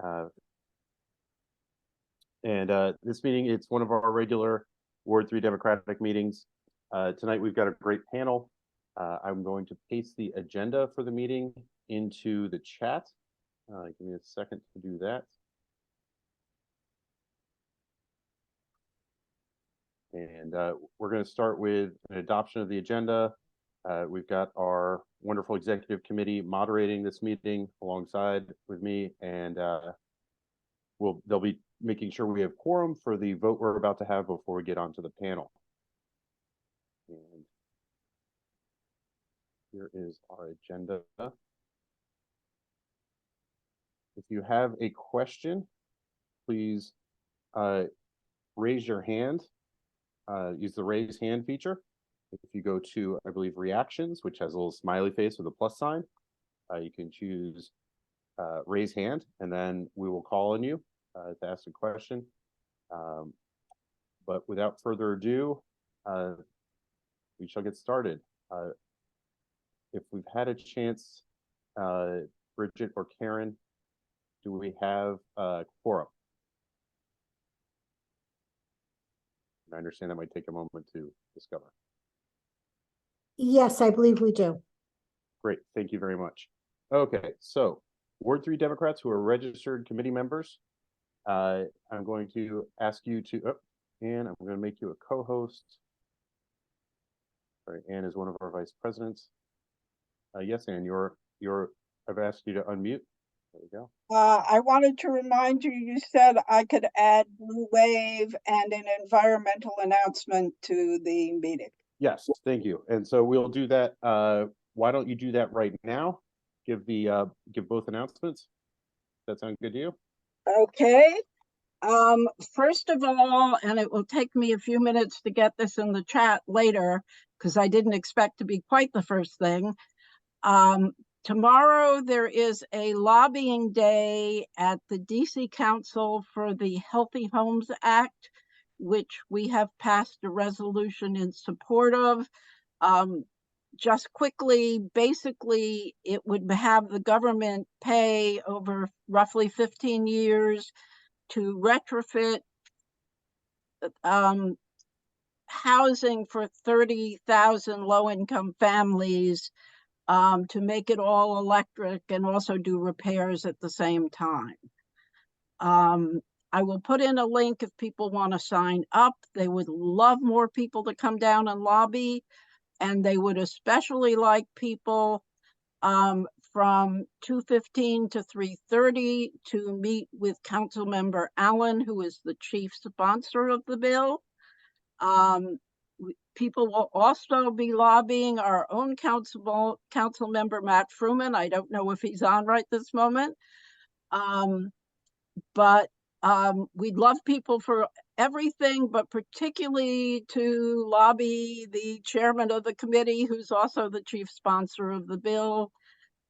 Uh, this meeting, it's one of our regular Ward 3 Democratic meetings. Tonight, we've got a great panel. I'm going to paste the agenda for the meeting into the chat. Give me a second to do that. And we're going to start with an adoption of the agenda. We've got our wonderful executive committee moderating this meeting alongside with me, and they'll be making sure we have quorum for the vote we're about to have before we get onto the panel. And here is our agenda. If you have a question, please raise your hand. Use the raise hand feature. If you go to, I believe, reactions, which has a little smiley face with a plus sign, you can choose raise hand, and then we will call on you to ask a question. But without further ado, we shall get started. If we've had a chance, Bridget or Karen, do we have a quorum? I understand that might take a moment to discover. Yes, I believe we do. Great, thank you very much. Okay, so Ward 3 Democrats who are registered committee members, I'm going to ask you to, and I'm going to make you a co-host. All right, Ann is one of our vice presidents. Yes, Ann, I've asked you to unmute. There we go. I wanted to remind you, you said I could add Blue Wave and an environmental announcement to the meeting. Yes, thank you. And so we'll do that. Why don't you do that right now? Give both announcements. Does that sound good to you? Okay. First of all, and it will take me a few minutes to get this in the chat later, because I didn't expect to be quite the first thing. Tomorrow there is a lobbying day at the DC Council for the Healthy Homes Act, which we have passed a resolution in support of. Just quickly, basically, it would have the government pay over roughly 15 years to retrofit housing for 30,000 low-income families to make it all electric and also do repairs at the same time. I will put in a link if people want to sign up. They would love more people to come down and lobby, and they would especially like people from 2:15 to 3:30 to meet with Councilmember Allen, who is the chief sponsor of the bill. People will also be lobbying our own council member, Matt Fruman. I don't know if he's on right this moment. But we'd love people for everything, but particularly to lobby the chairman of the committee, who's also the chief sponsor of the bill.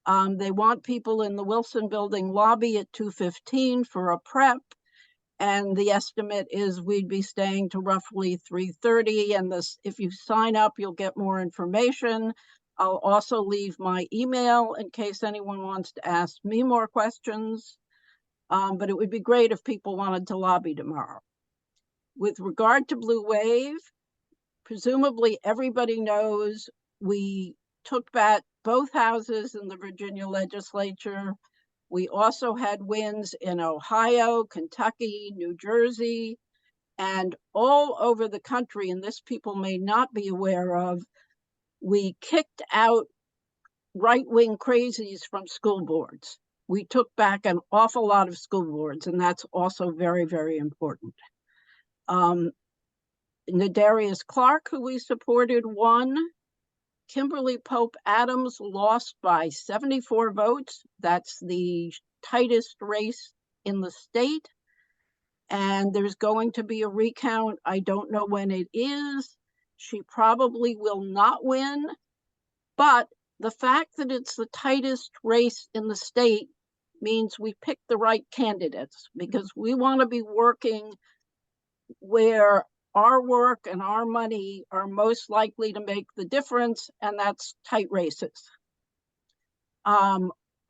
They want people in the Wilson Building lobby at 2:15 for a prep. And the estimate is we'd be staying to roughly 3:30. And if you sign up, you'll get more information. I'll also leave my email in case anyone wants to ask me more questions. But it would be great if people wanted to lobby tomorrow. With regard to Blue Wave, presumably everybody knows we took back both houses in the Virginia legislature. We also had wins in Ohio, Kentucky, New Jersey, and all over the country, and this people may not be aware of. We kicked out right-wing crazies from school boards. We took back an awful lot of school boards, and that's also very, very important. Nadarius Clark, who we supported, won. Kimberly Pope Adams lost by 74 votes. That's the tightest race in the state. And there's going to be a recount. I don't know when it is. She probably will not win. But the fact that it's the tightest race in the state means we picked the right candidates, because we want to be working where our work and our money are most likely to make the difference, and that's tight races.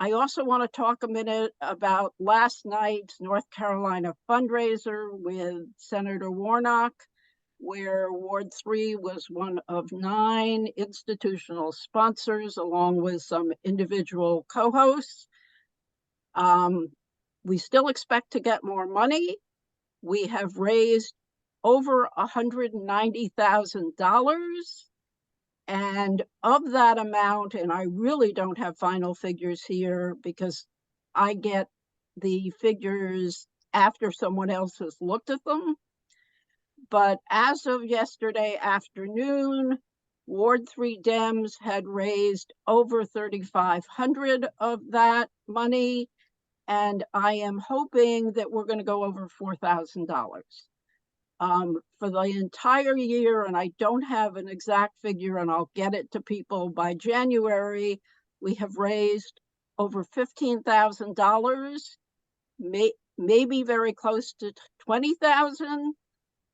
I also want to talk a minute about last night's North Carolina fundraiser with Senator Warnock, where Ward 3 was one of 9 institutional sponsors, along with some individual co-hosts. We still expect to get more money. We have raised over $190,000. And of that amount, and I really don't have final figures here because I get the figures after someone else has looked at them. But as of yesterday afternoon, Ward 3 Dems had raised over 3,500 of that money. And I am hoping that we're going to go over $4,000. For the entire year, and I don't have an exact figure, and I'll get it to people by January, we have raised over $15,000, maybe very close to 20,000,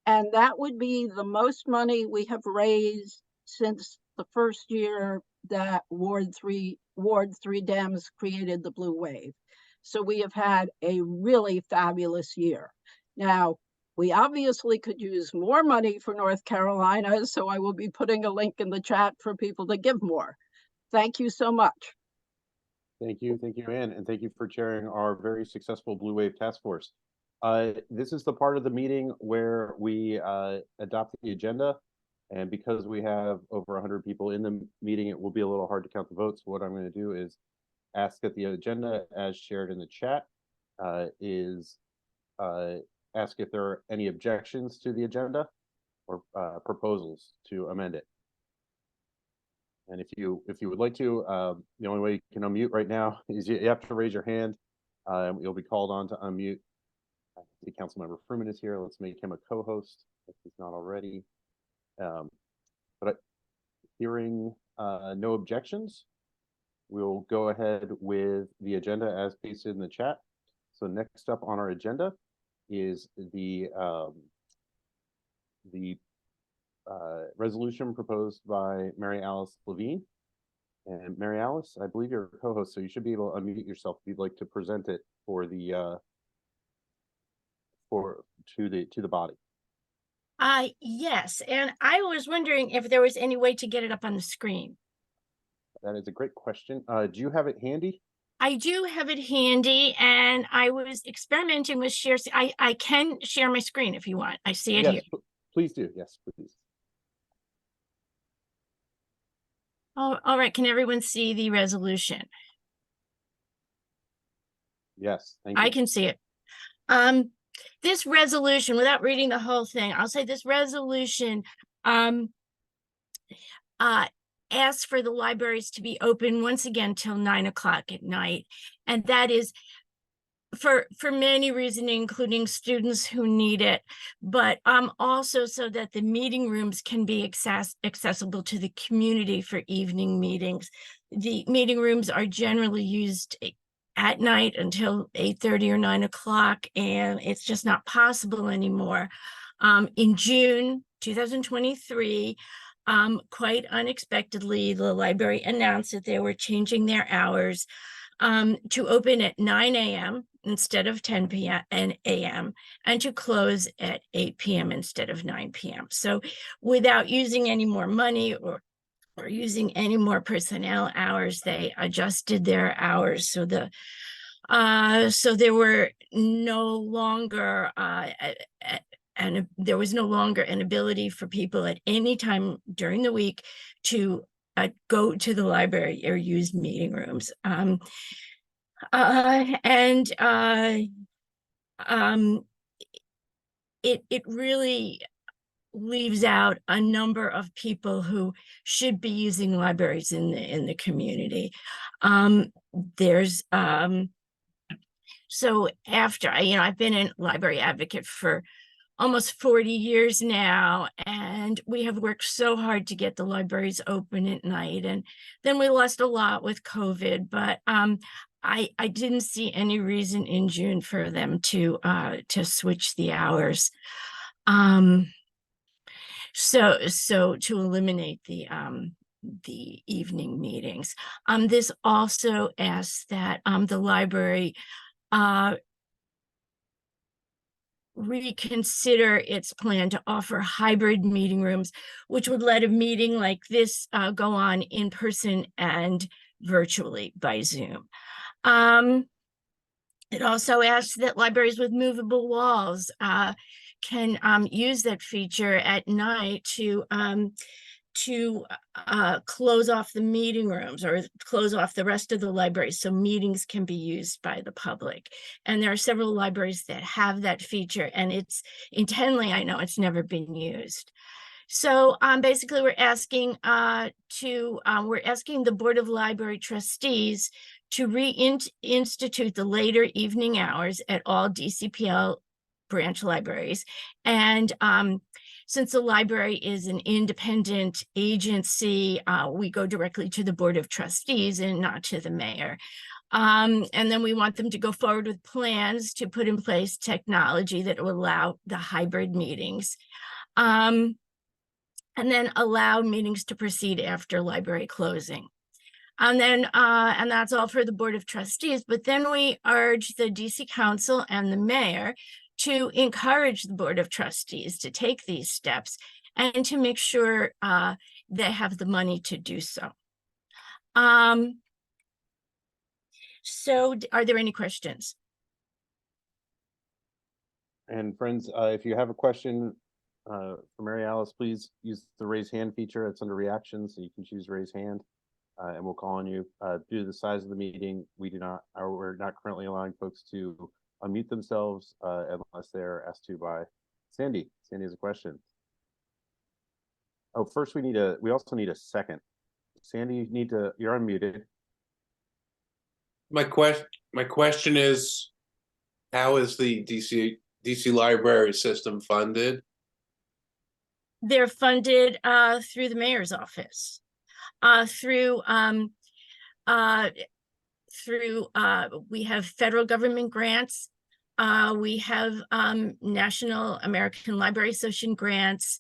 and that would be the most money we have raised since the first year that Ward 3 Dems created the Blue Wave. So we have had a really fabulous year. Now, we obviously could use more money for North Carolina, so I will be putting a link in the chat for people to give more. Thank you so much. Thank you, Ann, and thank you for chairing our very successful Blue Wave Task Force. This is the part of the meeting where we adopt the agenda, and because we have over 100 people in the meeting, it will be a little hard to count the votes. What I'm going to do is ask that the agenda, as shared in the chat, ask if there are any objections to the agenda or proposals to amend it. And if you would like to, the only way you can unmute right now is you have to raise your hand. You'll be called on to unmute. I see Councilmember Fruman is here. Let's make him a co-host if he's not already. But hearing no objections, we'll go ahead with the agenda as pasted in the chat. So next up on our agenda is the resolution proposed by Mary Alice Levine. And Mary Alice, I believe you're a co-host, so you should be able to unmute yourself if you'd like to present it for the to the body. Yes, and I was wondering if there was any way to get it up on the screen. That is a great question. Do you have it handy? I do have it handy, and I was experimenting with share. I can share my screen if you want. I see it here. Please do. Yes, please. Oh, all right. Can everyone see the resolution? Yes, thank you. I can see it. This resolution, without reading the whole thing, I'll say this resolution asks for the libraries to be open once again till 9 o'clock at night. And that is for many reasons, including students who need it, but also so that the meeting rooms can be accessible to the community for evening meetings. The meeting rooms are generally used at night until 8:30 or 9 o'clock, and it's just not possible anymore. In June 2023, quite unexpectedly, the library announced that they were changing their hours to open at 9 a.m. instead of 10 p.m. and a.m. and to close at 8 p.m. instead of 9 p.m. So without using any more money or using any more personnel hours, they adjusted their hours so there were no longer and there was no longer an ability for people at any time during the week to go to the library or use meeting rooms. It really leaves out a number of people who should be using libraries in the community. So after I've been a library advocate for almost 40 years now, and we have worked so hard to get the libraries open at night, and then we lost a lot with COVID, but I didn't see any reason in June for them to switch the hours. So to eliminate the the evening meetings. This also asks that the library reconsider its plan to offer hybrid meeting rooms, which would let a meeting like this go on in person and virtually by Zoom. It also asks that libraries with movable walls can use that feature at night to close off the meeting rooms or close off the rest of the library so meetings can be used by the public. And there are several libraries that have that feature, and it's intently, I know it's never been used. So basically we're asking the Board of Library Trustees to reinstitute the later evening hours at all DCPL branch libraries. And since the library is an independent agency, we go directly to the Board of Trustees and not to the mayor. And then we want them to go forward with plans to put in place technology that will allow the hybrid meetings. And then allow meetings to proceed after library closing. And that's all for the Board of Trustees. But then we urge the DC Council and the mayor to encourage the Board of Trustees to take these steps and to make sure they have the money to do so. So are there any questions? And friends, if you have a question for Mary Alice, please use the raise hand feature. It's under reactions, so you can choose raise hand, and we'll call on you. Due to the size of the meeting, we're not currently allowing folks to unmute themselves unless they're asked to by Sandy. Sandy has a question. Oh, first we also need a second. Sandy, you're unmuted. My question is, how is the DC library system funded? They're funded through the mayor's office, through we have federal government grants, we have National American Library Association grants,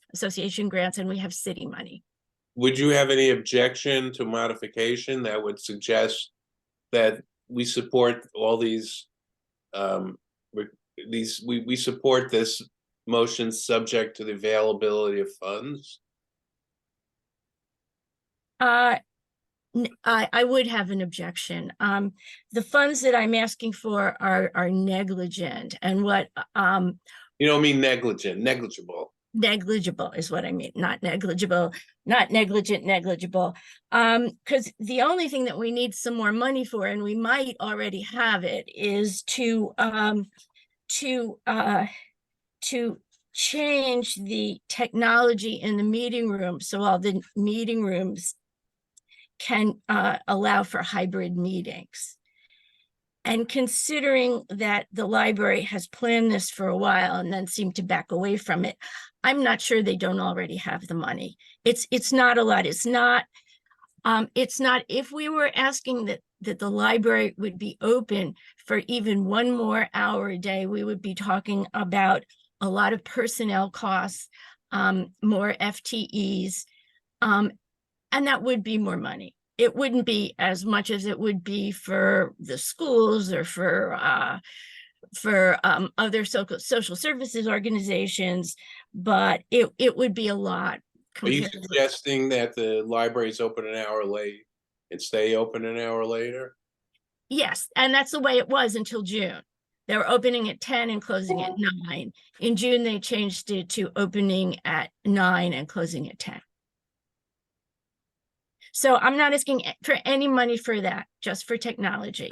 and we have city money. Would you have any objection to modification that would suggest that we support all these? We support this motion subject to the availability of funds? I would have an objection. The funds that I'm asking for are negligent, and what You don't mean negligent, negligible. Negligible is what I mean, not negligible, not negligent, negligible. Because the only thing that we need some more money for, and we might already have it, is to change the technology in the meeting room so all the meeting rooms can allow for hybrid meetings. And considering that the library has planned this for a while and then seemed to back away from it, I'm not sure they don't already have the money. It's not a lot. It's not if we were asking that the library would be open for even one more hour a day, we would be talking about a lot of personnel costs, more FTEs, and that would be more money. It wouldn't be as much as it would be for the schools or for other social services organizations, but it would be a lot. Are you suggesting that the library's open an hour late and stay open an hour later? Yes, and that's the way it was until June. They were opening at 10 and closing at 9. In June, they changed it to opening at 9 and closing at 10. So I'm not asking for any money for that, just for technology.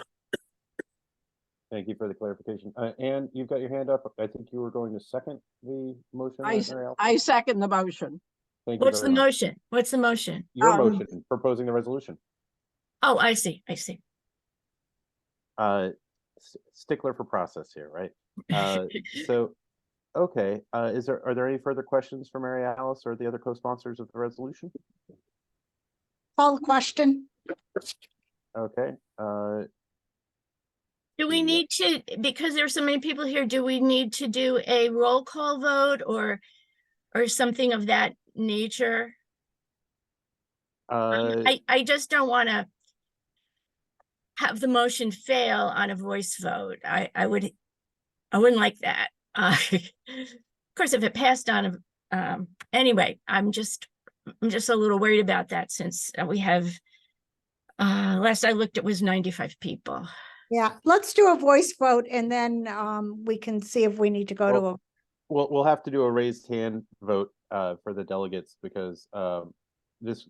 Thank you for the clarification. Anne, you've got your hand up. I think you were going to second the motion. I second the motion. Thank you. What's the motion? What's the motion? Your motion proposing the resolution. Oh, I see. Stickler for process here, right? So, okay. Are there any further questions for Mary Alice or the other co-sponsors of the resolution? Call the question. Okay. Do we need to, because there's so many people here, do we need to do a roll call vote or something of that nature? I just don't want to have the motion fail on a voice vote. I wouldn't like that. Of course, if it passed on, anyway, I'm just a little worried about that since we have, last I looked, it was 95 people. Yeah, let's do a voice vote and then we can see if we need to go to a, We'll have to do a raised hand vote for the delegates because this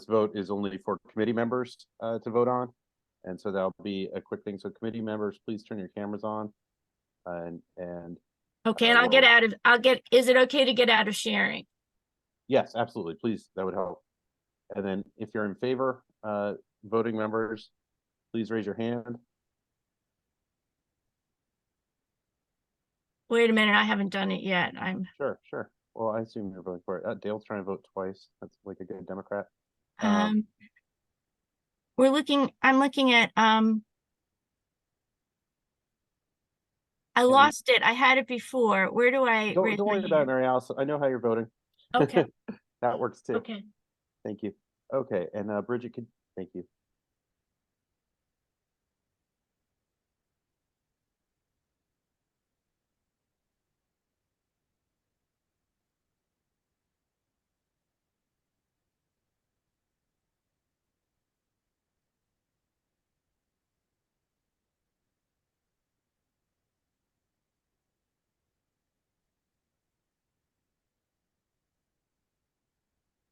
vote is only for committee members to vote on. And so that'll be a quick thing. So committee members, please turn your cameras on. And Okay, and is it okay to get out of sharing? yes, absolutely. Please, that would help. And then if you're in favor, voting members, please raise your hand. Wait a minute, I haven't done it yet. Sure. Well, I assume you're voting for it. Dale's trying to vote twice. That's like a good Democrat. I'm looking at, I lost it. I had it before. Where do I Don't raise my worry about it, hand? Mary Alice. I know how you're voting. Okay, That works too. okay. Thank you. Okay, and Bridget thank you.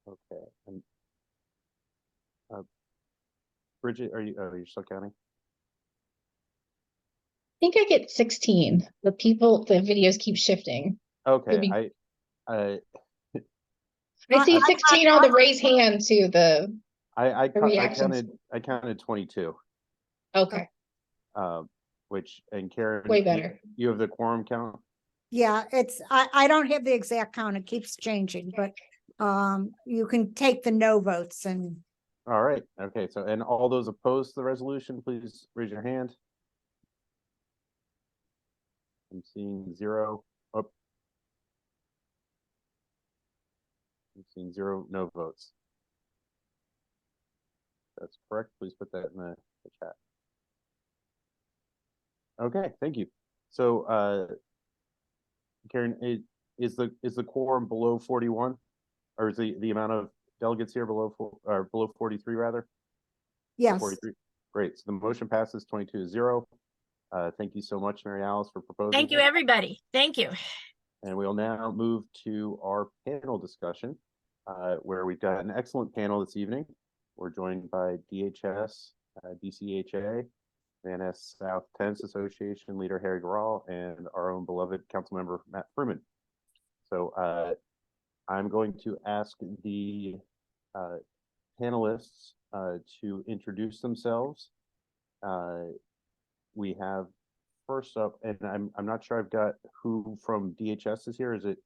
Okay, and Bridget, you're still counting? I think I get 16. The videos keep shifting. Okay, I see 16 on the raise hand to the I reactions. counted 22. Okay, And Karen, way better. you have the quorum count? yeah, I don't have the exact count. It keeps changing, but you can take the no votes and All right, okay, so and all those opposed to the resolution, please raise your hand. I'm seeing 0. Oh. I'm seeing 0 no votes. That's correct. Please put that in the chat. Okay, thank you. So Karen, is the quorum below 41? Or is the amount of delegates here below 43 rather? yes. 43. Great. So the motion passes 22-0. Thank you so much, Mary Alice, for proposing. Thank you, everybody. Thank you. And we'll now move to our panel discussion, where we've got an excellent panel this evening. We're joined by DHS, DCHA, Van Ness South Tennis Association leader Harry Garal, and our own beloved council member Matt Fruman. So I'm going to ask the panelists to introduce themselves. We have first up, and I'm not sure I've got who from DHS is here. Is it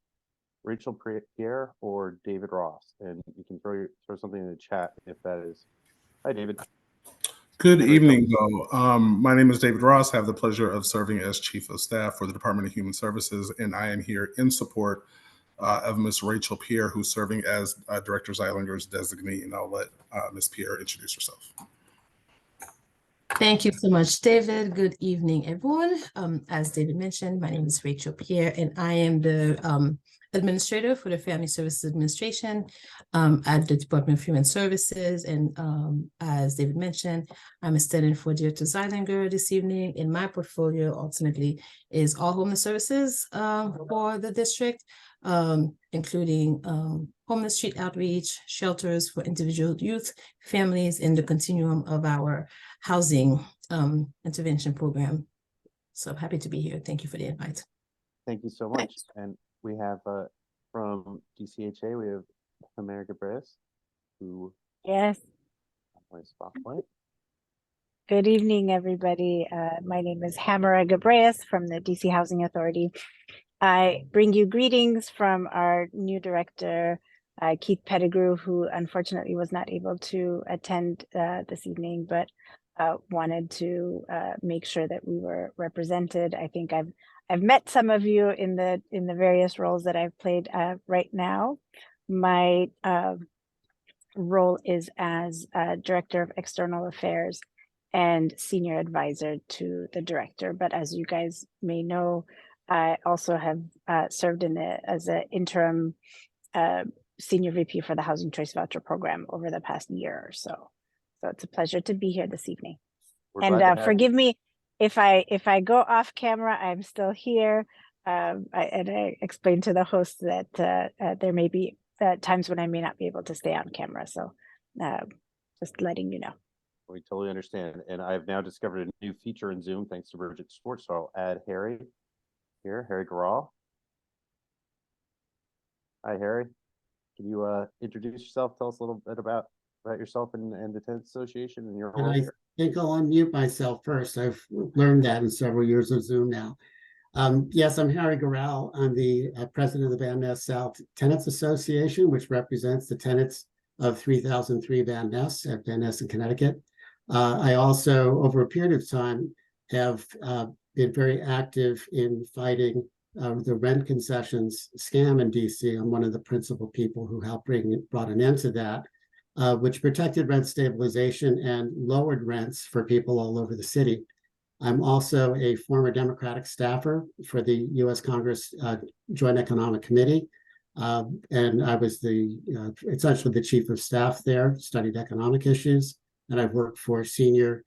Rachel Pierre or David Ross? And you can throw something in the chat if that is. Hi, David. Good evening, though. My name is David Ross. I have the pleasure of serving as Chief of Staff for the Department of Human Services, and I am here in support of Ms. Rachel Pierre, who's serving as Director Zeilinger's designee, and I'll let Ms. Pierre introduce herself. Thank you so much, David. Good evening, everyone. As David mentioned, my name is Rachel Pierre, and I am the administrator for the Family Services Administration at the Department of Human Services. And as David mentioned, I'm a stand-in for Director Zeilinger this evening. In my portfolio, ultimately, is all homeless services for the district, including homeless street outreach, shelters for individual youth, families in the continuum of our housing intervention program. So happy to be here. Thank you for the invite. Thank you so much. And we have from DCHA, we have Hamera Gabres, who Yes. my spotlight. Good evening, everybody. My name is Hamera Gabreas from the DC Housing Authority. I bring you greetings from our new director, Keith Pettigrew, who unfortunately was not able to attend this evening, but wanted to make sure that we were represented. I think I've met some of you in the various roles that I've played right now. My role is as Director of External Affairs and Senior Advisor to the Director. But as you guys may know, I also have served as an interim Senior VP for the Housing Choice Voucher Program over the past year or so. So it's a pleasure to be here this evening. We're glad to And have forgive you. me if I go off camera, I'm still here. I explained to the host that there may be times when I may not be able to stay on camera. So just letting you know. We totally understand. And I've now discovered a new feature in Zoom thanks to Bridget Schwartz. So I'll add Harry here, Harry Garal. Hi, Harry. Can you introduce yourself? Tell us a little bit about yourself and the Tenants Association and your And role I here. think I'll unmute myself first. I've learned that in several years of Zoom now. Yes, I'm Harry Garal. I'm the president of the Van Ness South Tenants Association, which represents the tenants of 3003 Van Ness at Van Ness in Connecticut. I also, over a period of time, have been very active in fighting the rent concessions scam in DC. I'm one of the principal people who helped brought an end to that, which protected rent stabilization and lowered rents for people all over the city. I'm also a former Democratic staffer for the U.S. Congress Joint Economic Committee. And I was essentially the chief of staff there, studied economic issues. And I've worked for senior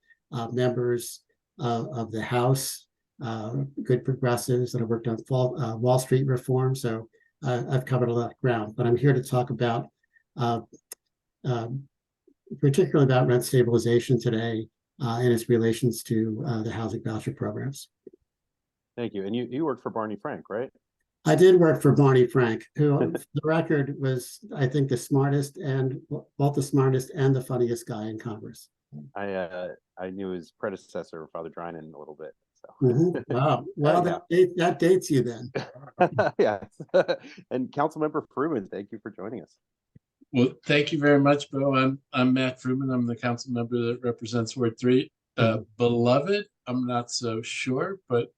members of the House, good progressives, and I've worked on Wall Street reform. So I've covered a lot of ground, but I'm here to talk about particularly about rent stabilization today and its relations to the housing voucher programs. Thank you. And you worked for Barney Frank, right? I did work for Barney Frank, who, for the record, was, I think, the smartest and both the smartest and the funniest guy in Congress. I knew his predecessor, Father Drinan, a little bit. So. Wow. Well, yeah. that dates you then. Yeah. And Councilmember Fruman, thank you for joining us. Well, thank you very much, Bo. I'm Matt Fruman. I'm the council member that represents Ward 3. Beloved, I'm not so sure, but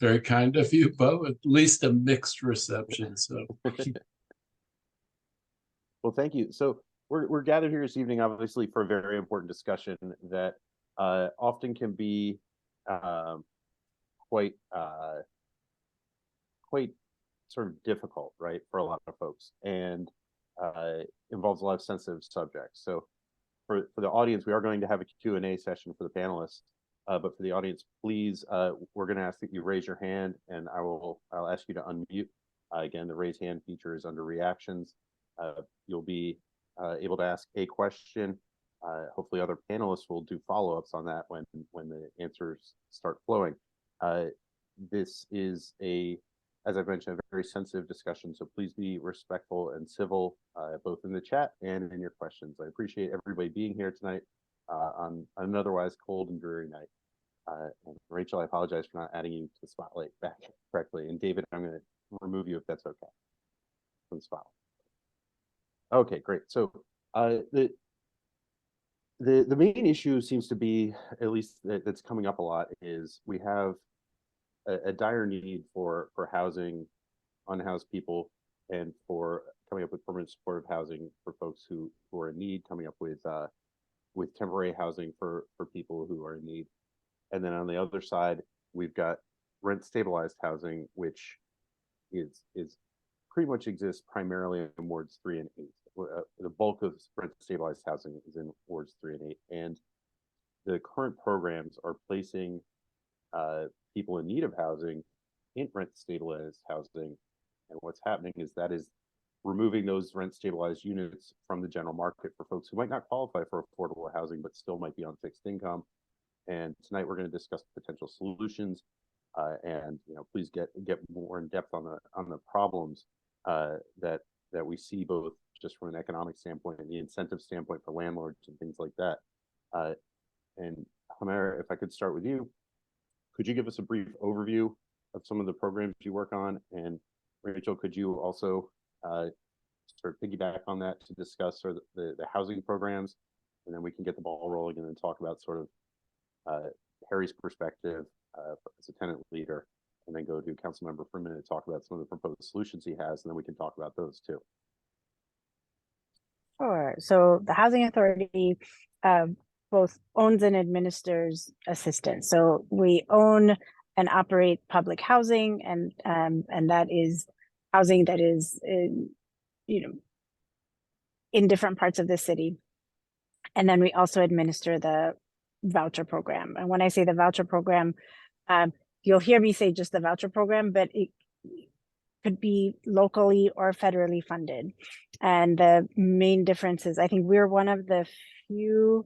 very kind of you, Bo. At least a mixed reception. So, well, thank you. So we're gathered here this evening, obviously, for a very important discussion that often can be quite sort of difficult, right, for a lot of folks, and involves a lot of sensitive subjects. So for the audience, we are going to have a Q&A session for the panelists, but for the audience, please, we're going to ask that you raise your hand, and I'll ask you to unmute. Again, the raise hand feature is under reactions. You'll be able to ask a question. Hopefully other panelists will do follow-ups on that when the answers start flowing. This is as I've mentioned, a very sensitive discussion, so please be respectful and civil, both in the chat and in your questions. I appreciate everybody being here tonight on an otherwise cold and dreary night. And Rachel, I apologize for not adding you to the spotlight back correctly. And David, I'm going to remove you if that's okay from the spotlight. Okay, great. So the main issue seems to be, at least that's coming up a lot, is we have a dire need for housing, unhoused people, and for coming up with permanent supportive housing for folks who are in need, coming up with temporary housing for people who are in need. And then on the other side, we've got rent stabilized housing, which is pretty much exists primarily in wards 3 and 8. The bulk of rent stabilized housing is in wards 3 and 8, and the current programs are placing people in need of housing in rent stabilized housing. And what's happening is removing those rent stabilized units from the general market for folks who might not qualify for affordable housing, but still might be on fixed income. And tonight we're going to discuss potential solutions, and please get more in depth on the problems that we see, both just from an economic standpoint and the incentive standpoint for landlords and things like that. And Hamera, if I could start with you, could you give us a brief overview of some of the programs you work on? And Rachel, could you also sort of piggyback on that to discuss sort of the housing programs, and then we can get the ball rolling and then talk about sort of Harry's perspective as a tenant leader, and then go to Councilmember for a minute to talk about some of the proposed solutions he has, and then we can talk about those too. Sure. are. So the Housing Authority both owns and administers assistance. So we own and operate public housing, and that is housing that is in different parts of the city. And then we also administer the voucher program. And when I say the voucher program, you'll hear me say just the voucher program, but it could be locally or federally funded. And the main difference is, I think we're one of the few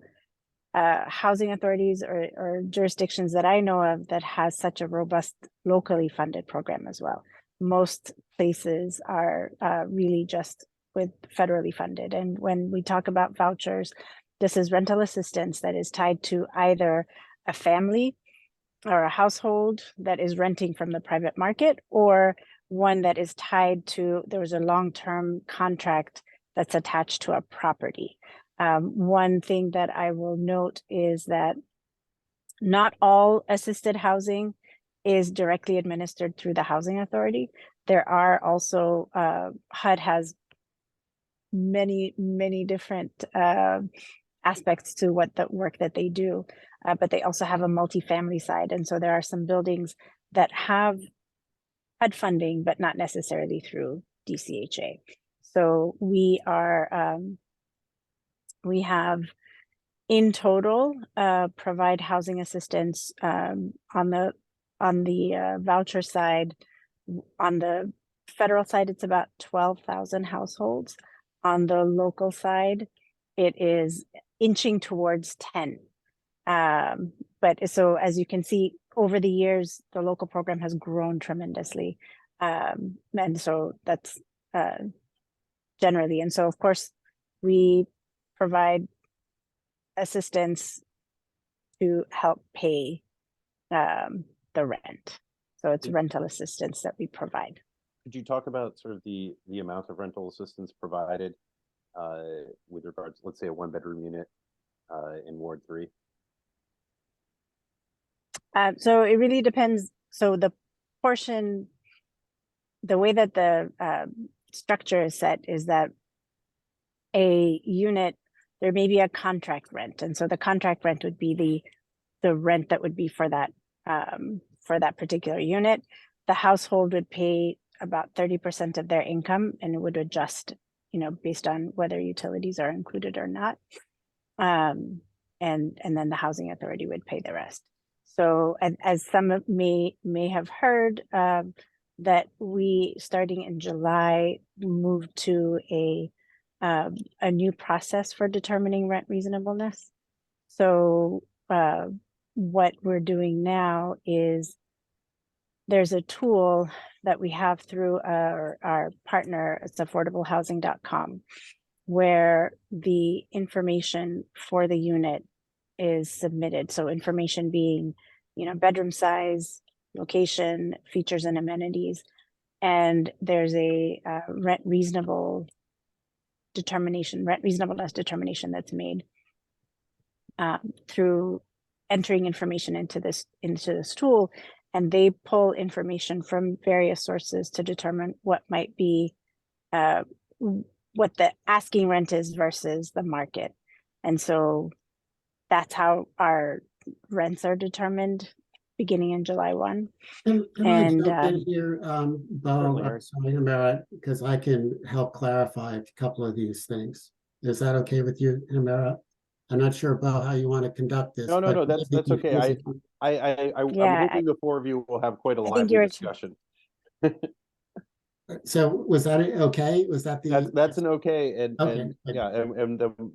housing authorities or jurisdictions that I know of that has such a robust locally funded program as well. Most places are really just with federally funded. And when we talk about vouchers, this is rental assistance that is tied to either a family or a household that is renting from the private market, or one that is tied to, there was a long-term contract that's attached to a property. One thing that I will note is that not all assisted housing is directly administered through the Housing Authority. There are also, HUD has many different aspects to what the work that they do, but they also have a multifamily side. And so there are some buildings that have HUD funding, but not necessarily through DCHA. So we are, we have in total provide housing assistance on the voucher side. On the federal side, it's about 12,000 households. On the local side, it is inching towards 10. But so as you can see, over the years, the local program has grown tremendously. And so that's generally, and so of course, we provide assistance to help pay the rent. So it's rental assistance that we provide. Could you talk about sort of the amount of rental assistance provided with regards, let's say, a 1-bedroom unit in Ward 3? So it really depends. So the portion, the way that the structure is set is that a unit, there may be a contract rent. And so the contract rent would be the rent that would be for that particular unit. The household would pay about 30% of their income, and it would adjust, based on whether utilities are included or not. And then the Housing Authority would pay the rest. So as some may have heard, that we, starting in July, moved to a new process for determining rent reasonableness. So what we're doing now is there's a tool that we have through our partner, it's affordablehousing.com, where the information for the unit is submitted. So information being, bedroom size, location, features and amenities. And there's a rent reasonableness determination that's made through entering information into this tool, and they pull information from various sources to determine what might be what the asking rent is versus the market. And so that's how our rents are determined beginning in July 1. Can I jump in here, Bo, because I can help clarify a couple of these things. Is that okay with you, Hamera? I'm not sure about how you want to conduct this. No, that's okay. I'm hoping the four of you will have quite a lively discussion. So was that okay? Was that that's an okay, and Rachel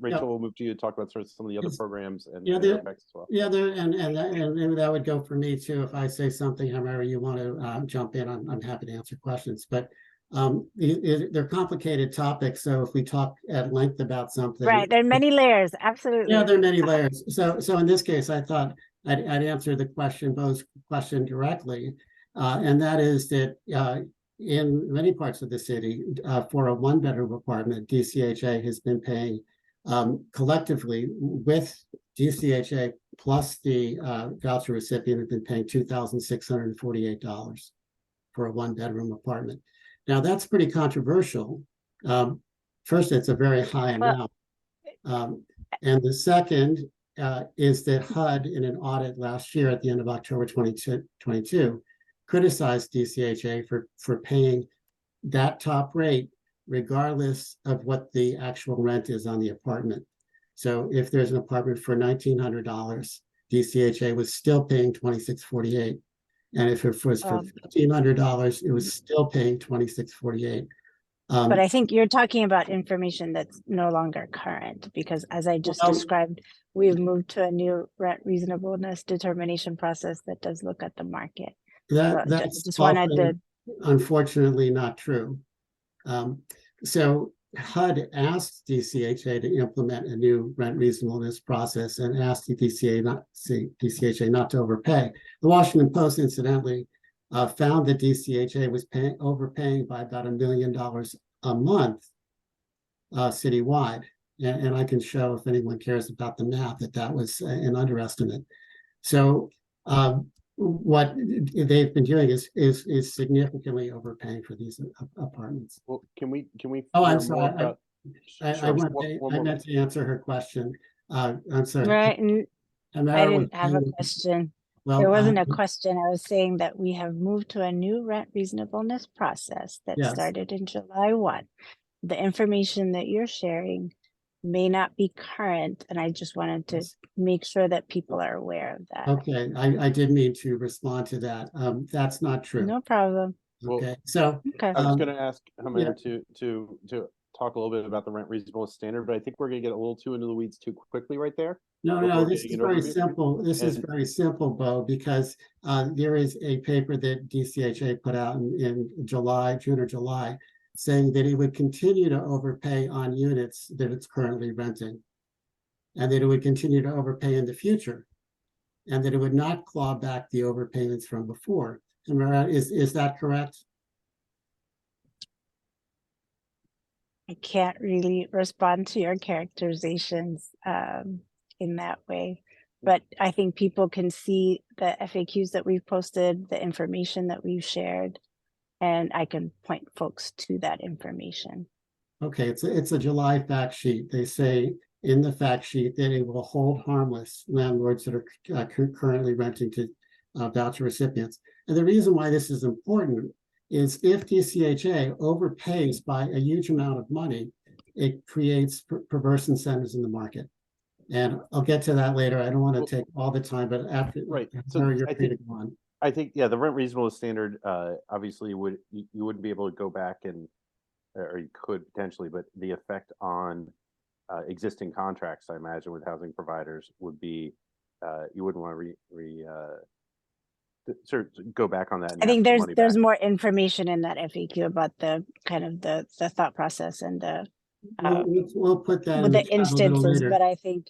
Yeah. will move to you to talk about sort of some of the other programs and Yeah, their effects as well. Yeah, and that would go for me too. If I say something, however you want to jump in, I'm happy to answer questions. But they're complicated topics, so if we talk at length about something, right, there are many layers. Absolutely. Yeah, there are many layers. So in this case, I thought I'd answer the question, Bo's question directly, and that is that in many parts of the city, for a 1-bedroom apartment, DCHA has been paying collectively with DCHA plus the voucher recipient have been paying $2,648 for a 1-bedroom apartment. Now that's pretty controversial. First, it's a very high amount. And the second is that HUD, in an audit last year at the end of October 2022, criticized DCHA for paying that top rate regardless of what the actual rent is on the apartment. So if there's an apartment for $1,900, DCHA was still paying $2,648. And if it was for $1,500, it was still paying $2,648. But I think you're talking about information that's no longer current, because as I just described, we've moved to a new rent reasonableness determination process that does look at the market. That's just wanted to. Unfortunately not true. So HUD asked DCHA to implement a new rent reasonableness process and asked DCHA not to overpay. The Washington Post, incidentally, found that DCHA was overpaying by about $1 million a month citywide. And I can show, if anyone cares about the math, that was an underestimate. So what they've been doing is significantly overpaying for these apartments. Well, can we? Oh, I'm hear more sorry. about- I Sure, meant to answer her question. I'm sorry. Right, and I didn't have a question. Well, there wasn't a question. I was saying that we have moved to a new rent reasonableness process that Yes. started in July 1. The information that you're sharing may not be current, and I just wanted to make sure that people are aware of that. Okay, I did mean to respond to that. That's not true. No problem. Okay, Well, so I was going to ask Hamid yeah. to talk a little bit about the rent reasonableness standard, but I think we're going to get a little too into the weeds too quickly right there. No, this is getting an very overview. simple. This is very simple, Bo, because there is a paper that DCHA put out in June or July, saying that it would continue to overpay on units that it's currently renting, and that it would continue to overpay in the future, and that it would not claw back the overpayments from before. Is that correct? I can't really respond to your characterizations in that way, but I think people can see the FAQs that we've posted, the information that we've shared, and I can point folks to that information. Okay, it's a July fact sheet. They say in the fact sheet that it will hold harmless landlords that are currently renting to voucher recipients. And the reason why this is important is if DCHA overpays by a huge amount of money, it creates perverse incentives in the market. And I'll get to that later. I don't want to take all the time, but after, right. So you're free to go on. I think, yeah, the rent reasonableness standard, obviously you wouldn't be able to go back and, or you could potentially, but the effect on existing contracts, I imagine, with housing providers would be, you wouldn't want to sort of go back on that. I think there's more information in that FAQ about the kind of the thought process and the we'll put that with in the chat a little instances, later. but I think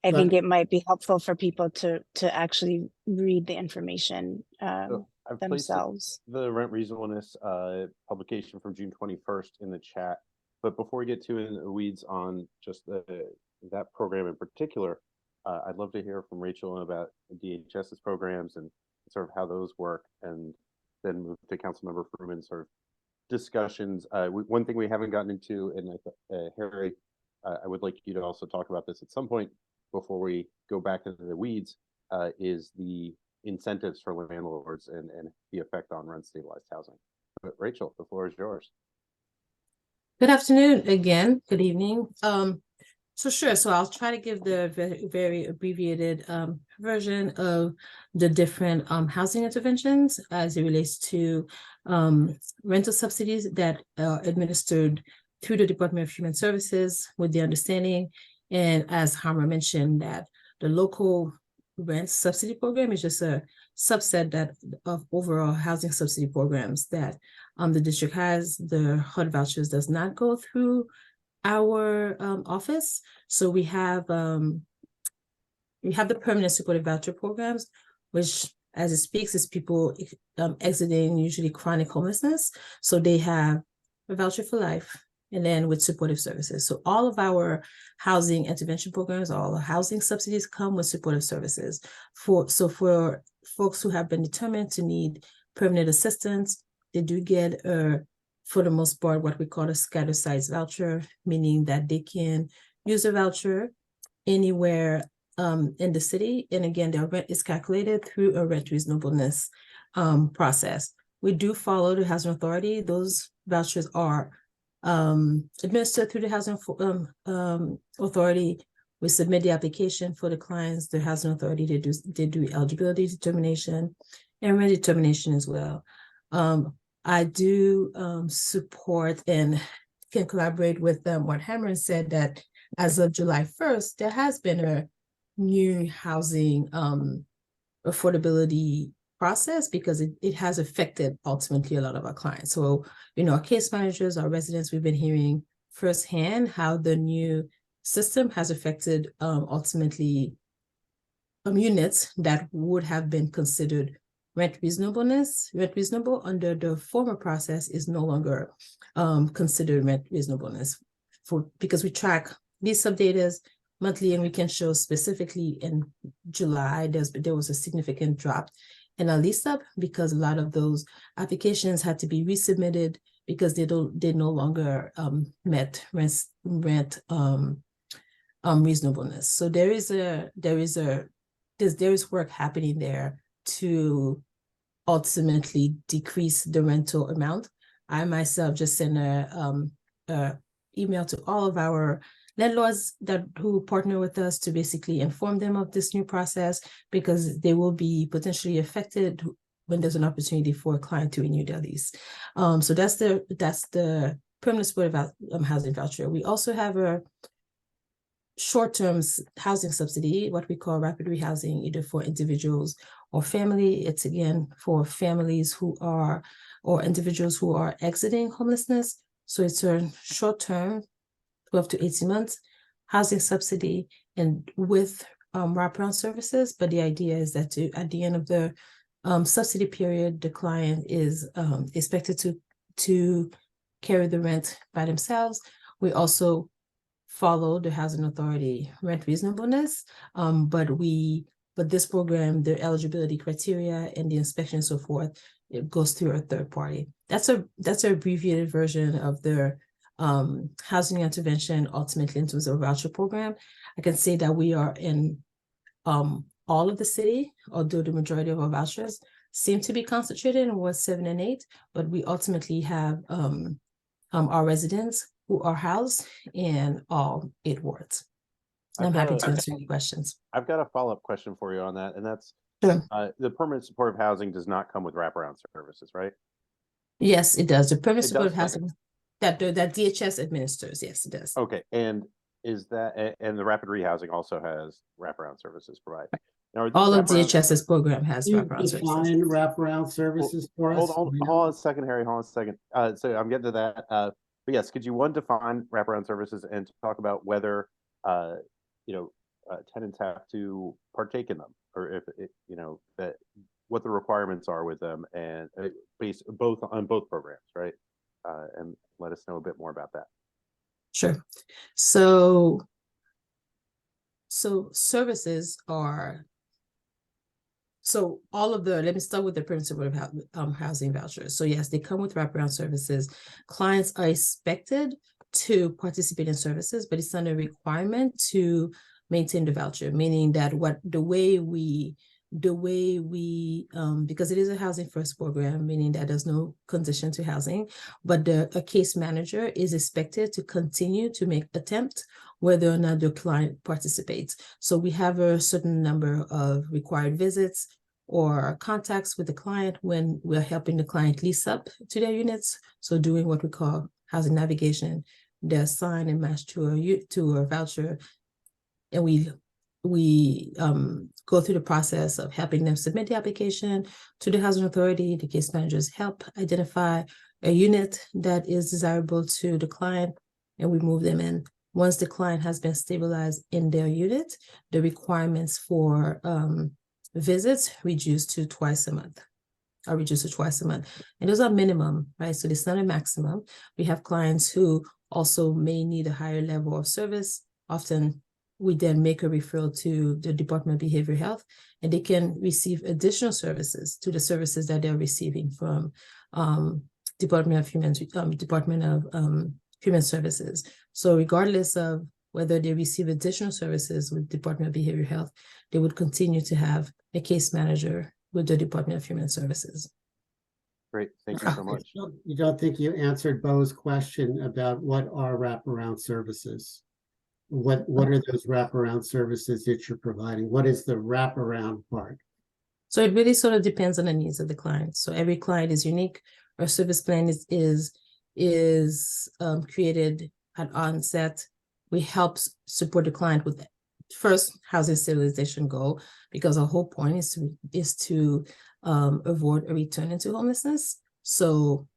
it might be helpful for people to actually read the information I've themselves. Placed the rent reasonableness publication from June 21st in the chat. But before we get too in the weeds on just that program in particular, I'd love to hear from Rachel about DHS's programs and sort of how those work, and then move to Councilmember Fruman's sort of discussions. One thing we haven't gotten into, and Harry, I would like you to also talk about this at some point before we go back into the weeds, is the incentives for landlords and the effect on rent stabilized housing. But Rachel, the floor is yours. Good afternoon again. Good evening. So I'll try to give the very abbreviated version of the different housing interventions as it relates to rental subsidies that are administered through the Department of Human Services, with the understanding, and as Hamra mentioned, that the local rent subsidy program is just a subset of overall housing subsidy programs that the district has. The HUD vouchers does not go through our office. So we have the permanent supported voucher programs, which, as it speaks, is people exiting usually chronic homelessness. So they have a voucher for life, and then with supportive services. So all of our housing intervention programs, all the housing subsidies come with supportive services. For folks who have been determined to need permanent assistance, they do get for the most part, what we call a scattered sites voucher, meaning that they can use a voucher anywhere in the city. And again, their rent is calculated through a rent reasonableness process. We do follow the housing authority. Those vouchers are administered through the housing authority. We submit the application for the clients, the housing authority, they do eligibility determination and rent determination as well. I do support and can collaborate with what Hammer said, that as of July 1st, there has been a new housing affordability process, because it has affected ultimately a lot of our clients. So, our case managers, our residents, we've been hearing firsthand how the new system has affected ultimately units that would have been considered rent reasonable under the former process is no longer considered rent reasonableness, because we track these sub-data monthly, and we can show specifically in July there was a significant drop in our lease up, because a lot of those applications had to be resubmitted because they no longer met rent reasonableness. So there is work happening there to ultimately decrease the rental amount. I myself just sent a email to all of our landlords who partner with us to basically inform them of this new process, because they will be potentially affected when there's an opportunity for a client to renew their lease. So that's the permanent supportive housing voucher. We also have a short-term housing subsidy, what we call rapid rehousing, either for individuals or family. It's again for families or individuals who are exiting homelessness. So it's a short-term, 12 to 18 months housing subsidy, and with wraparound services. But the idea is that at the end of the subsidy period, the client is expected to carry the rent by themselves. We also follow the housing authority rent reasonableness, but this program, the eligibility criteria and the inspection and so forth, it goes through a third party. That's an abbreviated version of the housing intervention ultimately into a voucher program. I can say that we are in all of the city, although the majority of our vouchers seem to be concentrated in Ward 7 and 8, but we ultimately have our residents who are housed in all 8 wards. I'm happy to answer any questions. I've got a follow-up question for you on that, and that's Sure. The permanent supportive housing does not come with wraparound services, right? Yes, it does. The permanent It supportive does, housing that DHS administers. Yes, it does. Okay, and the rapid rehousing also has wraparound services provided. Now, are these All of wraparound- DHS's program has You wraparound services. define wraparound services for us? Hold on a second, Harry. Hold on a second. So I'm getting to that. But yes, could you define wraparound services and talk about whether tenants have to partake in them, or if that what the requirements are with them, and based on both programs, right? And let us know a bit more about that. Sure. So services are, so all of let me start with the principle of housing vouchers. So yes, they come with wraparound services. Clients are expected to participate in services, but it's not a requirement to maintain the voucher, meaning that the way we because it is a housing first program, meaning that there's no condition to housing, but a case manager is expected to continue to make attempts whether or not the client participates. So we have a certain number of required visits or contacts with the client when we're helping the client lease up to their units. So doing what we call housing navigation, they're assigned and matched to a voucher, and we go through the process of helping them submit the application to the housing authority. The case managers help identify a unit that is desirable to the client, and we move them in. Once the client has been stabilized in their unit, the requirements for visits reduced to twice a month. And those are minimum, right? So it's not a maximum. We have clients who also may need a higher level of service. Often we then make a referral to the Department of Behavioral Health, and they can receive additional services to the services that they're receiving from Department of Human Services. So regardless of whether they receive additional services with Department of Behavioral Health, they would continue to have a case manager with the Department of Human Services. Great, thank you so much. You don't think you answered Bo's question about what are wraparound services? What are those wraparound services that you're providing? What is the wraparound part? So it really sort of depends on the needs of the client. So every client is unique. Our service plan is created at onset. We help support the client with first housing stabilization goal, because our whole point is to avoid a return into homelessness. So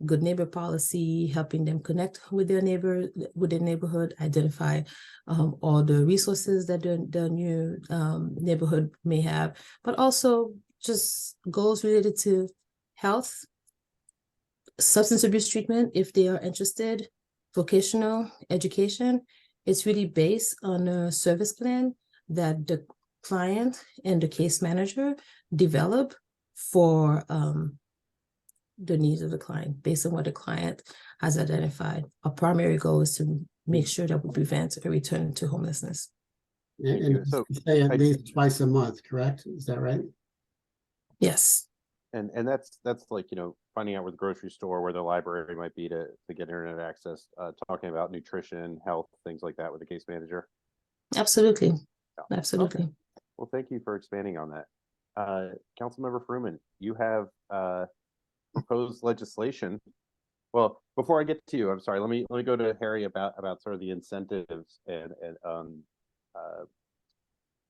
good neighbor policy, helping them connect with their neighborhood, identify all the resources that the new neighborhood may have, but also just goals related to health, substance abuse treatment, if they are interested, vocational education. It's really based on a service plan that the client and the case manager develop for the needs of the client based on what the client has identified. Our primary goal is to make sure that we prevent a return to homelessness. And So say at least twice a month, correct? Is that right? Yes. And that's like, finding out where the grocery store, where the library might be to get internet access, talking about nutrition, health, things like that with the case manager. Absolutely. Yeah. Absolutely. Okay. Well, thank you for expanding on that. Councilmember Fruman, you have proposed legislation. Well, before I get to you, I'm sorry. Let me go to Harry about sort of the incentives and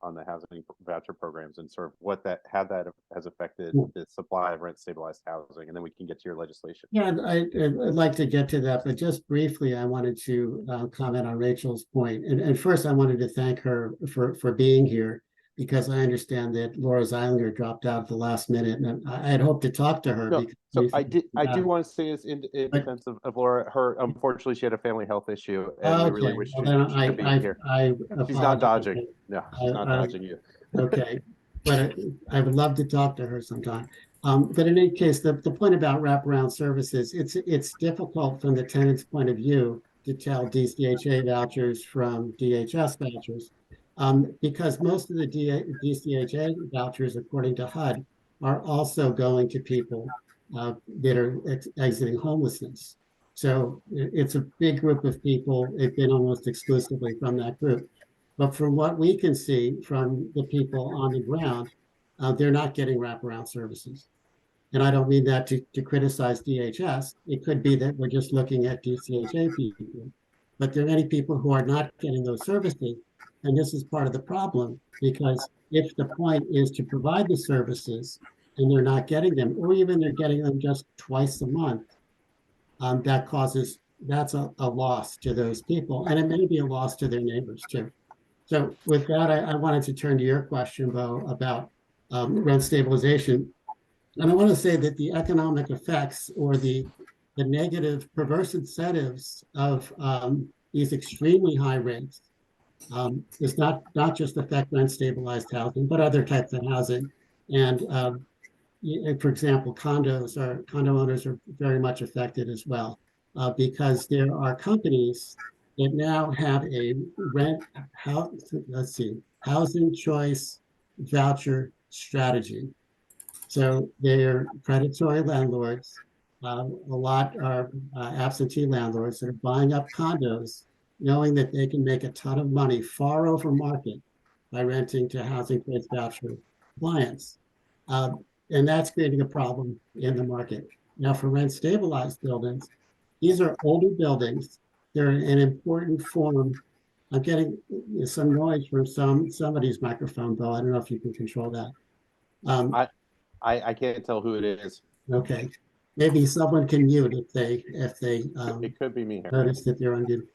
on the housing voucher programs and sort of how that has affected the supply of rent stabilized housing, and then we can get to your legislation. Yeah, I'd like to get to that, but just briefly, I wanted to comment on Rachel's point. And first, I wanted to thank her for being here, because I understand that Laura Zeilinger dropped out at the last minute, and I had hoped to talk to her. No, so I do want to say this in But- defense of Laura. Unfortunately, she had a family health issue, and we really wish she could be here. She's not dodging. No, she's not dodging you. Okay, but I would love to talk to her sometime. But in any case, the point about wraparound services, it's difficult from the tenant's point of view to tell DCHA vouchers from DHS vouchers, because most of the DCHA vouchers, according to HUD, are also going to people that are exiting homelessness. So it's a big group of people. It's been almost exclusively from that group. But from what we can see from the people on the ground, they're not getting wraparound services. And I don't mean that to criticize DHS. It could be that we're just looking at DCHA people. But there are many people who are not getting those services. And this is part of the problem, because if the point is to provide the services and they're not getting them, or even they're getting them just twice a month, that's a loss to those people. And it may be a loss to their neighbors too. So with that, I wanted to turn to your question, Bo, about rent stabilization. And I want to say that the economic effects or the negative perverse incentives of these extremely high rates does not just affect rent stabilized housing, but other types of housing. And for example, condo owners are very much affected as well, because there are companies that now have a housing choice voucher strategy. So they're predatory landlords. A lot are absentee landlords that are buying up condos, knowing that they can make a ton of money far over market by renting to housing choice voucher clients. And that's creating a problem in the market. Now, for rent stabilized buildings, these are older buildings. They're an important form. I'm getting some noise from somebody's microphone, Bill. I don't know if you can control that. I can't tell who it is. Okay, maybe someone can mute if they It could be me. notice that they're unmuted.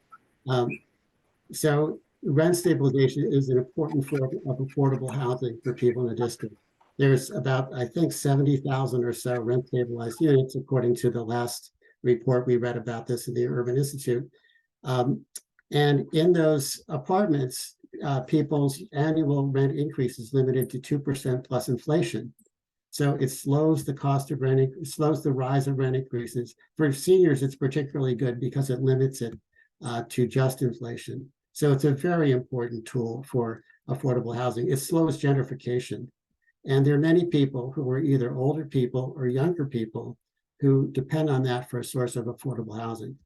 So rent stabilization is an important form of affordable housing for people in the district. There's about, I think, 70,000 or so rent stabilized units, according to the last report we read about this in the Urban Institute. And in those apartments, people's annual rent increase is limited to 2% plus inflation. So it slows the cost of rent, it slows the rise of rent increases. For seniors, it's particularly good because it limits it to just inflation. So it's a very important tool for affordable housing. It slows gentrification. And there are many people who are either older people or younger people who depend on that for a source of affordable housing.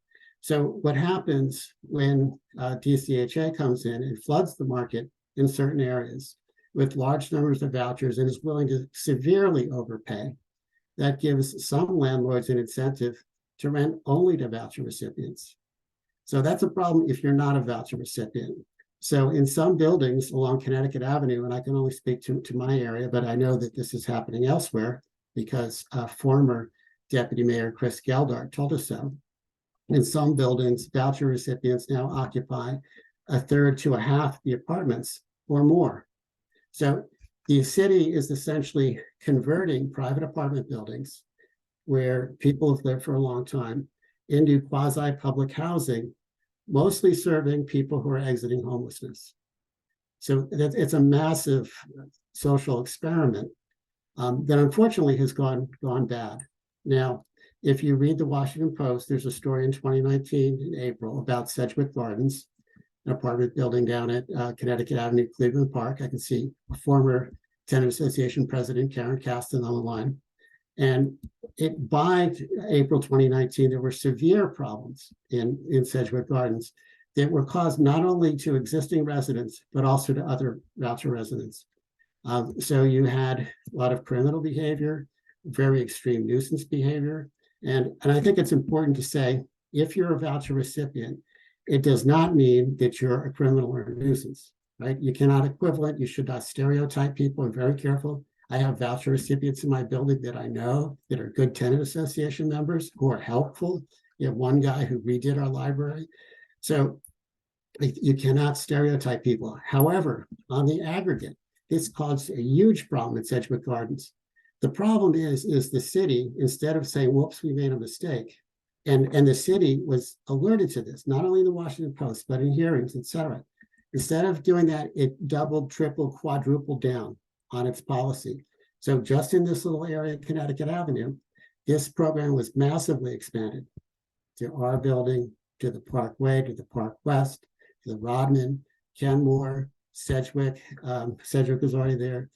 So what happens when DCHA comes in and floods the market in certain areas with large numbers of vouchers and is willing to severely overpay, that gives some landlords an incentive to rent only to voucher recipients. So that's a problem if you're not a voucher recipient. So in some buildings along Connecticut Avenue, and I can only speak to my area, but I know that this is happening elsewhere because former Deputy Mayor Chris Geldart told us so. In some buildings, voucher recipients now occupy a third to a half the apartments or more. So the city is essentially converting private apartment buildings where people have lived for a long time into quasi-public housing, mostly serving people who are exiting homelessness. So it's a massive social experiment that unfortunately has gone bad. Now, if you read the Washington Post, there's a story in 2019 in April about Sedgwick Gardens, an apartment building down at Connecticut Avenue, Cleveland Park. I can see a former Tenant Association president, Karen Caston, on the line. And by April 2019, there were severe problems in Sedgwick Gardens that were caused not only to existing residents, but also to other voucher residents. So you had a lot of criminal behavior, very extreme nuisance behavior. And I think it's important to say, if you're a voucher recipient, it does not mean that you're a criminal or a nuisance, right? You cannot equivalent, you should not stereotype people. I'm very careful. I have voucher recipients in my building that I know that are good tenant association members who are helpful. You have one guy who redid our library. So you cannot stereotype people. However, on the aggregate, this caused a huge problem at Sedgwick Gardens. The problem is the city, instead of saying, whoops, we made a mistake, and the city was alerted to this, not only in the Washington Post, but in hearings, et cetera. Instead of doing that, it doubled, tripled, quadrupled down on its policy. So just in this little area, Connecticut Avenue, this program was massively expanded to our building, to the Parkway, to the Park West, to the Rodman, Kenmore, Sedgwick. Sedgwick was already there.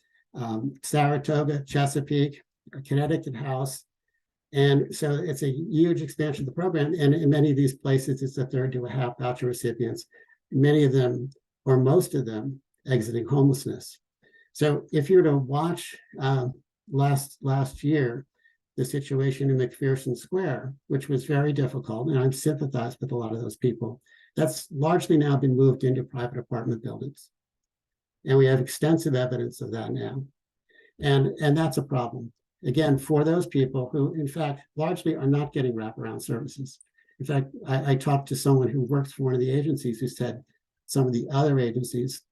Saratoga, Chesapeake, Connecticut House. And so it's a huge expansion of the program. And in many of these places, it's a third to a half voucher recipients, many of them, or most of them, exiting homelessness. So if you were to watch last year, the situation in McPherson Square, which was very difficult, and I've sympathized with a lot of those people, that's largely now been moved into private apartment buildings. And we have extensive evidence of that now. And that's a problem. Again, for those people who, in fact, largely are not getting wraparound services. In fact, I talked to someone who works for one of the agencies who said some of the other agencies,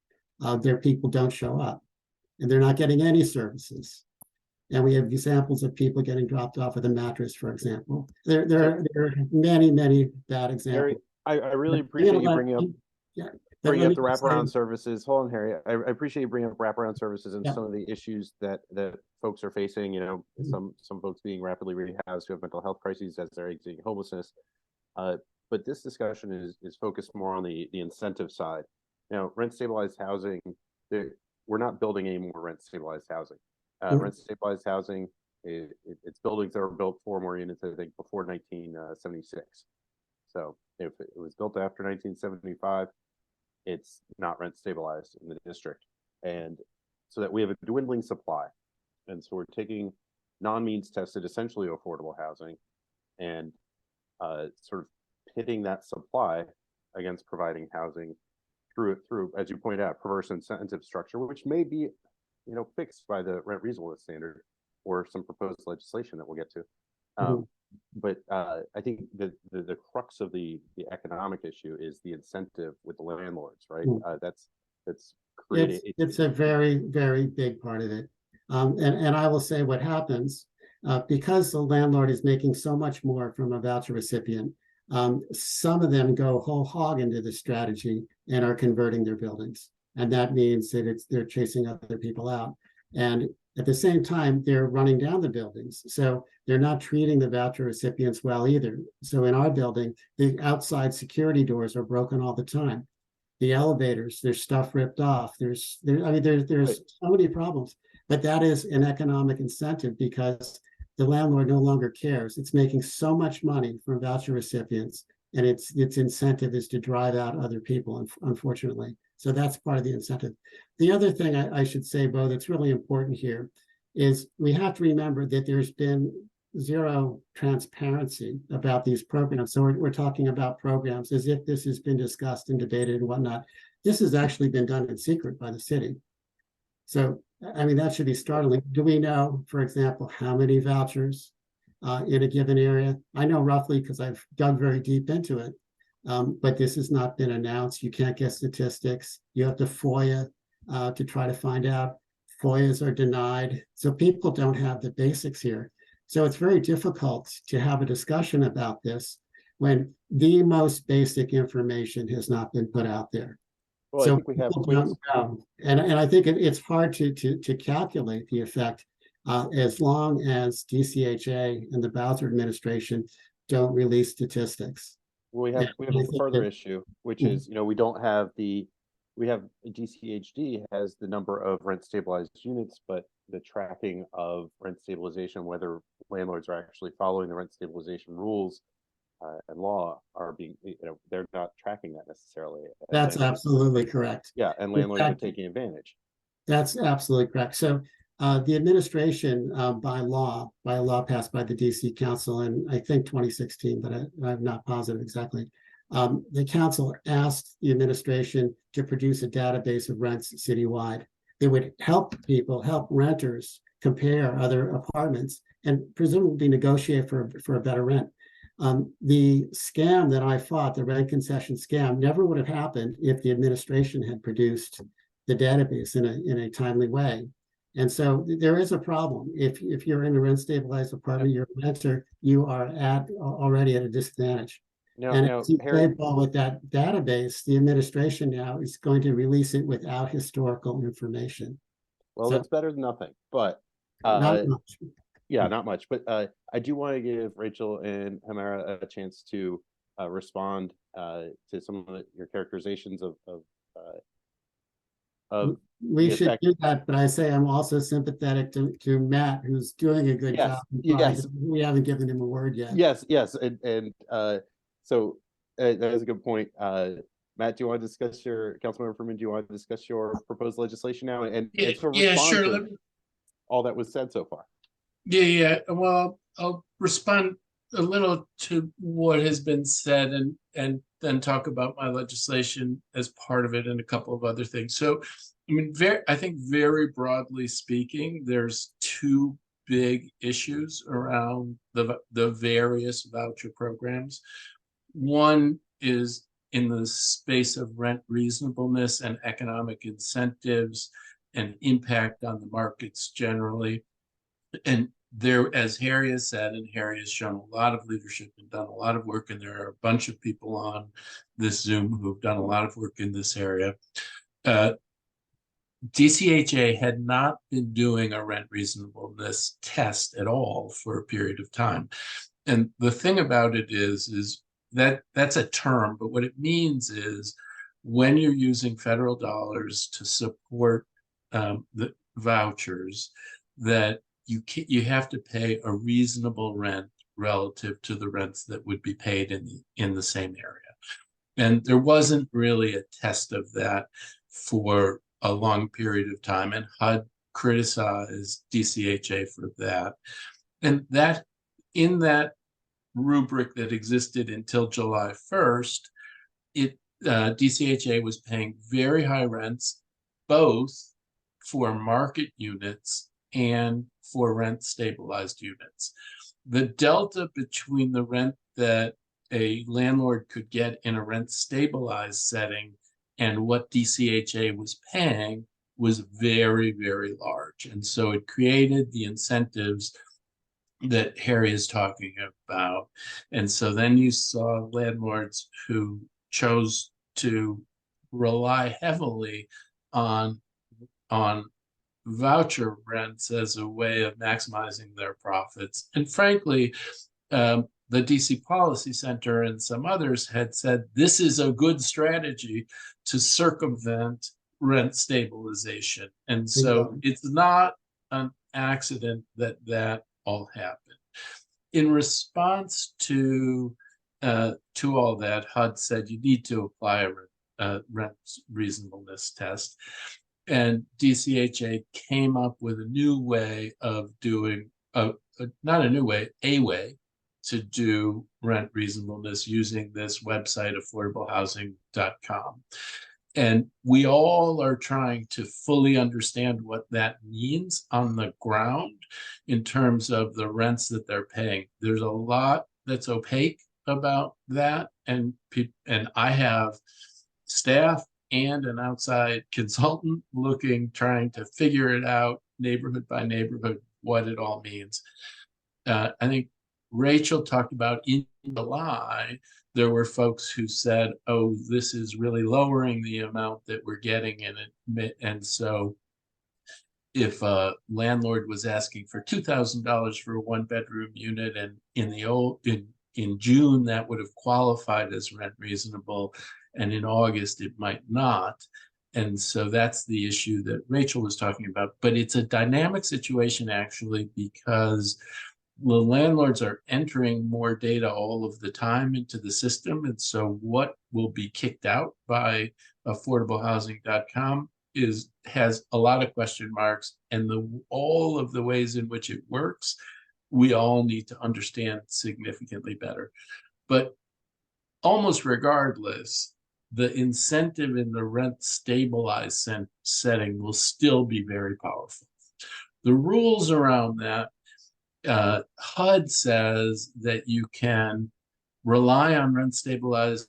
their people don't show up and they're not getting any services. And we have examples of people getting dropped off with a mattress, for example. There are many, many bad examples. Harry, I really appreciate you bringing up the wraparound services. Hold on, Harry. I appreciate you bringing up wraparound services and Yeah. some of the issues that folks are facing. You know, some folks being rapidly rehoused who have mental health crises as they're exiting homelessness. But this discussion is focused more on the incentive side. Now, rent stabilized housing, we're not building any more rent stabilized housing. Rent stabilized housing, it's buildings that were built 4 more units, I think, before 1976. So if it was built after 1975, it's not rent stabilized in the district. And so that we have a dwindling supply. And so we're taking non-means tested, essentially affordable housing, and sort of pitting that supply against providing housing through, as you pointed out, perverse incentive structure, which may be, fixed by the rent reasonableness standard or some proposed legislation that we'll get to. But I think the crux of the economic issue is the incentive with the landlords, right? That's created. It's a very, very big part of it. And I will say what happens, because the landlord is making so much more from a voucher recipient, some of them go whole hog into the strategy and are converting their buildings. And that means that they're chasing other people out. And at the same time, they're running down the buildings. So they're not treating the voucher recipients well either. So in our building, the outside security doors are broken all the time. the elevators, there's stuff ripped off. There's Right. so many problems, but that is an economic incentive because the landlord no longer cares. It's making so much money from voucher recipients, and its incentive is to drive out other people, unfortunately. So that's part of the incentive. The other thing I should say, Bo, that's really important here is we have to remember that there's been zero transparency about these programs. So we're talking about programs as if this has been discussed and debated and whatnot. This has actually been done in secret by the city. So, I mean, that should be startling. Do we know, for example, how many vouchers in a given area? I know roughly because I've dug very deep into it, but this has not been announced. You can't get statistics. You have to FOIA to try to find out. FOIAs are denied. So people don't have the basics here. So it's very difficult to have a discussion about this when the most basic information has not been put out there. Well, So I think we have people quiz. don't know. And I think it's hard to calculate the effect as long as DCHA and the Bowser administration don't release statistics. Well, we have And I a think further that- issue, which Mhm. is, we don't have we have DCHD has the number of rent stabilized units, but the tracking of rent stabilization, whether landlords are actually following the rent stabilization rules and law are being, they're not tracking that necessarily. And That's absolutely correct. yeah, and In landlords are fact, taking advantage. That's absolutely correct. So the administration by a law passed by the DC Council in, I think, 2016, but I'm not positive exactly. The council asked the administration to produce a database of rents citywide that would help renters compare other apartments and presumably negotiate for a better rent. The scam that I fought, the rent concession scam, never would have happened if the administration had produced the database in a timely way. And so there is a problem. If you're in a rent stabilized apartment, you're a renter, you are already at a disadvantage. And Now, as you Harry, play ball with that database, the administration now is going to release it without historical information. well, So- that's better than nothing, but Not much. yeah, not much. But I do want to give Rachel and Hamara a chance to respond to some of your characterizations of We the should effect. do that, but I say I'm also sympathetic to Matt, who's doing a good Yes, job. yes. We haven't given him a word yet. Yes, and so that is a good point. Matt, do you want to discuss Councilmember Freeman? Do you want to discuss your proposed legislation now and Yeah, sort of yeah, respond sure. to all that was said so far? Yeah. Well, I'll respond a little to what has been said and then talk about my legislation as part of it and a couple of other things. So, I mean, I think very broadly speaking, there's two big issues around the various voucher programs. One is in the space of rent reasonableness and economic incentives and impact on the markets generally. And there, as Harry has said, and Harry has shown a lot of leadership and done a lot of work, and there are a bunch of people on this Zoom who've done a lot of work in this area. DCHA had not been doing a rent reasonableness test at all for a period of time. And the thing about it is that that's a term, but what it means is when you're using federal dollars to support the vouchers, that you have to pay a reasonable rent relative to the rents that would be paid in the same area. And there wasn't really a test of that for a long period of time, and HUD criticized DCHA for that. And that in that rubric that existed until July 1st, DCHA was paying very high rents, both for market units and for rent stabilized units. The delta between the rent that a landlord could get in a rent stabilized setting and what DCHA was paying was very, very large. And so it created the incentives that Harry is talking about. And so then you saw landlords who chose to rely heavily on voucher rents as a way of maximizing their profits. And frankly, the DC Policy Center and some others had said this is a good strategy to circumvent rent stabilization. And so it's not an accident that that all happened. In response to all that, HUD said you need to apply a rent reasonableness test. And DCHA came up with a new way of doing, not a new way, a way to do rent reasonableness using this website, affordablehousing.com. And we all are trying to fully understand what that means on the ground in terms of the rents that they're paying. There's a lot that's opaque about that. And I have staff and an outside consultant trying to figure it out neighborhood by neighborhood, what it all means. I think Rachel talked about in July, there were folks who said, oh, this is really lowering the amount that we're getting in it. And so if a landlord was asking for $2,000 for a 1-bedroom unit, and in June, that would have qualified as rent reasonable, and in August, it might not. And so that's the issue that Rachel was talking about. But it's a dynamic situation, actually, because the landlords are entering more data all of the time into the system. And so what will be kicked out by affordablehousing.com has a lot of question marks, and all of the ways in which it works, we all need to understand significantly better. But almost regardless, the incentive in the rent stabilized setting will still be very powerful. The rules around that, HUD says that you can rely on rent stabilized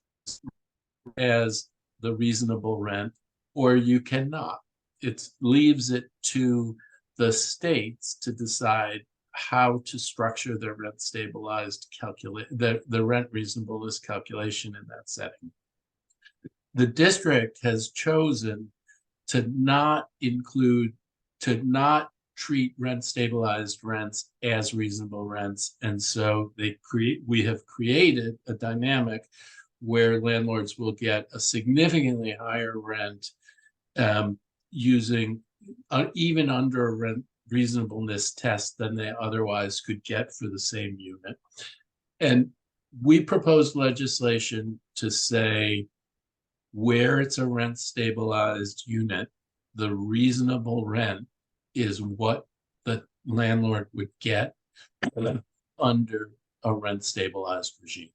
as the reasonable rent, or you cannot. It leaves it to the states to decide how to structure their rent stabilized the rent reasonableness calculation in that setting. The district has chosen to not treat rent stabilized rents as reasonable rents. And so we have created a dynamic where landlords will get a significantly higher rent using even under a rent reasonableness test than they otherwise could get for the same unit. And we proposed legislation to say where it's a rent stabilized unit, the reasonable rent is what the landlord would get under a rent stabilized regime.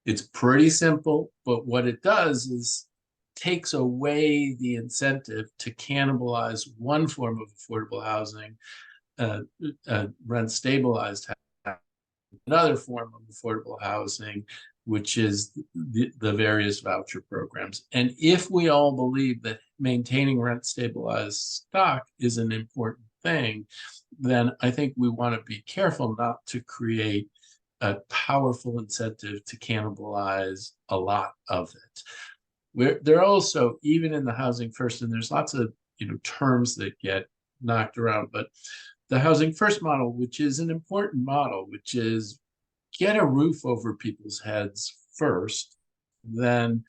It's pretty simple, but what it does is takes away the incentive to cannibalize one form of affordable housing, rent stabilized housing, another form of affordable housing, which is the various voucher programs. And if we all believe that maintaining rent stabilized stock is an important thing, then I think we want to be careful not to create a powerful incentive to cannibalize a lot of it. There are also, even in the Housing First, and there's lots of terms that get knocked around, but the Housing First model, which is an important model, which is get a roof over people's heads first, then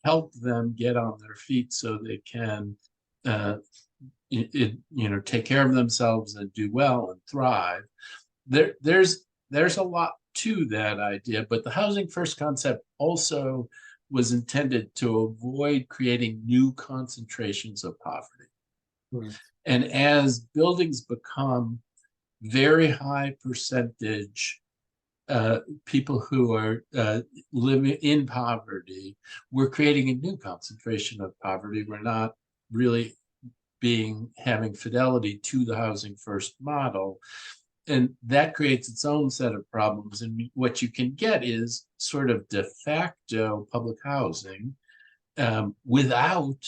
help them get on their feet so they can take care of themselves and do well and thrive. There's a lot to that idea, but the Housing First concept also was intended to avoid creating new concentrations of poverty. Right. And as buildings become very high percentage people who are living in poverty, we're creating a new concentration of poverty. We're not really having fidelity to the Housing First model. And that creates its own set of problems. And what you can get is sort of de facto public housing without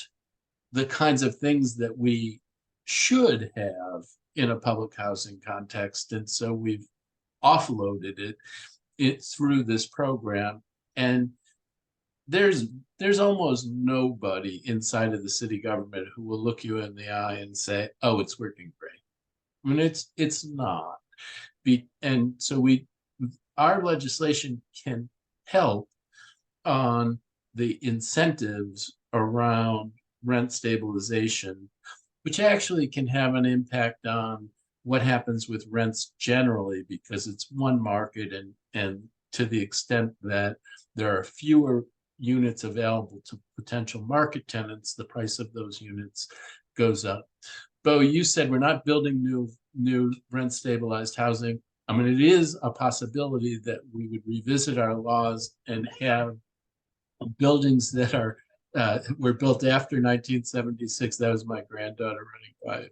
the kinds of things that we should have in a public housing context. And so we've offloaded it through this program. And there's almost nobody inside of the city government who will look you in the eye and say, oh, it's working great. I mean, it's not. And so our legislation can help on the incentives around rent stabilization, which actually can have an impact on what happens with rents generally, because it's one market, and to the extent that there are fewer units available to potential market tenants, the price of those units goes up. Bo, you said we're not building new rent stabilized housing. I mean, it is a possibility that we would revisit our laws and have buildings that are were built after 1976. That was my granddaughter running by.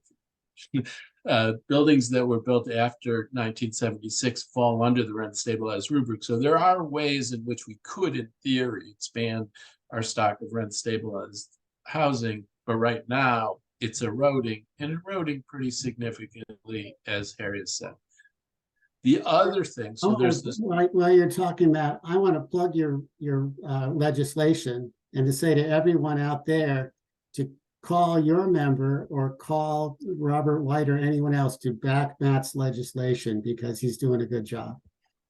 Buildings that were built after 1976 fall under the rent stabilized rubric. So there are ways in which we could, in theory, expand our stock of rent stabilized housing. But right now, it's eroding, and eroding pretty significantly, as Harry has said. The other thing, so there's this. While you're talking about, I want to plug your legislation and to say to everyone out there to call your member or call Robert White or anyone else to back Matt's legislation, because he's doing a good job.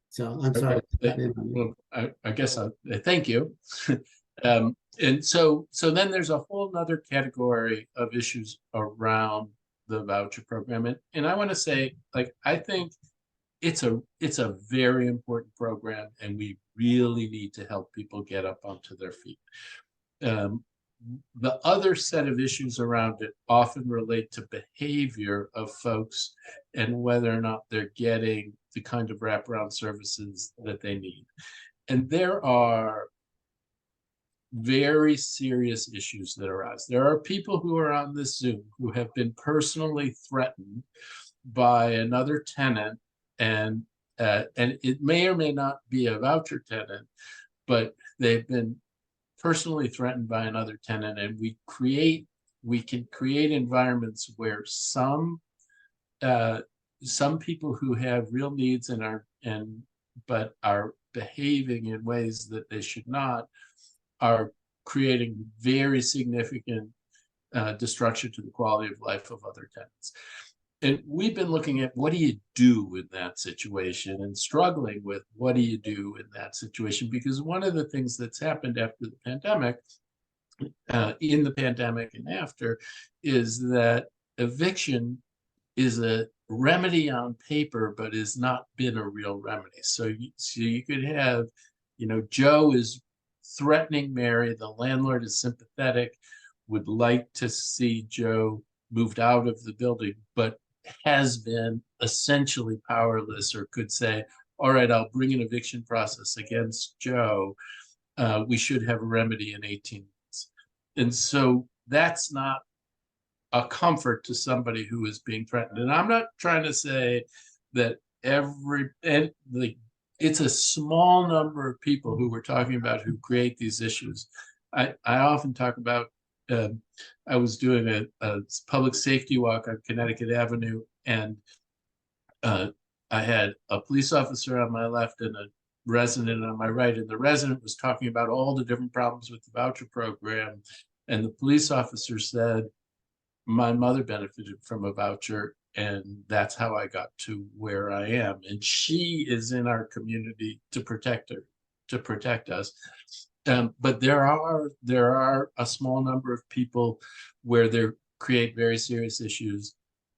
So I'm sorry. Well, I guess I thank you. And so then there's a whole other category of issues around the voucher program. And I want to say, like, I think it's a very important program, and we really need to help people get up onto their feet. The other set of issues around it often relate to behavior of folks and whether or not they're getting the kind of wraparound services that they need. And there are very serious issues that arise. There are people who are on this Zoom who have been personally threatened by another tenant, and it may or may not be a voucher tenant, but they've been personally threatened by another tenant, and we can create environments where some people who have real needs but are behaving in ways that they should not, are creating very significant destruction to the quality of life of other tenants. And we've been looking at what do you do in that situation, and struggling with what do you do in that situation, because one of the things that's happened after the pandemic, in the pandemic and after, is that eviction is a remedy on paper, but has not been a real remedy. So you could have, Joe is threatening Mary, the landlord is sympathetic, would like to see Joe moved out of the building, but has been essentially powerless, or could say, all right, I'll bring an eviction process against Joe. We should have a remedy in 18 months. And so that's not a comfort to somebody who is being threatened. And I'm not trying to say that it's a small number of people who we're talking about who create these issues. I often talk about, I was doing a public safety walk on Connecticut Avenue, and I had a police officer on my left and a resident on my right, and the resident was talking about all the different problems with the voucher program, and the police officer said, my mother benefited from a voucher, and that's how I got to where I am, and she is in our community to protect us. But there are a small number of people where they create very serious issues.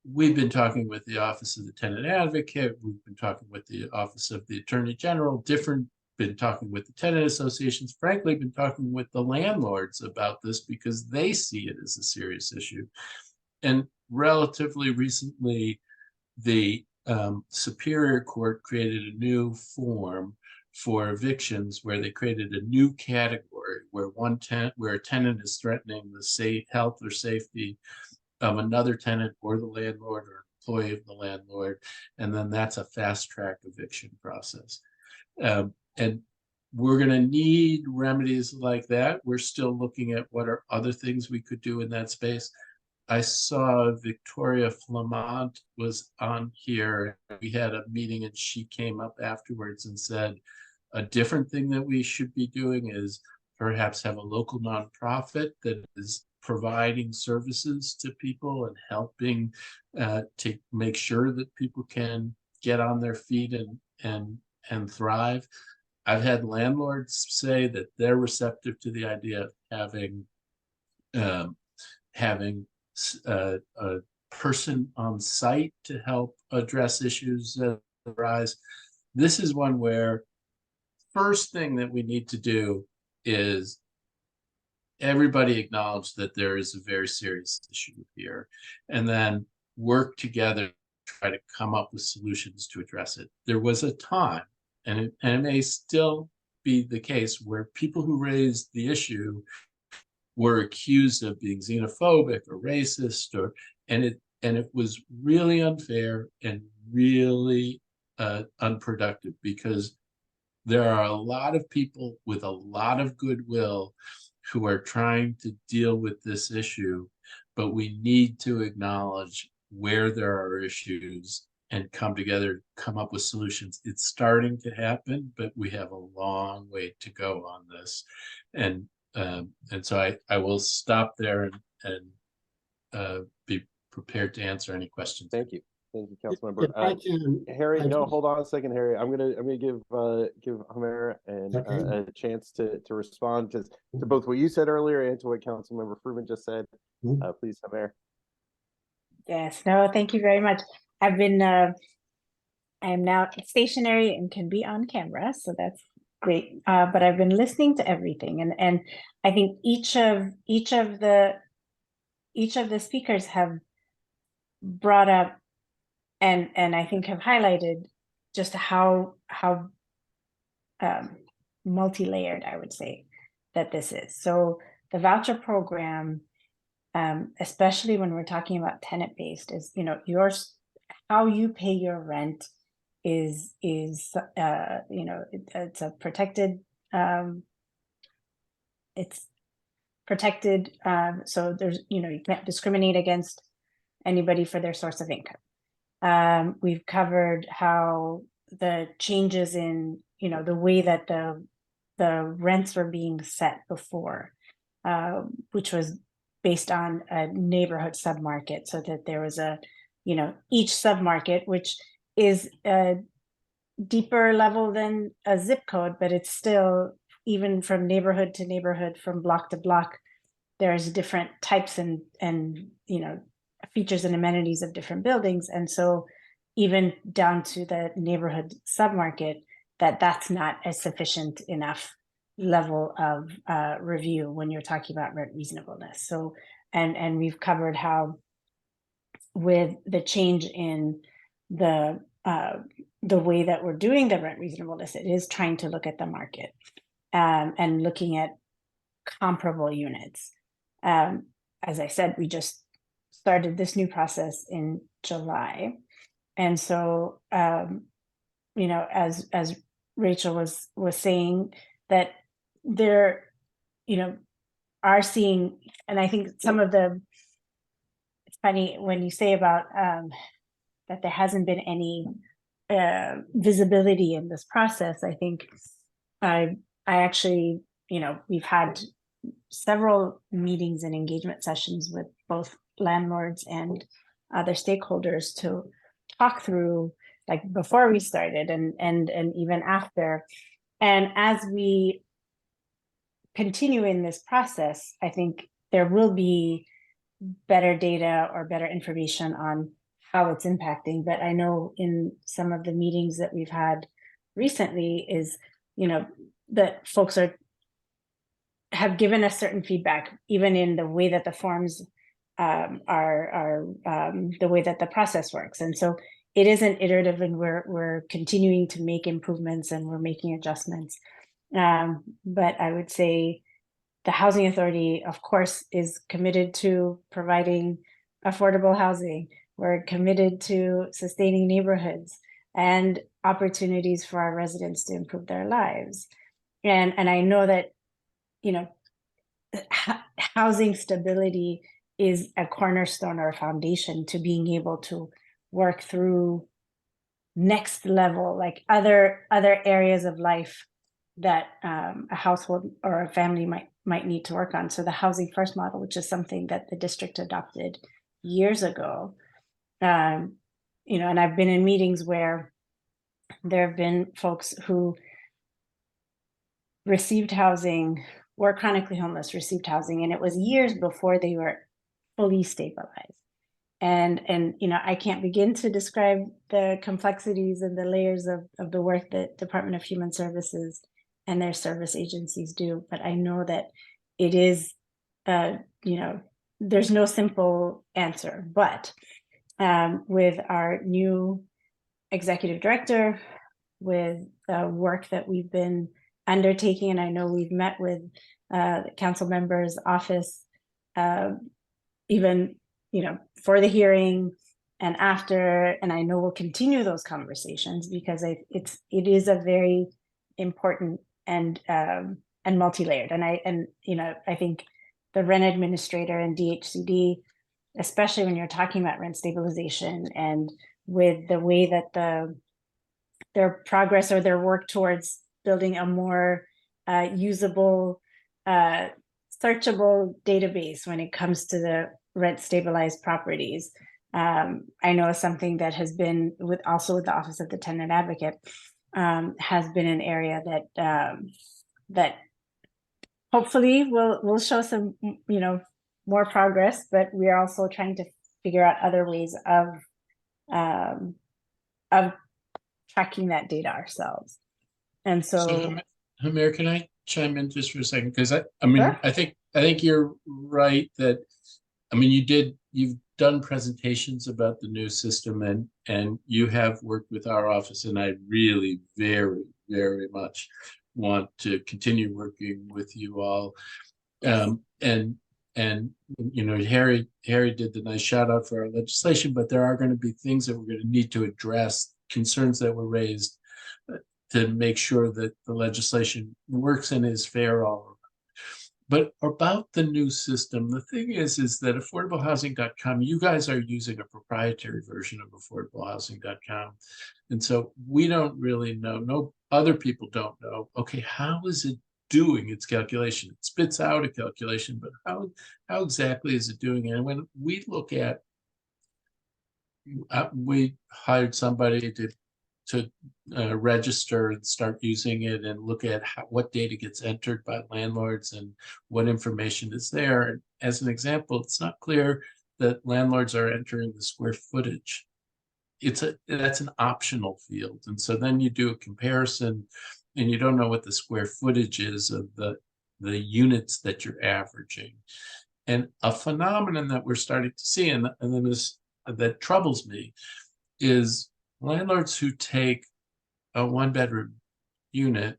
We've been talking with the Office of the Tenant Advocate. We've been talking with the Office of the Attorney General, been talking with the tenant associations, frankly, been talking with the landlords about this, because they see it as a serious issue. And relatively recently, the Superior Court created a new form for evictions, where they created a new category where a tenant is threatening the health or safety of another tenant or the landlord or employee of the landlord, and then that's a fast track eviction process. And we're going to need remedies like that. We're still looking at what are other things we could do in that space. I saw Victoria Flamont was on here. We had a meeting, and she came up afterwards and said, a different thing that we should be doing is perhaps have a local nonprofit that is providing services to people and helping to make sure that people can get on their feet and and thrive. I've had landlords say that they're receptive to the idea of having a person on site to help address issues that arise. This is one where first thing that we need to do is everybody acknowledge that there is a very serious issue here, and then work together to try to come up with solutions to address it. There was a time, and it may still be the case, where people who raised the issue were accused of being xenophobic or racist, and it was really unfair and really unproductive, because there are a lot of people with a lot of goodwill who are trying to deal with this issue, but we need to acknowledge where there are issues and come together, come up with solutions. It's starting to happen, but we have a long way to go on this. And so I will stop there and be prepared to answer any questions. Thank you, Councilmember. If I can, Harry, I no, just- hold on a second, Harry. I'm gonna give Hamer and Okay. a chance to respond to both what you said earlier and to what Councilmember Fruman just said. Mhm. Please, Hamer. Yes, no, thank you very much. I've been, I am now stationary and can be on camera, so that's great. But I've been listening to everything, and I think each of the speakers have brought up and I think have highlighted just how multi-layered, I would say, that this is. So the voucher program, especially when we're talking about tenant-based, is, you know, how you pay your rent is you know, it's a protected, it's protected, so there's, you know, you can't discriminate against anybody for their source of income. We've covered how the changes in, you know, the way that the rents were being set before, which was based on a neighborhood submarket, so that there was a, you know, each submarket, which is a deeper level than a zip code, but it's still, even from neighborhood to neighborhood, from block to block, there's different types and you know, features and amenities of different buildings. And so even down to the neighborhood submarket, that's not a sufficient enough level of review when you're talking about rent reasonableness. So, and we've covered how with the change in the way that we're doing the rent reasonableness, it is trying to look at the market and looking at comparable units. As I said, we just started this new process in July. And so, you know, as Rachel was saying, that there, you know, are seeing, and I think some of the, it's funny when you say about that there hasn't been any visibility in this process. I think I actually, you know, we've had several meetings and engagement sessions with both landlords and other stakeholders to talk through, like, before we started and even after. And as we continue in this process, I think there will be better data or better information on how it's impacting. But I know in some of the meetings that we've had recently is, you know, that folks have given us certain feedback, even in the way that the forms are the way that the process works. And so it isn't iterative, and we're continuing to make improvements and we're making adjustments. But I would say the Housing Authority, of course, is committed to providing affordable housing. We're committed to sustaining neighborhoods and opportunities for our residents to improve their lives. And I know that, you know, housing stability is a cornerstone or a foundation to being able to work through next level, like other areas of life that a household or a family might need to work on. So the housing first model, which is something that the district adopted years ago, you know, and I've been in meetings where there have been folks who received housing, were chronically homeless, received housing, and it was years before they were fully stabilized. And I can't begin to describe the complexities and the layers of the work that Department of Human Services and their service agencies do, but I know that it is, there's no simple answer. But with our new executive director, with work that we've been undertaking, and I know we've met with the council member's office, even for the hearing and after, and I know we'll continue those conversations because it is a very important and multi-layered. And I think the rent administrator and DHCD, especially when you're talking about rent stabilization and with the way that their progress or their work towards building a more usable, searchable database when it comes to the rent stabilized properties. I know something that has been also with the Office of the Tenant Advocate has been an area that hopefully will show some more progress, but we are also trying to figure out other ways of tracking that data ourselves. And so Hamir, can I chime in just for a second? Because I mean, Sure. I think you're right that, I mean, you've done presentations about the new system and you have worked with our office, and I really very, very much want to continue working with you all. And Harry did the nice shout out for our legislation, but there are going to be things that we're going to need to address, concerns that were raised to make sure that the legislation works and is fair all around. But about the new system, the thing is that affordablehousing.com, you guys are using a proprietary version of affordablehousing.com. And so we don't really know, no other people don't know, okay, how is it doing its calculation? It spits out a calculation, but how exactly is it doing it? And when we look at, we hired somebody to register and start using it and look at what data gets entered by landlords and what information is there. And as an example, it's not clear that landlords are entering the square footage. That's an optional field. And so then you do a comparison and you don't know what the square footage is of the units that you're averaging. And a phenomenon that we're starting to see, and then that troubles me, is landlords who take a 1-bedroom unit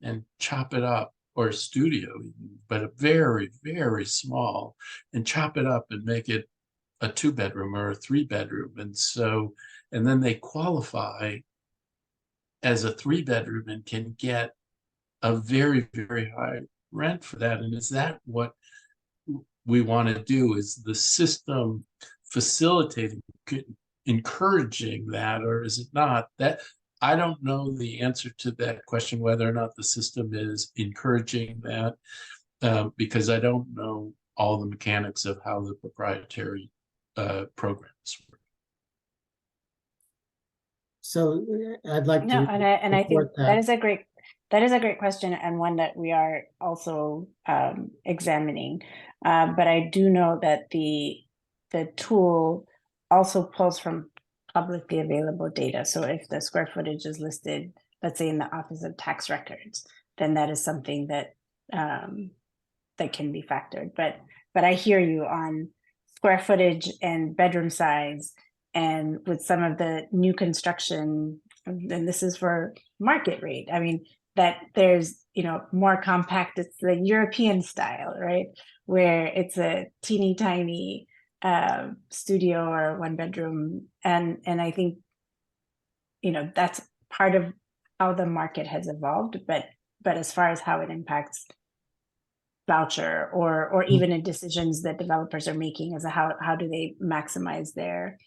and chop it up, or a studio even, but a very, very small, and chop it up and make it a 2-bedroom or a 3-bedroom. And then they qualify as a 3-bedroom and can get a very, very high rent for that. And is that what we want to do? Is the system facilitating, encouraging that, or is it not? That I don't know the answer to that question, whether or not the system is encouraging that, because I don't know all the mechanics of how the proprietary programs work. So I'd like no, to and I think support that is a great question, and one that we are also examining. But I do know that the tool also pulls from publicly available data. So if the square footage is listed, let's say in the Office of Tax Records, then that is something that that can be factored. But I hear you on square footage and bedroom size, and with some of the new construction, and this is for market rate. I mean, that there's more compact. It's the European style, right, where it's a teeny tiny studio or 1-bedroom, and I think that's part of how the market has evolved. But as far as how it impacts voucher or even in decisions that developers are making as a how do they maximize their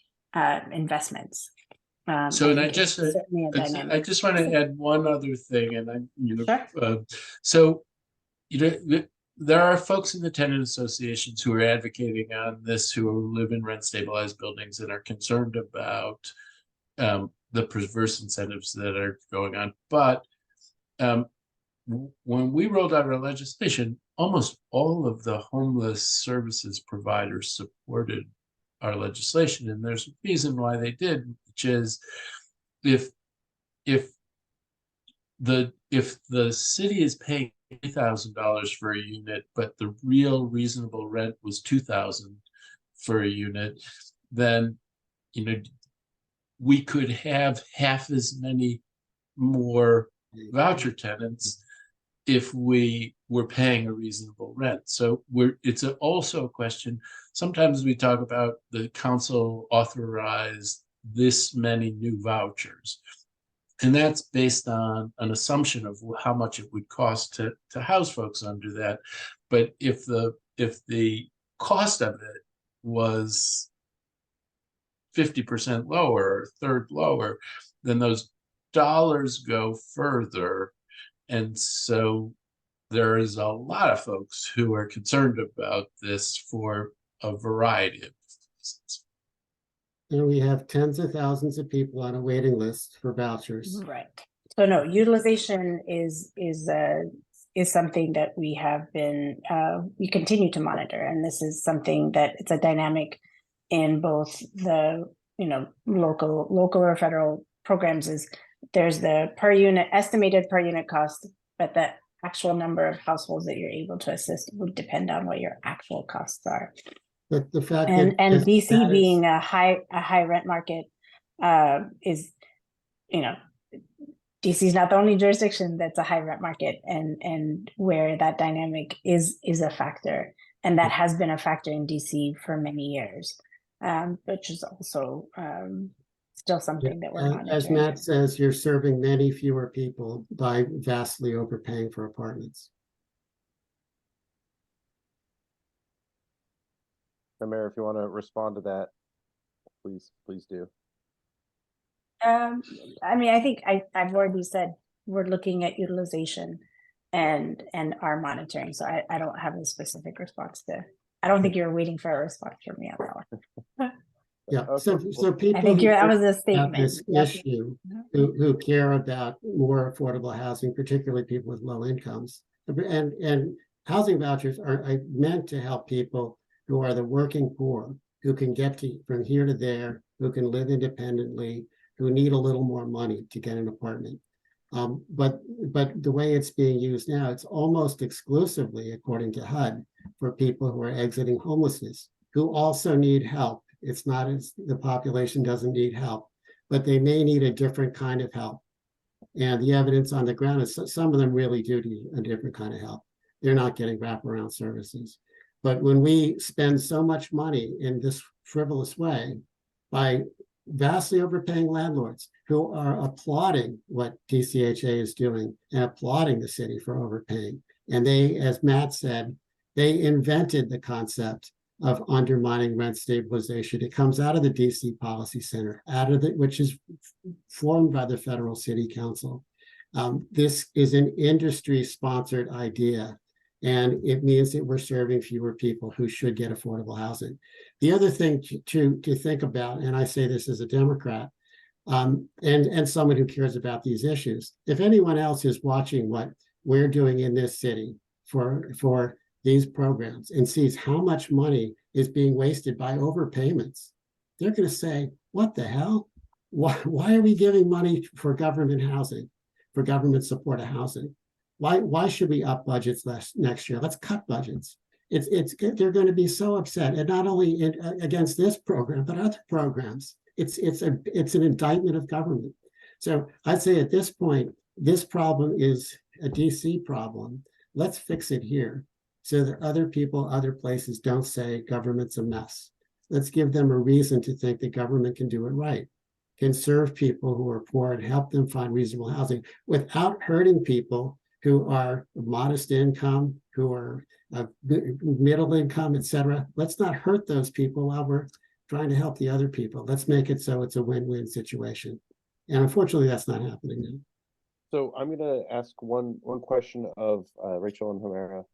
investments. So, and I think it's just certainly a dynamic. I just want to add one other thing, and Sure. So there are folks in the tenant associations who are advocating on this, who live in rent stabilized buildings and are concerned about the perverse incentives that are going on. But when we rolled out our legislation, almost all of the homeless services providers supported our legislation, and there's a reason why they did, which is if the city is paying $3,000 for a unit, but the real reasonable rent was $2,000 for a unit, then we could have half as many more voucher tenants if we were paying a reasonable rent. So it's also a question. Sometimes we talk about the council authorized this many new vouchers, and that's based on an assumption of how much it would cost to house folks under that. But if the cost of it was 50% lower, or a third lower, then those dollars go further. And so there is a lot of folks who are concerned about this for a variety of reasons. And we have tens of thousands of people on a waiting list for vouchers. Right. So no, utilization is something that we have been we continue to monitor, and this is something that it's a dynamic in both the local or federal programs. Is there's the per unit estimated per unit cost, but the actual number of households that you're able to assist would depend on what your actual costs are. But the fact and that DC being a high rent market is, DC is not the only jurisdiction that's a high rent market, and where that dynamic is a factor, and that has been a factor in DC for many years, which is also still something that we're monitoring. As Matt says, you're serving many fewer people by vastly overpaying for apartments. Mayor, if you want to respond to that, please do. I mean, I think I've already said we're looking at utilization and our monitoring. So I don't have a specific response to. I don't think you're waiting for a response from me on that one. Yeah. Okay. So people I think that was a statement. This issue who care about more affordable housing, particularly people with low incomes, and housing vouchers are meant to help people who are the working poor, who can get from here to there, who can live independently, who need a little more money to get an apartment. But the way it's being used now, it's almost exclusively, according to HUD, for people who are exiting homelessness, who also need help. It's not as the population doesn't need help, but they may need a different kind of help. And the evidence on the ground is some of them really do need a different kind of help. They're not getting wraparound services. But when we spend so much money in this frivolous way by vastly overpaying landlords who are applauding what DCHA is doing and applauding the city for overpaying, and they, as Matt said, they invented the concept of undermining rent stabilization. It comes out of the DC Policy Center, which is formed by the Federal City Council. This is an industry-sponsored idea, and it means that we're serving fewer people who should get affordable housing. The other thing to think about, and I say this as a Democrat, and someone who cares about these issues, if anyone else is watching what we're doing in this city for these programs and sees how much money is being wasted by overpayments, they're going to say, what the hell? Why are we giving money for government housing, for government support of housing? Why should we up budgets next year? Let's cut budgets. They're going to be so upset, and not only against this program, but other programs. It's an indictment of government. So I'd say at this point, this problem is a DC problem. Let's fix it here so that other people, other places don't say government's a mess. Let's give them a reason to think that government can do it right, can serve people who are poor and help them find reasonable housing without hurting people who are modest income, who are middle income, et cetera. Let's not hurt those people while we're trying to help the other people. Let's make it so it's a win-win situation. And unfortunately, that's not happening now. So I'm going to ask one question of Rachel and Humera,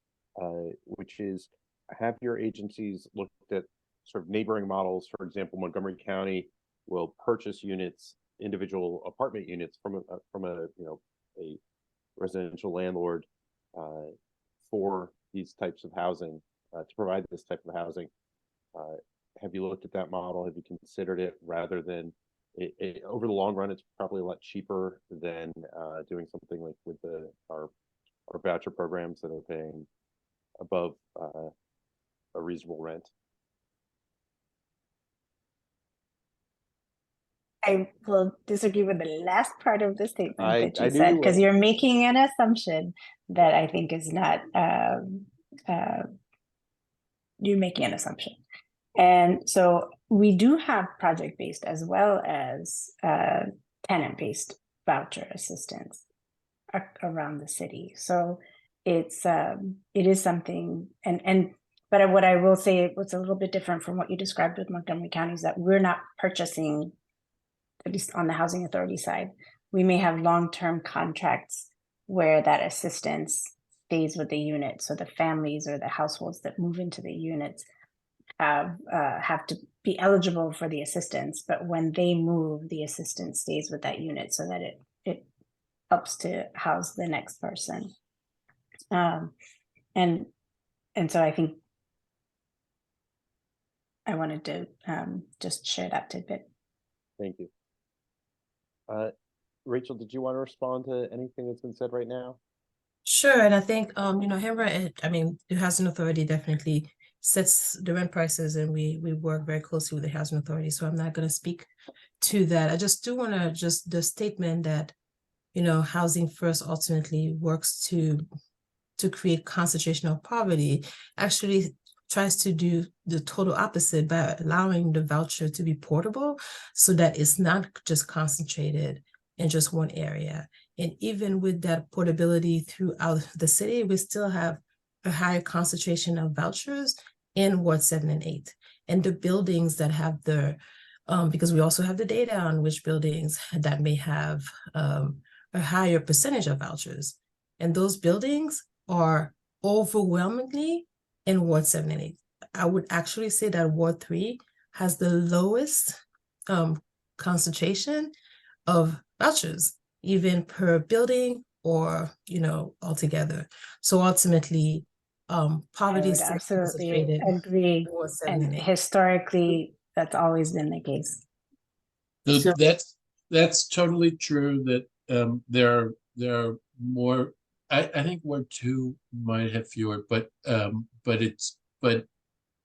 which is, have your agencies looked at sort of neighboring models? For example, Montgomery County will purchase units individual apartment units from a a residential landlord for these types of housing, to provide this type of housing. Have you looked at that model? Have you considered it rather than over the long run? It's probably a lot cheaper than doing something like with our voucher programs that are paying above a reasonable rent. I will disagree with the last part of the statement that I you knew said, you because would. you're making an assumption that I think is not, you're making an assumption. And so we do have project-based as well as tenant-based voucher assistance around the city. So it is something, but what I will say, what's a little bit different from what you described with Montgomery County is that we're not purchasing, at least on the housing authority side. We may have long-term contracts where that assistance stays with the unit. So the families or the households that move into the units have to be eligible for the assistance, but when they move, the assistance stays with that unit so that it helps to house the next person. And so I think I wanted to just share that tidbit. Thank you. Rachel, did you want to respond to anything that's been said right now? Sure, and I think Hemra, I mean, the housing authority definitely sets the rent prices, and we work very closely with the housing authority. So I'm not going to speak to that. I just do want to the statement that Housing First ultimately works to create concentration of poverty actually tries to do the total opposite by allowing the voucher to be portable so that it's not just concentrated in just one area. And even with that portability throughout the city, we still have a higher concentration of vouchers in Ward 7 and 8. And the buildings that have because we also have the data on which buildings that may have a higher percentage of vouchers. And those buildings are overwhelmingly in Ward 7 and 8. I would actually say that Ward 3 has the lowest concentration of vouchers, even per building or altogether. So ultimately, poverty is absolutely agree. And historically, that's always been the case. So that's totally true. That there are more. I think Ward 2 might have fewer, but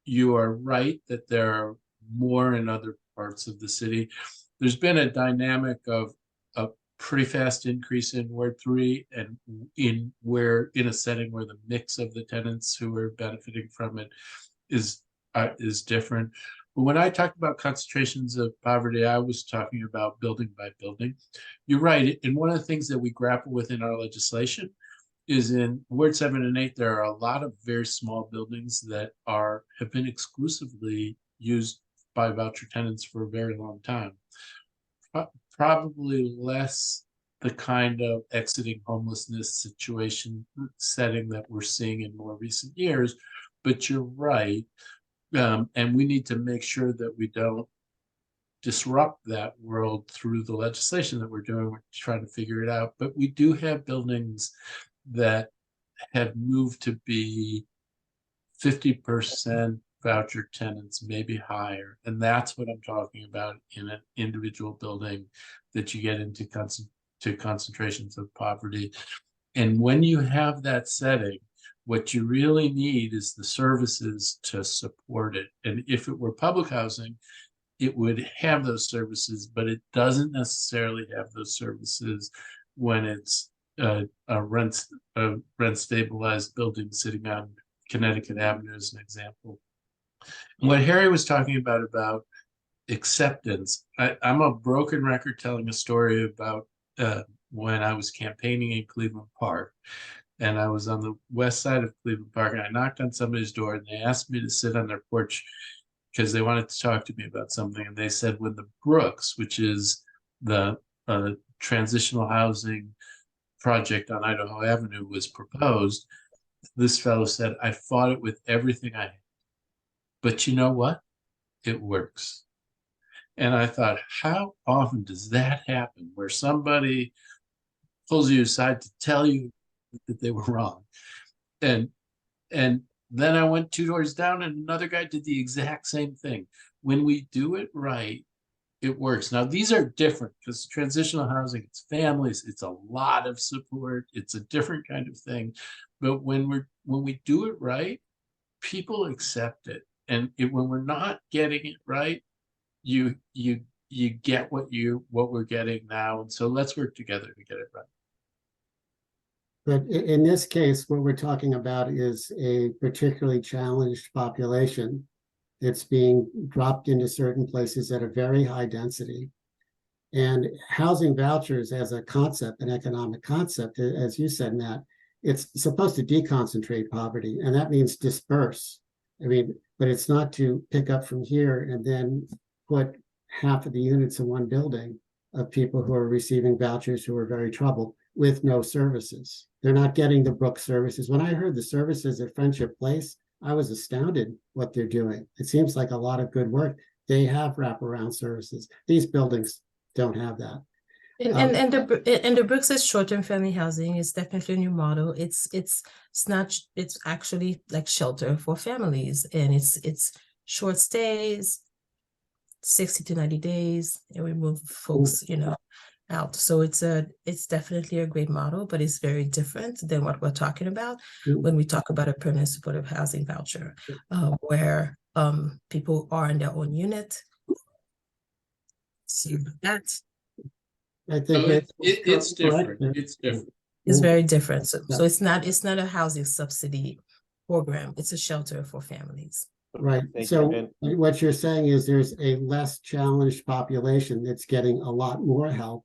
you are right that there are more in other parts of the city. There's been a dynamic of a pretty fast increase in Ward 3, and in a setting where the mix of the tenants who are benefiting from it is different. But when I talked about concentrations of poverty, I was talking about building by building. You're right, and one of the things that we grapple with in our legislation is in Ward 7 and 8, there are a lot of very small buildings that have been exclusively used by voucher tenants for a very long time. Probably less the kind of exiting homelessness situation setting that we're seeing in more recent years, but you're right. And we need to make sure that we don't disrupt that world through the legislation that we're doing. We're trying to figure it out, but we do have buildings that have moved to be 50% voucher tenants, maybe higher. And that's what I'm talking about in an individual building that you get into concentrations of poverty. And when you have that setting, what you really need is the services to support it. And if it were public housing, it would have those services, but it doesn't necessarily have those services when it's a rent stabilized building sitting on Connecticut Avenue as an example. What Harry was talking about acceptance, I'm a broken record telling a story about when I was campaigning in Cleveland Park, and I was on the west side of Cleveland Park, and I knocked on somebody's door, and they asked me to sit on their porch because they wanted to talk to me about something. And they said, when the Brooks, which is the transitional housing project on Idaho Avenue, was proposed, this fellow said, I fought it with everything I had. But you know what? It works. And I thought, how often does that happen where somebody pulls you aside to tell you that they were wrong? And then I went 2 doors down and another guy did the exact same thing. When we do it right, it works. Now, these are different because transitional housing, it's families, it's a lot of support, it's a different kind of thing. But when we do it right, people accept it. And when we're not getting it right, you get what we're getting now. And so let's work together to get it right. But in this case, what we're talking about is a particularly challenged population. It's being dropped into certain places at a very high density. And housing vouchers as a concept, an economic concept, as you said, Matt, it's supposed to deconcentrate poverty, and that means disperse. I mean, but it's not to pick up from here and then put half of the units in one building of people who are receiving vouchers who are very troubled with no services. They're not getting the Brook services. When I heard the services at Friendship Place, I was astounded what they're doing. It seems like a lot of good work. They have wraparound services. These buildings don't have that. And the Brooks is short-term family housing. It's definitely a new model. It's actually like shelter for families, and it's short stays, 60 to 90 days, and we move folks, out. So it's definitely a great model, but it's very different than what we're talking about when we talk about a permanent supportive housing voucher, where people are in their own unit. See that. I think it's different. It's different. It's very different. So it's not a housing subsidy program. It's a shelter for families. Right. So what you're saying is there's a less challenged population that's getting a lot more help.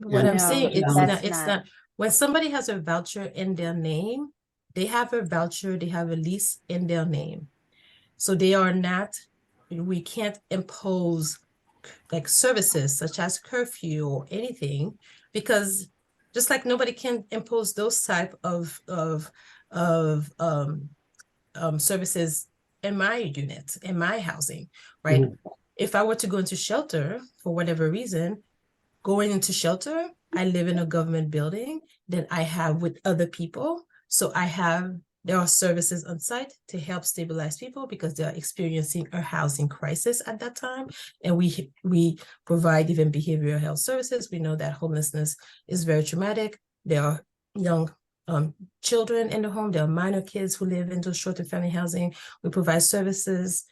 What I'm saying, it's not when somebody has a voucher in their name, they have a voucher, they have a lease in their name. So they are not, we can't impose like services such as curfew or anything, because just like nobody can impose those type of services in my unit, in my housing, right? If I were to go into shelter for whatever reason, going into shelter, I live in a government building that I have with other people. So there are services on site to help stabilize people because they are experiencing a housing crisis at that time. And we provide even behavioral health services. We know that homelessness is very traumatic. There are young children in the home. There are minor kids who live in those short-term family housing. We provide services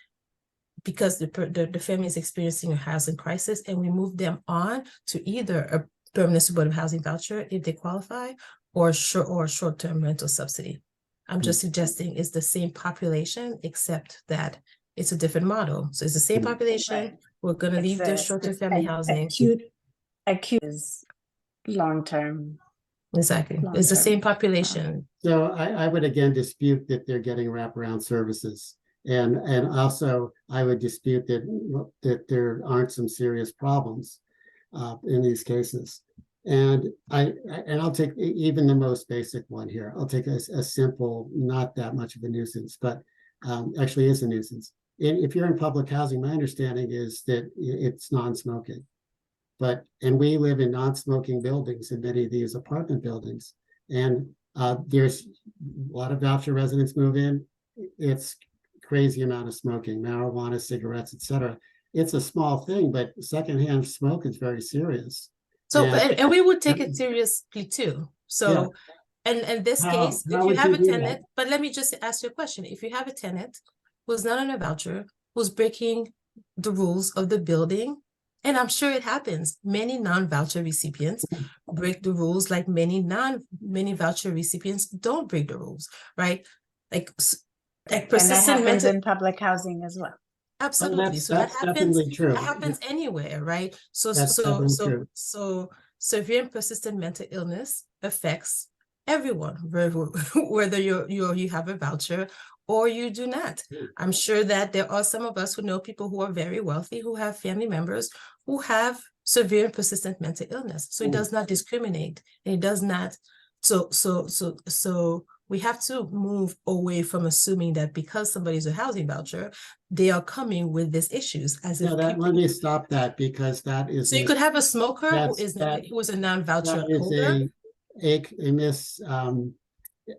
because the family is experiencing a housing crisis, and we move them on to either a permanent supportive housing voucher if they qualify, or short-term rental subsidy. I'm just suggesting it's the same population, except that it's a different model. So it's the same population. Right. We're going to leave the short-term family housing. Acute is long-term. Exactly. It's the same population. So I would again dispute that they're getting wraparound services. And also I would dispute that there aren't some serious problems in these cases. And I'll take even the most basic one here. I'll take a simple, not that much of a nuisance, but actually is a nuisance. If you're in public housing, my understanding is that it's non-smoking. And we live in non-smoking buildings in many of these apartment buildings. And there's a lot of voucher residents move in. It's crazy amount of smoking, marijuana, cigarettes, etc. It's a small thing, but secondhand smoke is very serious. So, and we would take it seriously too. So, and in this case, if you have a tenant, but let me just ask you a question. If you have a tenant who's not on a voucher, who's breaking the rules of the building, and I'm sure it happens, many non-voucher recipients break the rules, like many voucher recipients don't break the rules, right? Like persistent and that happens in public housing as well. Absolutely. So that happens. That happens anywhere, right? So severe and persistent mental illness affects everyone, whether you have a voucher or you do not. I'm sure that there are some of us who know people who are very wealthy, who have family members who have severe and persistent mental illness. So it does not discriminate. It does not. So we have to move away from assuming that because somebody's a housing voucher, they are coming with these issues as if No, that, people. let me stop that, because that is. So you could have a smoker who that's- is that- who is a non-voucher That is holder. a mis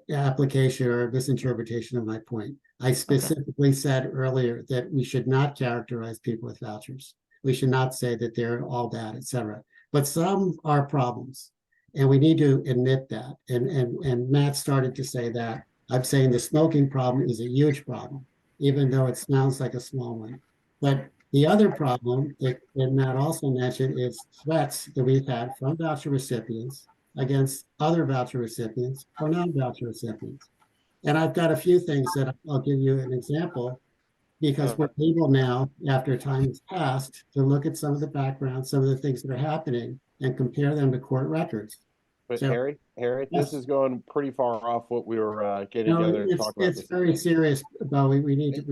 application or misinterpretation of my point. I specifically said earlier that we should not characterize people with vouchers. We should not say that they're all bad, etc. But some are problems, and we need to admit that. And Matt started to say that. I'm saying the smoking problem is a huge problem, even though it sounds like a small one. But the other problem that Matt also mentioned is threats that we've had from voucher recipients against other voucher recipients or non-voucher recipients. And I've got a few things that I'll give you an example, because we're able now, after time has passed, to look at some of the background, some of the things that are happening, and compare them to court records. But So, Harry, yes. this is going pretty far off what we were getting No, together to talk about. it's very serious, but we need to.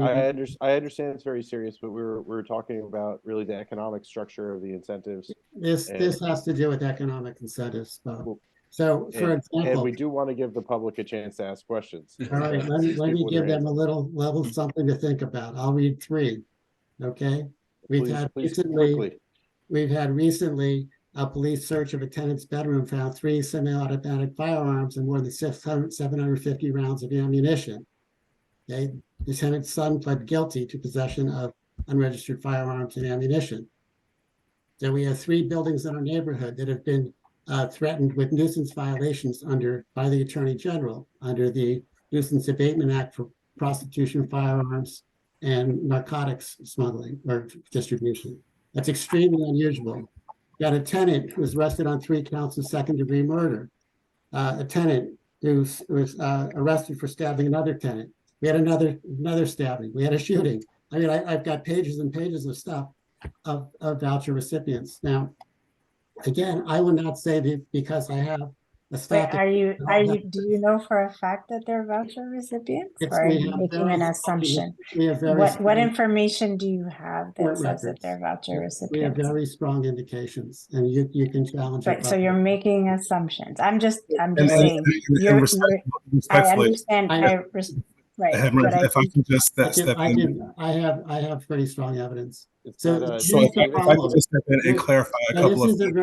I understand it's very serious, but we're talking about really the economic structure of the incentives. This has to do with economic incentives. So, for example, and we do want to give the public a chance to ask questions. All right, let me give them a little something to think about. I'll read three. Okay, we've had recently a police search of a tenant's bedroom found 3 semi-automatic firearms and more than 750 rounds of ammunition. Okay, the tenant's son pled guilty to possession of unregistered firearms and ammunition. So we have 3 buildings in our neighborhood that have been threatened with nuisance violations by the Attorney General under the Nuisance Abatement Act for prostitution, firearms, and narcotics smuggling or distribution. That's extremely unusual. Got a tenant who was arrested on 3 counts of second-degree murder. A tenant who was arrested for stabbing another tenant. We had another stabbing. We had a shooting. I mean, I've got pages and pages of stuff of voucher recipients. Now, again, I would not say that because I have a stack. Wait, do you know for a fact that they're voucher recipients, or are you making an assumption? What information do you have that says that they're voucher recipients? We have very strong indications, and you can challenge it. So you're making assumptions. I'm just saying. I understand. Right. If I can just step in. I have pretty strong evidence. So if I can just step in and clarify a couple of things.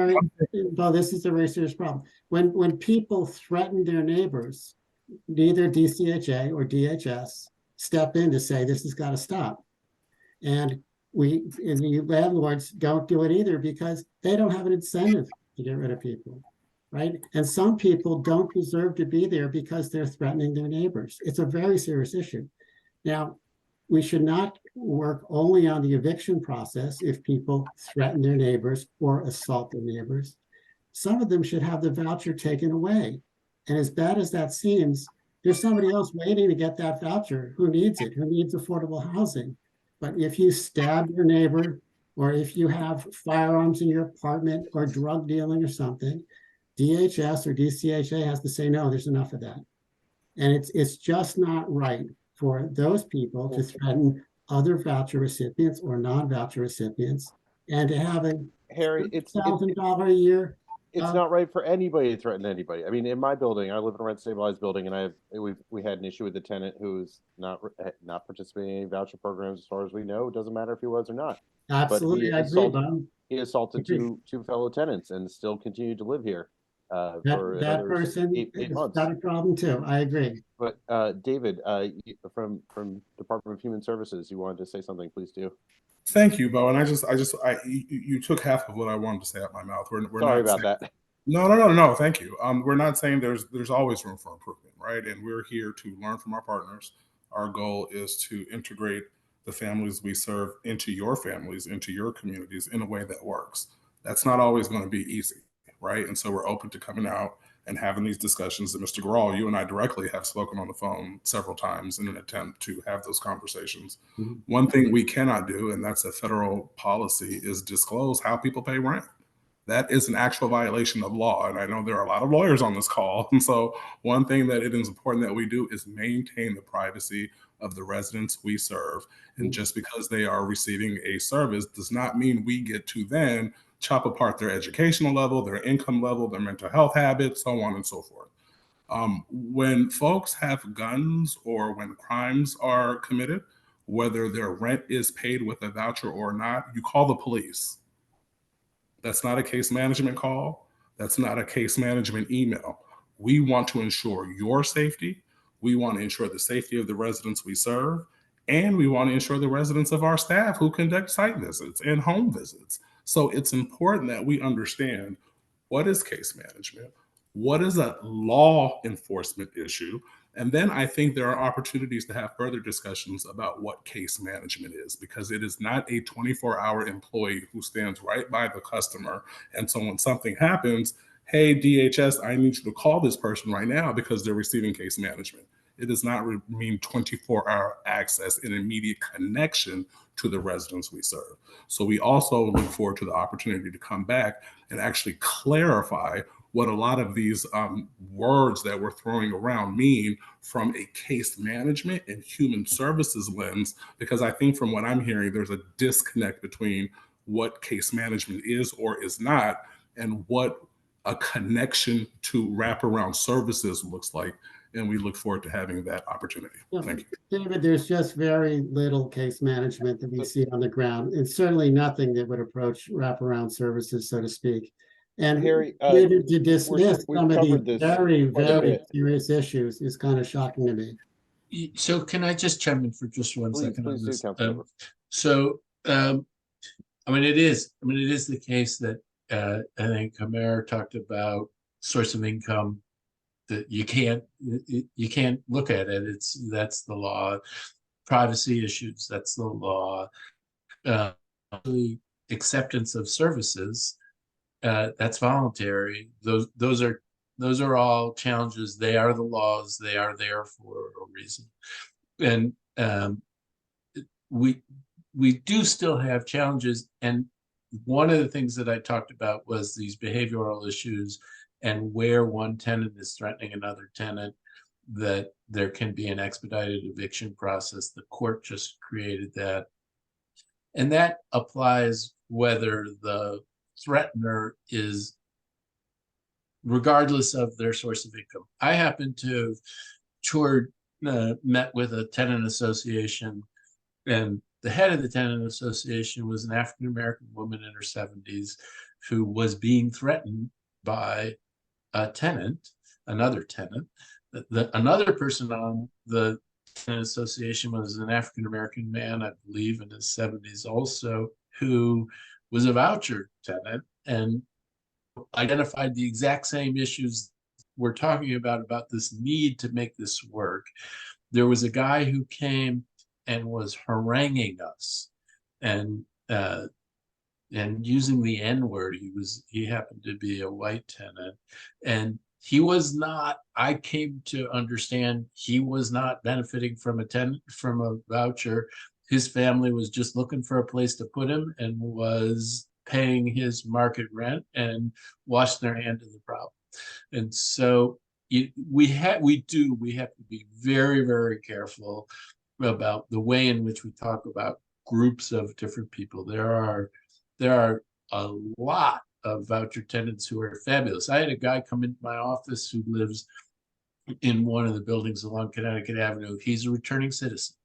This is a very serious problem. When people threaten their neighbors, neither DCHA or DHS step in to say this has got to stop. And the landlords don't do it either because they don't have an incentive to get rid of people. Right. And some people don't deserve to be there because they're threatening their neighbors. It's a very serious issue. Now, we should not work only on the eviction process if people threaten their neighbors or assault their neighbors. Some of them should have the voucher taken away. And as bad as that seems, there's somebody else waiting to get that voucher who needs it, who needs affordable housing. But if you stab your neighbor, or if you have firearms in your apartment or drug dealing or something, DHS or DCHA has to say, no, there's enough of that. And it's just not right for those people to threaten other voucher recipients or non-voucher recipients and to have a Harry, it's $1,000 a year. It's not right for anybody to threaten anybody. I mean, in my building, I live in a rent stabilized building, and we had an issue with the tenant who's not participating in any voucher programs as far as we know. It doesn't matter if he was or not. Absolutely, I agree. He assaulted two fellow tenants and still continued to live here. That person eight months. Got a problem too. I agree. But David, from Department of Human Services, you wanted to say something? Please do. Thank you, Bo. And you took half of what I wanted to say out my mouth. We're sorry about that. No. Thank you. We're not saying there's always room for improvement, right? And we're here to learn from our partners. Our goal is to integrate the families we serve into your families, into your communities in a way that works. That's not always going to be easy, right? And so we're open to coming out and having these discussions that Mr. Garral, you and I directly have spoken on the phone several times in an attempt to have those conversations. Mm-hmm. One thing we cannot do, and that's a federal policy, is disclose how people pay rent. That is an actual violation of law. And I know there are a lot of lawyers on this call. And so one thing that it is important that we do is maintain the privacy of the residents we serve. And just because they are receiving a service does not mean we get to then chop apart their educational level, their income level, their mental health habits, so on and so forth. When folks have guns or when crimes are committed, whether their rent is paid with a voucher or not, you call the police. That's not a case management call. That's not a case management email. We want to ensure your safety. We want to ensure the safety of the residents we serve. And we want to ensure the residents of our staff who conduct site visits and home visits. So it's important that we understand what is case management, what is a law enforcement issue, and then I think there are opportunities to have further discussions about what case management is, because it is not a 24-hour employee who stands right by the customer. And so when something happens, hey, DHS, I need you to call this person right now because they're receiving case management. It does not mean 24-hour access and immediate connection to the residents we serve. So we also look forward to the opportunity to come back and actually clarify what a lot of these words that we're throwing around mean from a case management and human services lens, because I think from what I'm hearing, there's a disconnect between what case management is or is not and what a connection to wraparound services looks like. And we look forward to having that opportunity. Thank you. David, there's just very little case management that we see on the ground, and certainly nothing that would approach wraparound services, so to speak. And Harry, to dismiss we've some of covered these this very, quite a very bit. serious issues is kind of shocking to me. So can I just chime in for just one second on Please do, this? Councilmember. I mean, it is the case that I think Kamer talked about source of income, that you can't look at it. That's the law. Privacy issues, that's the law. Acceptance of services, that's voluntary. Those are all challenges. They are the laws. They are there for a reason. And we do still have challenges. And one of the things that I talked about was these behavioral issues, and where one tenant is threatening another tenant, that there can be an expedited eviction process. The court just created that. And that applies whether the threatener is, regardless of their source of income. I happen to have toured, met with a tenant association, and the head of the tenant association was an African-American woman in her 70s who was being threatened by a tenant, another tenant. Another person on the tenant association was an African-American man, I believe in his 70s also, who was a voucher tenant and identified the exact same issues we're talking about this need to make this work. There was a guy who came and was haranguing us and using the N-word. He happened to be a white tenant, and he was not, I came to understand, he was not benefiting from a voucher. His family was just looking for a place to put him and was paying his market rent and washed their hand of the problem. And so we have to be very, very careful about the way in which we talk about groups of different people. There are a lot of voucher tenants who are fabulous. I had a guy come into my office who lives in one of the buildings along Connecticut Avenue. He's a returning citizen.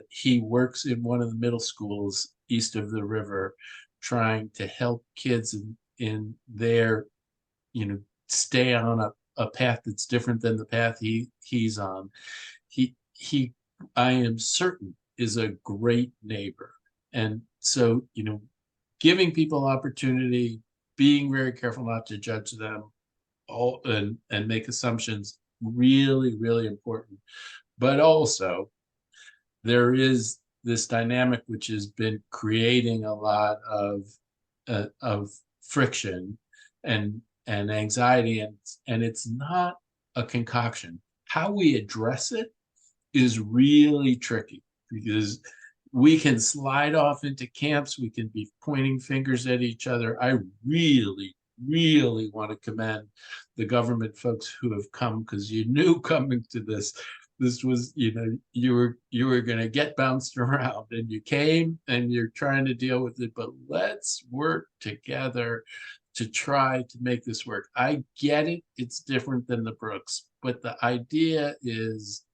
He works in one of the middle schools east of the river, trying to help kids in their, stay on a path that's different than the path he's on. He I am certain is a great neighbor. And so, giving people opportunity, being very careful not to judge them all and make assumptions, really, really important. But also, there is this dynamic which has been creating a lot of friction and anxiety, and it's not a concoction. How we address it is really tricky, because we can slide off into camps. We can be pointing fingers at each other. I really, really want to commend the government folks who have come, because you knew coming to this was, you were going to get bounced around, and you came and you're trying to deal with it. But let's work together to try to make this work. I get it, it's different than the Brooks, but the idea is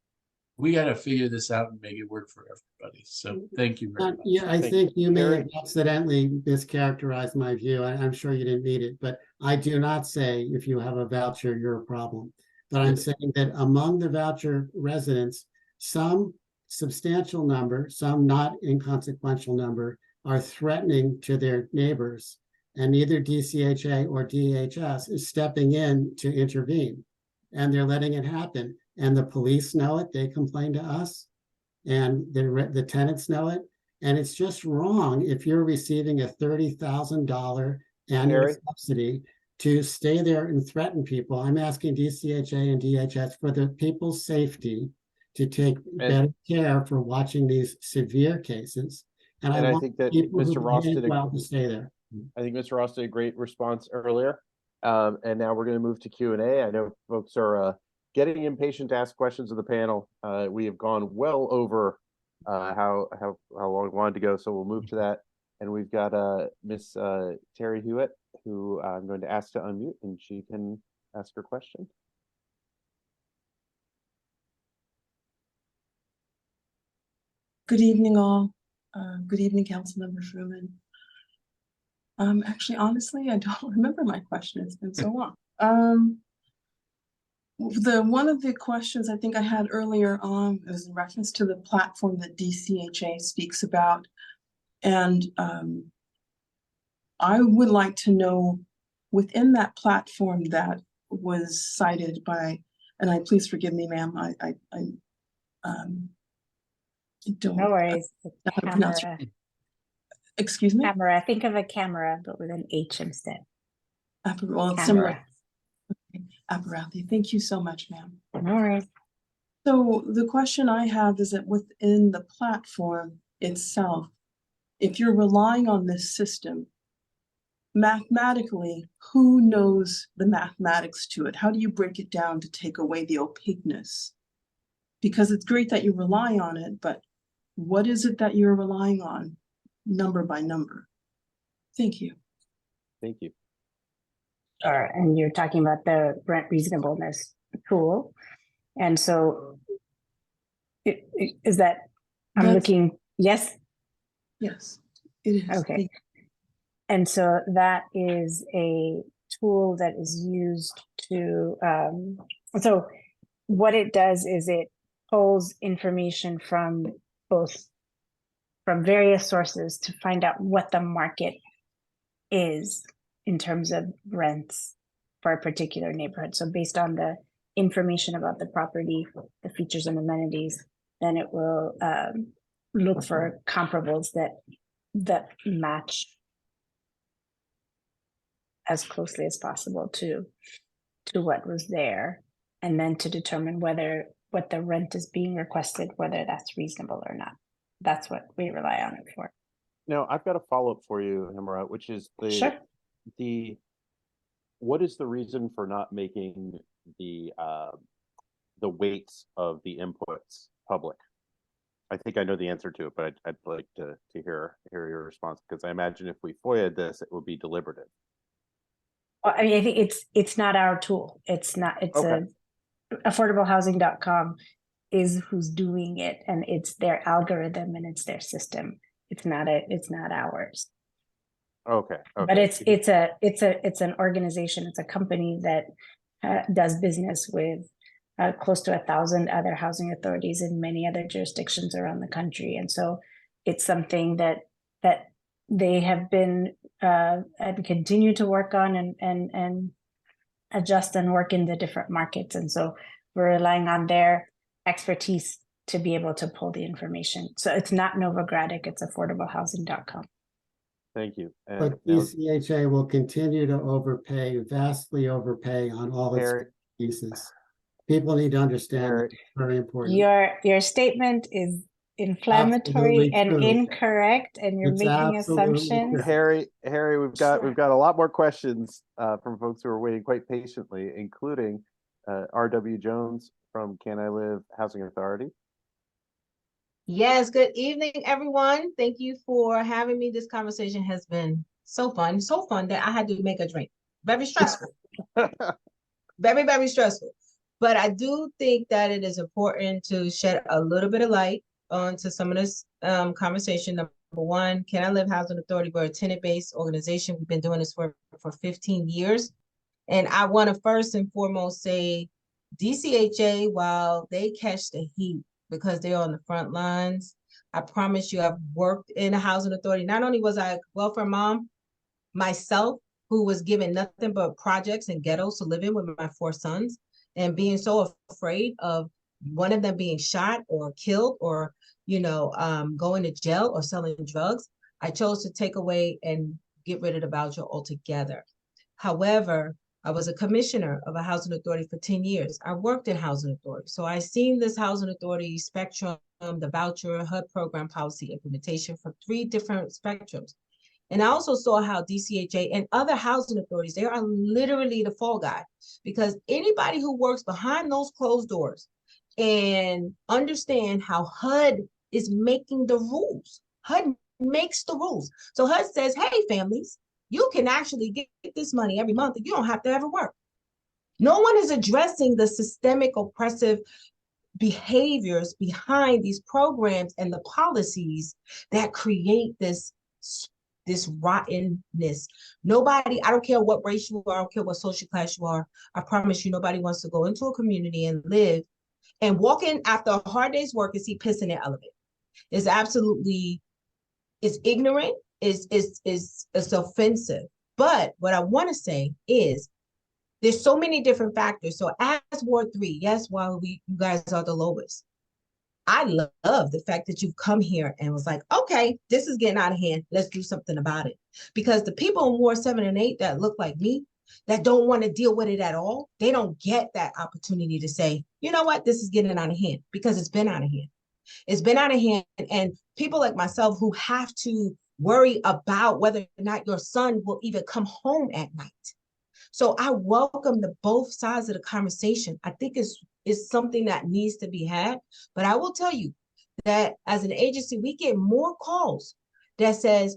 we got to figure this out and make it work for everybody. So thank you very much. Yeah, I Thank think you may Harry. have accidentally mischaracterized my view. I'm sure you didn't mean it, but I do not say if you have a voucher, you're a problem. But I'm saying that among the voucher residents, some substantial number, some not inconsequential number, are threatening to their neighbors, and neither DCHA or DHS is stepping in to intervene, and they're letting it happen. And the police know it, they complain to us, and the tenants know it. And it's just wrong if you're receiving a $30,000 annual Harry? subsidy to stay there and threaten people. I'm asking DCHA and DHS for the people's safety to take better care for watching these severe cases. And I I want think that people who Mr. Ross behave did a well to stay there. I think Mr. Ross did a great response earlier. And now we're going to move to Q&A. I know folks are getting impatient to ask questions of the panel. We have gone well over how long we wanted to go, so we'll move to that. And we've got Miss Terry Hewitt, who I'm going to ask to unmute, and she can ask her question. Good evening, all. Good evening, Councilmember Fruman. Actually, honestly, I don't remember my question. It's been so long. One of the questions I think I had earlier on was in reference to the platform that DCHA speaks about. And I would like to know within that platform that was cited by, and please forgive me, ma'am, I don't. No worries. Camera. Excuse me? Camera. Think of a camera, but with an H instead. Well, it's similar. Apparathi. Thank you so much, ma'am. No worries. So the question I have is that within the platform itself, if you're relying on this system, mathematically, who knows the mathematics to it? How do you break it down to take away the opaqueness? Because it's great that you rely on it, but what is it that you're relying on, number by number? Thank you. Thank you. And you're talking about the rent reasonableness tool. And so is that, I'm looking, yes? Yes, it is. Okay. And so that is a tool that is used to, so what it does is it pulls information from various sources to find out what the market is in terms of rents for a particular neighborhood. So based on the information about the property, the features and amenities, then it will look for comparables that match as closely as possible to what was there, and then to determine whether what the rent is being requested, whether that's reasonable or not. That's what we rely on it for. Now, I've got a follow-up for you, Himara, which is what is the reason for not making the weights of the inputs public? I think I know the answer to it, but I'd like to hear your response, because I imagine if we FOIA'd this, it would be deliberative. Well, I mean, I think it's not our tool. It's okay. Affordablehousing.com is who's doing it, and it's their algorithm and it's their system. It's not ours. Okay. But it's an organization. It's a company that does business with close to 1,000 other housing authorities in many other jurisdictions around the country, and so it's something that they have been and continue to work on and adjust and work in the different markets, and so we're relying on their expertise to be able to pull the information. So it's not Novogradac, it's affordablehousing.com. Thank you. But DCHA will continue to vastly overpay on all its pieces. People need to understand it's very important. Your statement is inflammatory and incorrect, and you're making assumptions. Harry, we've got a lot more questions from folks who are waiting quite patiently, including R.W. Jones from Can I Live Housing Authority. Yes, good evening, everyone. Thank you for having me. This conversation has been so fun that I had to make a drink. Very stressful. Very, very stressful. But I do think that it is important to shed a little bit of light onto some of this conversation. Number one, Can I Live Housing Authority? We're a tenant-based organization. We've been doing this for 15 years. And I want to first and foremost say DCHA, while they catch the heat because they're on the front lines, I promise you, I've worked in a housing authority. Not only was I a welfare mom myself, who was given nothing but projects and ghettos to live in with my 4 sons, and being so afraid of one of them being shot or killed or, going to jail or selling drugs, I chose to take away and get rid of the voucher altogether. However, I was a commissioner of a housing authority for 10 years. I worked in housing authority. So I seen this housing authority spectrum, the voucher, HUD program policy implementation from 3 different spectrums. And I also saw how DCHA and other housing authorities, they are literally the fall guy, because anybody who works behind those closed doors and understand how HUD is making the rules. HUD makes the rules. So HUD says, hey, families, you can actually get this money every month and you don't have to ever work. No one is addressing the systemic oppressive behaviors behind these programs and the policies that create this rottenness. Nobody, I don't care what race you are, I don't care what social class you are, I promise you, nobody wants to go into a community and live and walk in after a hard day's work and see piss in their elevator. It's absolutely, it's ignorant, it's offensive. But what I want to say is there's so many different factors. So as Ward 3, yes, while you guys are the lowest, I love the fact that you've come here and was like, okay, this is getting out of hand. Let's do something about it. Because the people in Ward 7 and 8 that look like me, that don't want to deal with it at all, they don't get that opportunity to say, you know what, this is getting out of hand, because it's been out of hand. It's been out of hand. And people like myself who have to worry about whether or not your son will even come home at night. So I welcome the both sides of the conversation. I think it's something that needs to be had. But I will tell you that as an agency, we get more calls that says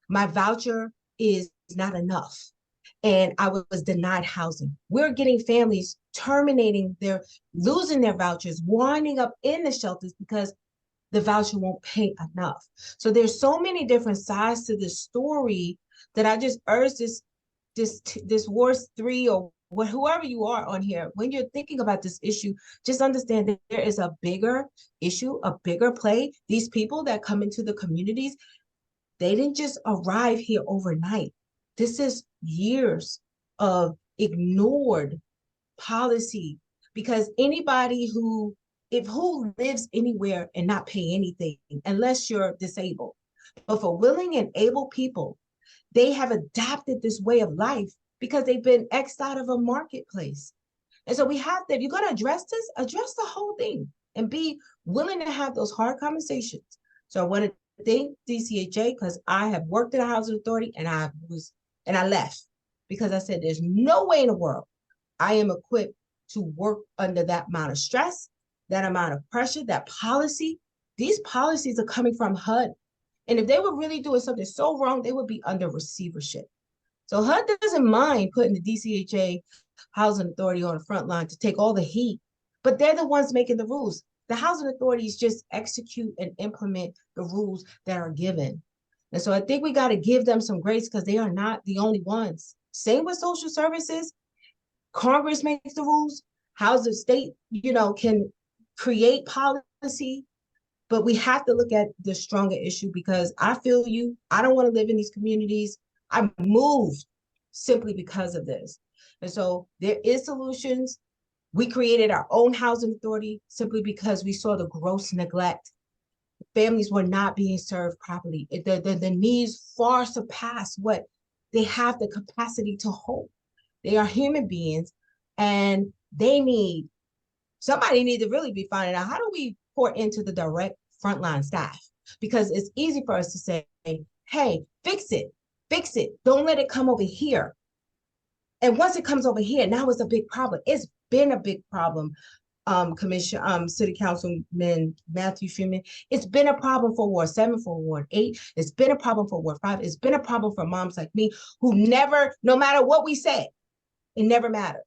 my voucher is not enough and I was denied housing. We're getting families terminating losing their vouchers, winding up in the shelters because the voucher won't pay enough. So there's so many different sides to this story that I just urge this Ward 3 or whoever you are on here, when you're thinking about this issue, just understand that there is a bigger issue, a bigger play. These people that come into the communities, they didn't just arrive here overnight. This is years of ignored policy, because anybody who lives anywhere and not pay anything unless you're disabled. But for willing and able people, they have adapted this way of life because they've been X'd out of a marketplace. And so we have to, if you're going to address this, address the whole thing and be willing to have those hard conversations. So I want to thank DCHA because I have worked at a housing authority and I left because I said, there's no way in the world I am equipped to work under that amount of stress, that amount of pressure, that policy. These policies are coming from HUD. And if they were really doing something so wrong, they would be under receivership. So HUD doesn't mind putting the DCHA Housing Authority on the front line to take all the heat, but they're the ones making the rules. The housing authorities just execute and implement the rules that are given. And so I think we got to give them some grace because they are not the only ones. Same with social services. Congress makes the rules. Housing state, can create policy. But we have to look at the stronger issue because I feel you. I don't want to live in these communities. I moved simply because of this. And so there is solutions. We created our own housing authority simply because we saw the gross neglect. Families were not being served properly. The needs far surpass what they have the capacity to hold. They are human beings and somebody need to really be finding out, how do we pour into the direct frontline staff? Because it's easy for us to say, hey, fix it. Don't let it come over here. And once it comes over here, now it's a big problem. It's been a big problem City Councilman Matthew Freeman. It's been a problem for Ward 7, for Ward 8. It's been a problem for Ward 5. It's been a problem for moms like me who never, no matter what we said, it never mattered.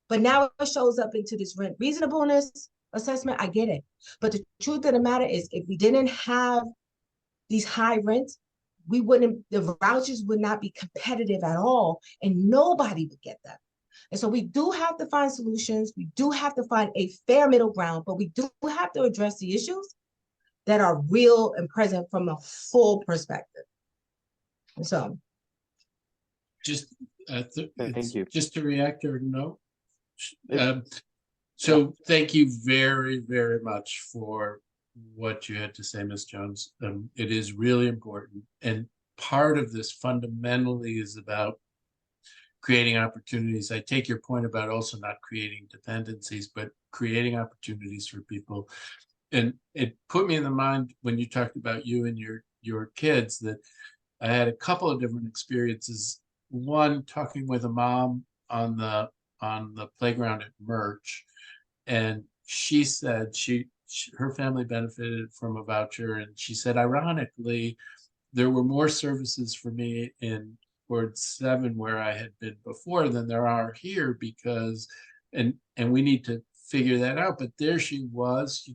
But now it shows up into this rent reasonableness assessment. I get it. But the truth of the matter is, if we didn't have these high rents, the vouchers would not be competitive at all, and nobody would get them. And so we do have to find solutions. We do have to find a fair middle ground, but we do have to address the issues that are real and present from a full perspective. And so, Just Thank you. Just to react or no. It- So thank you very, very much for what you had to say, Ms. Jones. It is really important. And part of this fundamentally is about creating opportunities. I take your point about also not creating dependencies, but creating opportunities for people. And it put me in the mind when you talked about you and your kids that I had a couple of different experiences. One, talking with a mom on the playground at Merch, and she said her family benefited from a voucher, and she said, ironically, there were more services for me in Ward 7 where I had been before than there are here, because and we need to figure that out. But there she was,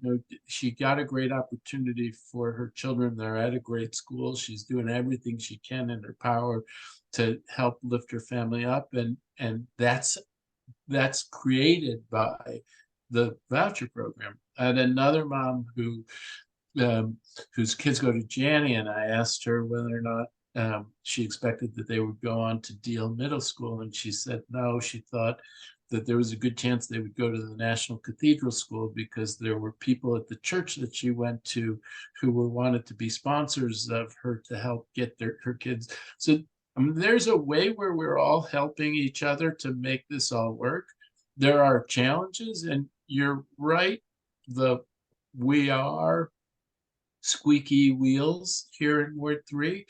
she got a great opportunity for her children. They're at a great school. She's doing everything she can in her power to help lift her family up, and that's created by the voucher program. I had another mom whose kids go to Janney, and I asked her whether or not she expected that they would go on to Deal Middle School, and she said no. She thought that there was a good chance they would go to the National Cathedral School because there were people at the church that she went to who wanted to be sponsors of her to help get her kids. So there's a way where we're all helping each other to make this all work. There are challenges, and you're right. We are squeaky wheels here in Ward 3.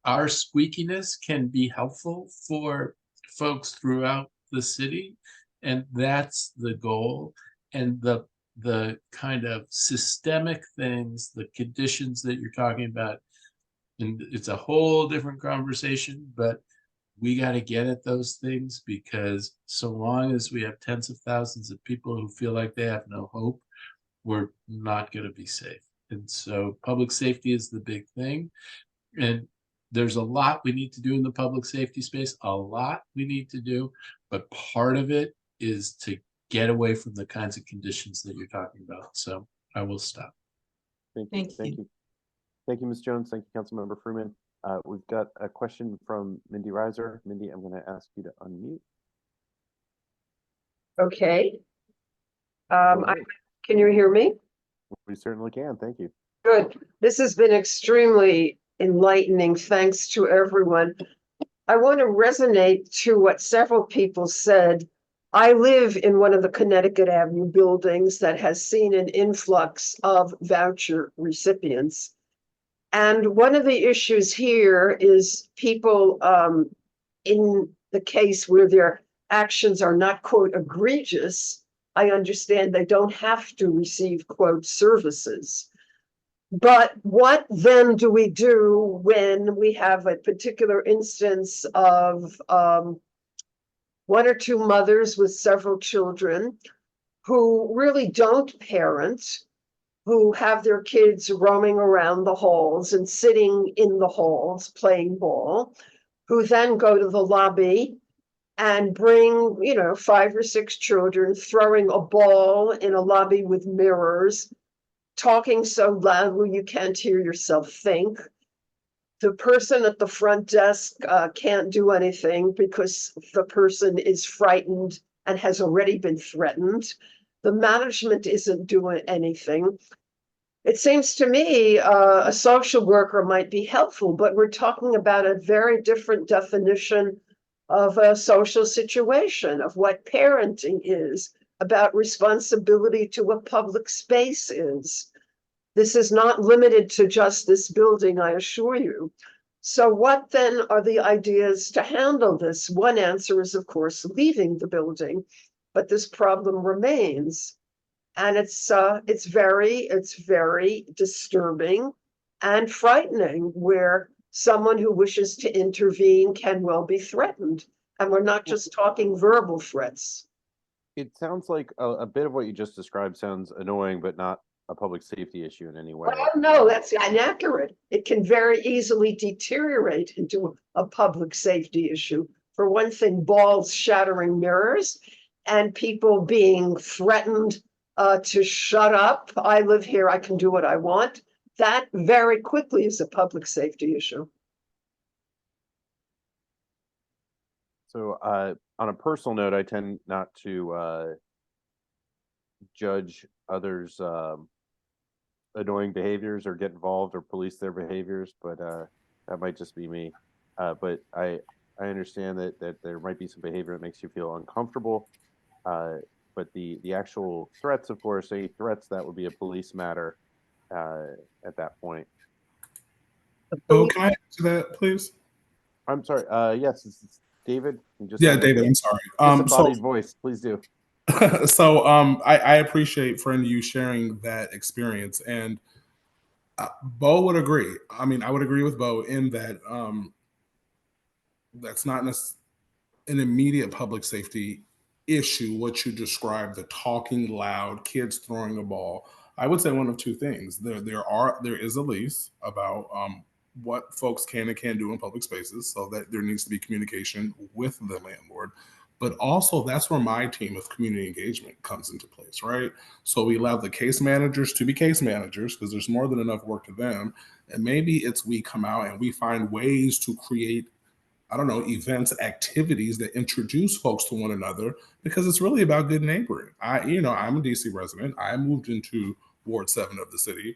Our squeakiness can be helpful for folks throughout the city, and that's the goal. And the kind of systemic things, the conditions that you're talking about, and it's a whole different conversation, but we got to get at those things, because so long as we have tens of thousands of people who feel like they have no hope, we're not going to be safe. And so public safety is the big thing. And there's a lot we need to do in the public safety space, a lot we need to do, but part of it is to get away from the kinds of conditions that you're talking about. So I will stop. Thank you. Thank you, Ms. Jones. Thank you, Councilmember Freeman. We've got a question from Mindy Reiser. Mindy, I'm going to ask you to unmute. Okay. Can you hear me? We certainly can. Thank you. Good. This has been extremely enlightening. Thanks to everyone. I want to resonate to what several people said. I live in one of the Connecticut Avenue buildings that has seen an influx of voucher recipients. And one of the issues here is people in the case where their actions are not, quote, egregious. I understand they don't have to receive, quote, services. But what then do we do when we have a particular instance of one or two mothers with several children who really don't parent, who have their kids roaming around the halls and sitting in the halls playing ball, who then go to the lobby and bring, 5 or 6 children throwing a ball in a lobby with mirrors, talking so loudly you can't hear yourself think. The person at the front desk can't do anything because the person is frightened and has already been threatened. The management isn't doing anything. It seems to me a social worker might be helpful, but we're talking about a very different definition of a social situation, of what parenting is, about responsibility to a public space is. This is not limited to just this building, I assure you. So what then are the ideas to handle this? One answer is, of course, leaving the building, but this problem remains. And it's very disturbing and frightening where someone who wishes to intervene can well be threatened. And we're not just talking verbal threats. It sounds like a bit of what you just described sounds annoying, but not a public safety issue in any way. Well, no, that's inaccurate. It can very easily deteriorate into a public safety issue. For one thing, balls shattering mirrors and people being threatened to shut up. I live here, I can do what I want. That very quickly is a public safety issue. So on a personal note, I tend not to judge others' annoying behaviors or get involved or police their behaviors, but that might just be me. But I understand that there might be some behavior that makes you feel uncomfortable. But the actual threats, of course, any threats, that would be a police matter at that point. Oh, can I answer that, please? I'm sorry. Yes, it's David. Yeah, David, I'm sorry. Disembodied voice, please do. So I appreciate, friend, you sharing that experience. And Bo would agree. I mean, I would agree with Bo in that that's not an immediate public safety issue, what you described, the talking loud, kids throwing a ball. I would say one of two things. There is a lease about what folks can and can't do in public spaces, so that there needs to be communication with the landlord. But also, that's where my team of community engagement comes into place, right? So we allow the case managers to be case managers because there's more than enough work to them. And maybe it's we come out and we find ways to create, I don't know, events, activities that introduce folks to one another, because it's really about good neighboring. I'm a DC resident. I moved into Ward 7 of the city.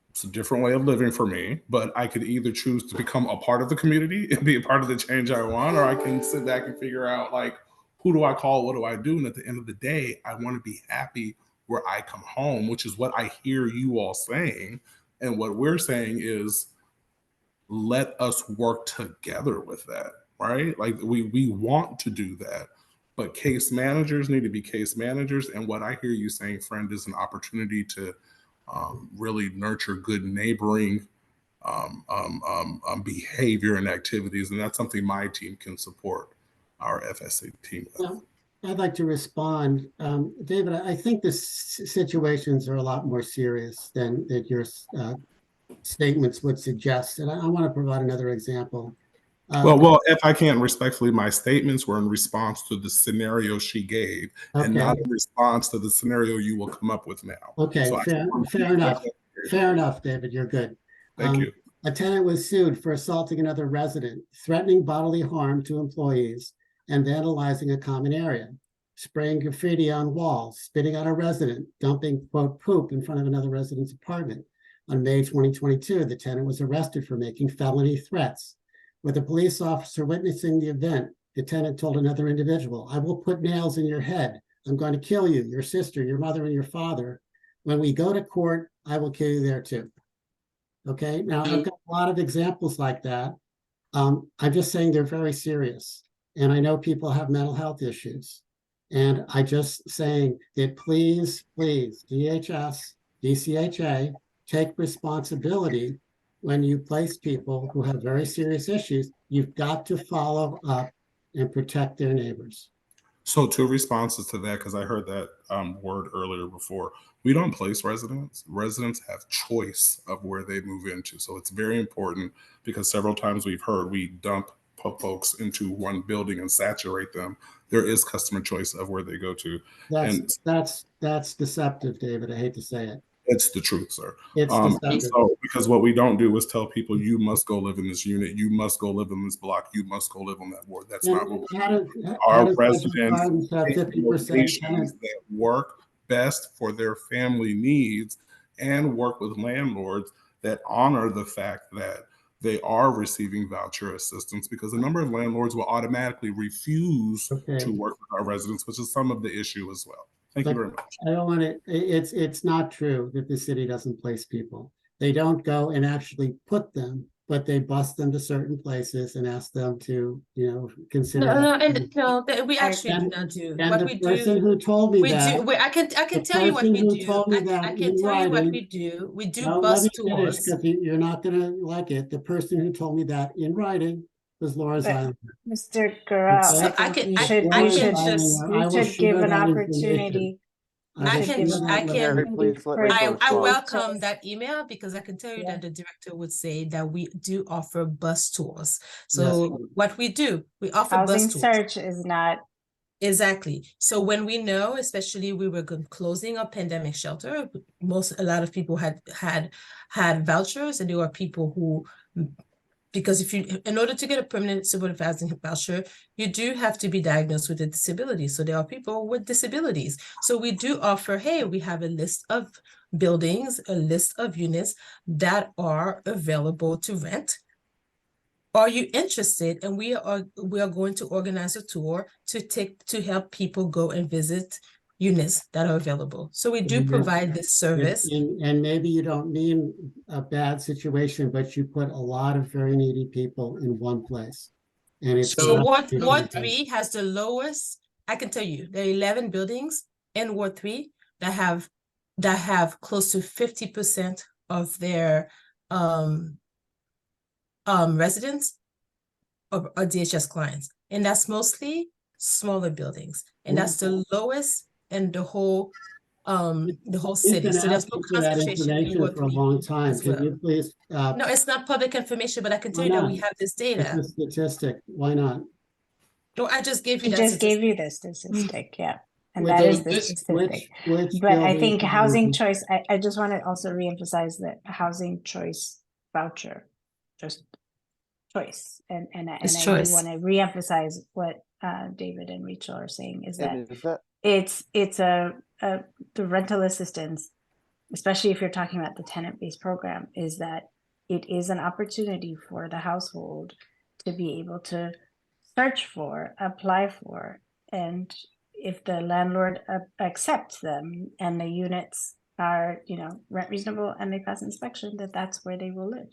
It's a different way of living for me, but I could either choose to become a part of the community and be a part of the change I want, or I can sit back and figure out, like, who do I call? What do I do? And at the end of the day, I want to be happy where I come home, which is what I hear you all saying. And what we're saying is, let us work together with that, right? Like we want to do that, but case managers need to be case managers. And what I hear you saying, friend, is an opportunity to really nurture good neighboring behavior and activities. And that's something my team can support our FSA team with. Well, I'd like to respond. David, I think the situations are a lot more serious than that your statements would suggest. And I want to provide another example. Well, if I can respectfully, my statements were in response to the scenario she gave, and not in response to the scenario you will come up with now. Okay, so fair enough. Fair enough, David, you're good. Thank you. A tenant was sued for assaulting another resident, threatening bodily harm to employees, and vandalizing a common area, spraying graffiti on walls, spitting on a resident, dumping, quote, poop in front of another resident's apartment. On May 2022, the tenant was arrested for making felony threats. With a police officer witnessing the event, the tenant told another individual, "I will put nails in your head. I'm going to kill you, your sister, your mother, and your father. When we go to court, I will kill you there too." Okay, now I've got a lot of examples like that. I'm just saying they're very serious. And I know people have mental health issues. And I just saying that please, DHS, DCHA, take responsibility when you place people who have very serious issues. You've got to follow up and protect their neighbors. So 2 responses to that, because I heard that word earlier before. We don't place residents. Residents have choice of where they move into. So it's very important, because several times we've heard we dump folks into one building and saturate them. There is customer choice of where they go to. That's deceptive, David. I hate to say it. It's the truth, sir. It's deceptive. So, because what we don't do is tell people, you must go live in this unit, you must go live in this block, you must go live on that ward. That's not what we do. Our residents pick locations that work best for their family needs, and work with landlords that honor the fact that they are receiving voucher assistance, because a number of landlords will automatically refuse to work with our residents, which is some of the issue as well. Thank you very much. I don't want to, it's not true that the city doesn't place people. They don't go and actually put them, but they bus them to certain places and ask them to, consider. We actually do not do. And What the we person do, who told me we that, do. I can the tell you what person we who do. told me I that can in tell you what writing- we do. We do no, let bus me finish, tours. because you're not gonna like it. The person who told me that in writing was Laura But- Zeiler. Mr. Gural, So I think you should, Laura you should Zeiler, I will give share an that opportunity. information. I will share that Mary, information. please let for- Rachel I respond. welcome that email because I can tell you Yeah. that the director would say that we do offer bus tours. So Yes. what we do, we offer Housing bus tours. search is not, Exactly. So when we know, especially we were closing a pandemic shelter, a lot of people had vouchers, and there were people who, because in order to get a permanent supportive housing voucher, you do have to be diagnosed with a disability. So there are people with disabilities. So we do offer, hey, we have a list of buildings, a list of units that are available to rent. Are you interested? And we are going to organize a tour to help people go and visit units that are available. So we do provide this service. And maybe you don't mean a bad situation, but you put a lot of very needy people in one place. And it's So not- Ward 3 has the lowest, I can tell you, there are 11 buildings in Ward 3 that have close to 50% of their residents are DHS clients. And that's mostly smaller buildings. And that's the lowest in the whole We've city. been So there's no asking for that concentration in information Ward for a 3 long time. as Can well. you please? No, it's not public information, but I can tell Why you that not? we have this It's data. a statistic. Why not? No, I just gave you I that just gave you statistic. the statistic, yeah. And Which that is- is the statistic. which But I building think can housing you- choice, I just want to also reemphasize that housing choice voucher, just choice. And I It's do choice. want to reemphasize what David and Rachel are saying is that And is that it's the rental assistance, especially if you're talking about the tenant-based program, is that it is an opportunity for the household to be able to search for, apply for, and if the landlord accepts them and the units are, rent reasonable and they pass inspection, that's where they will live.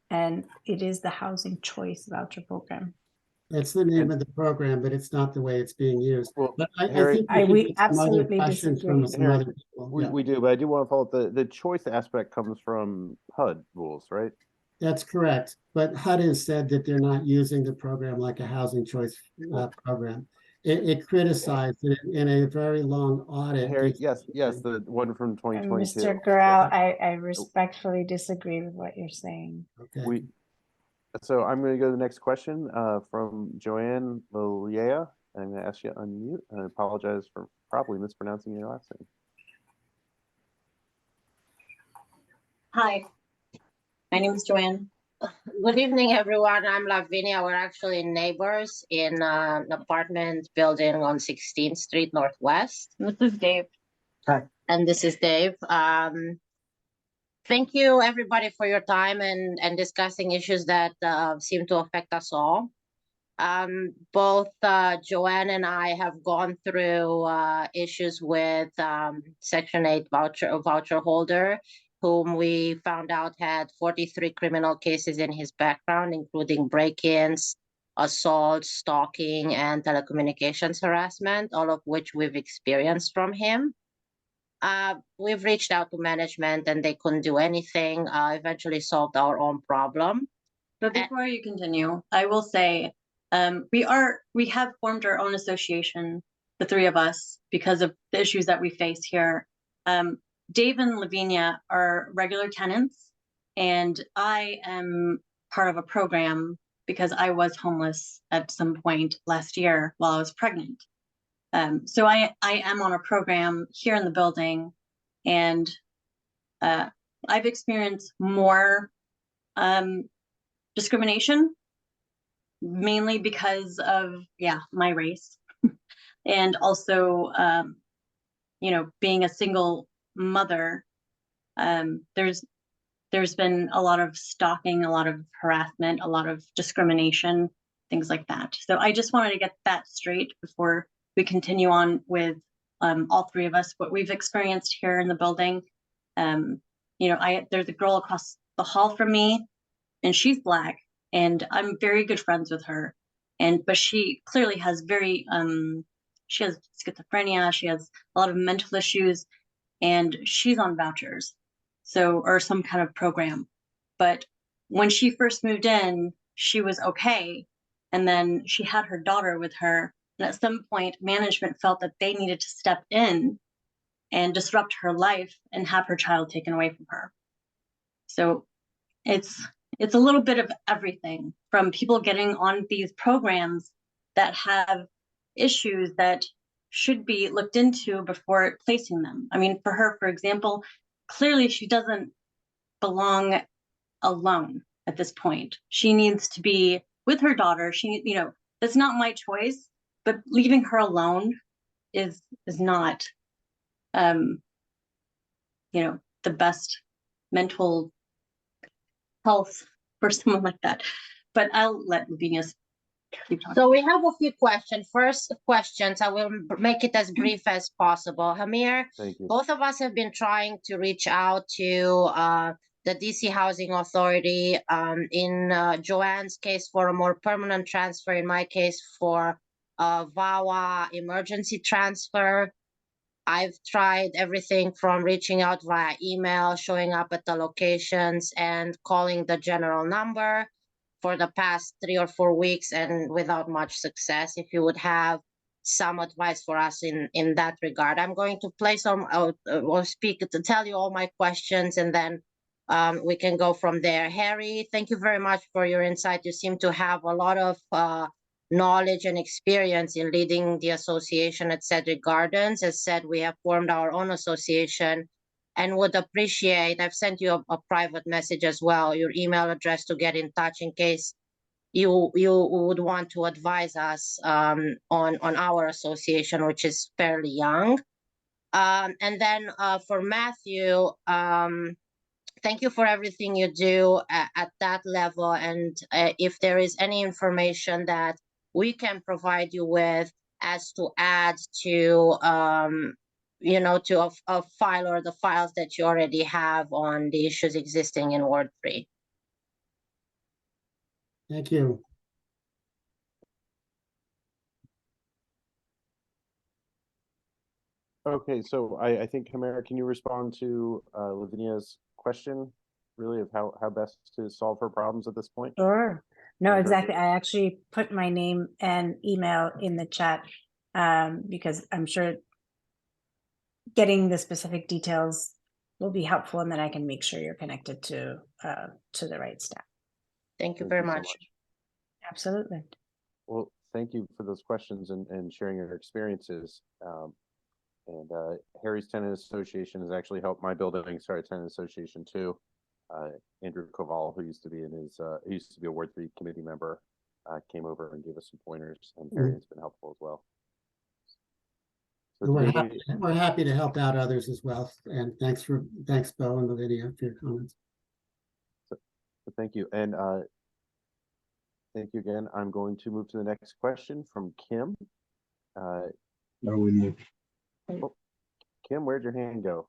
And it is the housing choice voucher program. That's the name of the program, but it's not the way it's being used. Well, But I Harry- think we we should get some other absolutely questions disagree. from some Harry, other people. we, Yeah. we do, but I do want to follow up. The choice aspect comes from HUD rules, right? That's correct. But HUD has said that they're not using the program like a housing choice program. It criticized it in a very long audit. Harry, yes, the one from 2022. Mr. Gural, I respectfully disagree with what you're saying. Okay. So I'm going to go to the next question from Joanne Liliea. I'm going to ask you to unmute. I apologize for probably mispronouncing your last name. Hi, my name is Joanne. Good evening, everyone. I'm Lavinia. We're actually neighbors in an apartment building on 16th Street Northwest. This is Dave. Hi. And this is Dave. Thank you, everybody, for your time and discussing issues that seem to affect us all. Both Joanne and I have gone through issues with Section 8 voucher holder, whom we found out had 43 criminal cases in his background, including break-ins, assault, stalking, and telecommunications harassment, all of which we've experienced from him. We've reached out to management and they couldn't do anything, eventually solved our own problem. But before you continue, I will say we have formed our own association, the three of us, because of the issues that we face here. Dave and Lavinia are regular tenants, and I am part of a program because I was homeless at some point last year while I was pregnant. So I am on a program here in the building, and I've experienced more discrimination, mainly because of my race, and also being a single mother. There's been a lot of stalking, a lot of harassment, a lot of discrimination, things like that. So I just wanted to get that straight before we continue on with all three of us, what we've experienced here in the building. There's a girl across the hall from me and she's Black, and I'm very good friends with her. But she clearly has she has schizophrenia, she has a lot of mental issues, and she's on vouchers, or some kind of program. But when she first moved in, she was okay. And then she had her daughter with her. And at some point, management felt that they needed to step in and disrupt her life and have her child taken away from her. So it's a little bit of everything, from people getting on these programs that have issues that should be looked into before placing them. I mean, for her, for example, clearly she doesn't belong alone at this point. She needs to be with her daughter. That's not my choice, but leaving her alone is not, the best mental health for someone like that. But I'll let Lavinia keep talking. So we have a few questions. First questions, I will make it as brief as possible. Hamir, Thank you. both of us have been trying to reach out to the DC Housing Authority, in Joanne's case for a more permanent transfer, in my case for a VAWA emergency transfer. I've tried everything from reaching out via email, showing up at the locations, and calling the general number for the past 3 or 4 weeks, and without much success. If you would have some advice for us in that regard. I'm going to play some, or speak to tell you all my questions, and then we can go from there. Harry, thank you very much for your insight. You seem to have a lot of knowledge and experience in leading the association at Cedric Gardens. As said, we have formed our own association and would appreciate, I've sent you a private message as well, your email address to get in touch in case you would want to advise us on our association, which is fairly young. And then for Matthew, thank you for everything you do at that level. And if there is any information that we can provide you with as to add to, to a file or the files that you already have on the issues existing in Ward 3. Thank you. Okay, so I think, Hamira, can you respond to Lavinia's question, really, of how best to solve her problems at this point? Sure. No, Okay. exactly. I actually put my name and email in the chat because I'm sure getting the specific details will be helpful, and then I can make sure you're connected to the right staff. Thank you very so much. Absolutely. Well, thank you for those questions and sharing your experiences. Harry's Tenant Association has actually helped my building start a tenant association too. Andrew Koval, who used to be a Ward 3 committee member, came over and gave us some pointers, and Harry has been helpful as well. So We're happy to help out others as well. And thanks, Bo and Lavinia, for your comments. So thank you. And thank you again. I'm going to move to the next question from Kim. Kim, where'd your hand go?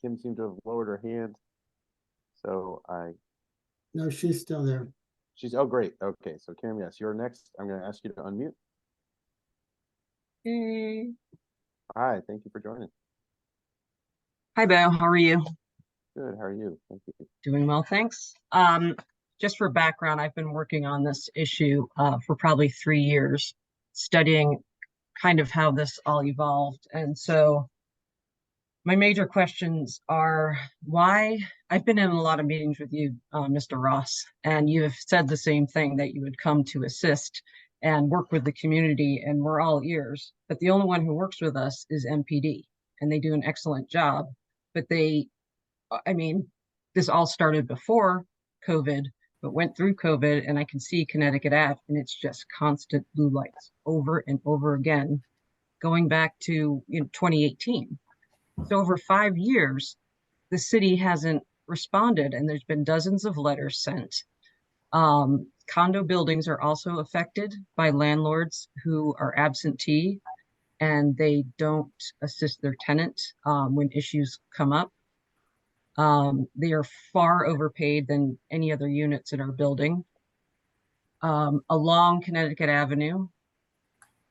Kim seemed to have lowered her hand. So No, she's still there. Oh, great. Okay, so Kim, yes, you're next. I'm going to ask you to unmute. Hey. Hi, thank you for joining. Hi, Bo. How are you? Good. How are you? Thank you. Doing well, thanks. Just for background, I've been working on this issue for probably 3 years, studying kind of how this all evolved. And so my major questions are why. I've been in a lot of meetings with you, Mr. Ross, and you have said the same thing, that you would come to assist and work with the community, and we're all ears. But the only one who works with us is MPD, and they do an excellent job. But this all started before COVID, but went through COVID, and I can see Connecticut Ave, and it's just constant blue lights over and over again, going back to 2018. So over 5 years, the city hasn't responded, and there's been dozens of letters sent. Condo buildings are also affected by landlords who are absentee, and they don't assist their tenant when issues come up. They are far overpaid than any other units in our building. Along Connecticut Avenue,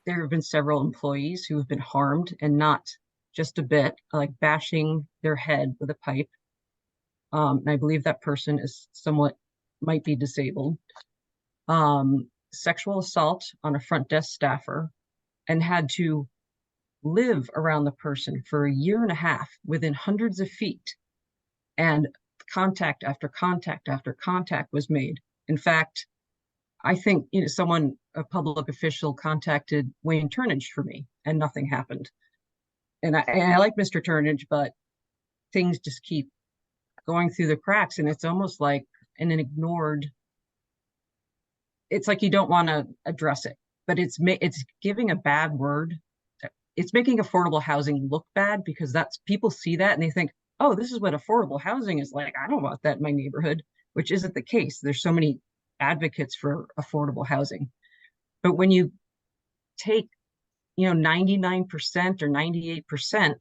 there have been several employees who have been harmed, and not just a bit, like bashing their head with a pipe. And I believe that person is might be disabled. Sexual assault on a front desk staffer, and had to live around the person for a year and a half within hundreds of feet. And contact after contact after contact was made. In fact, I think a public official contacted Wayne Turnage for me, and nothing happened. And I like Mr. Turnage, but things just keep going through the cracks, and it's almost like an ignored. It's like you don't want to address it, but it's giving a bad word. It's making affordable housing look bad, because people see that and they think, oh, this is what affordable housing is like. I don't want that in my neighborhood, which isn't the case. There's so many advocates for affordable housing. But when you take, 99% or 98%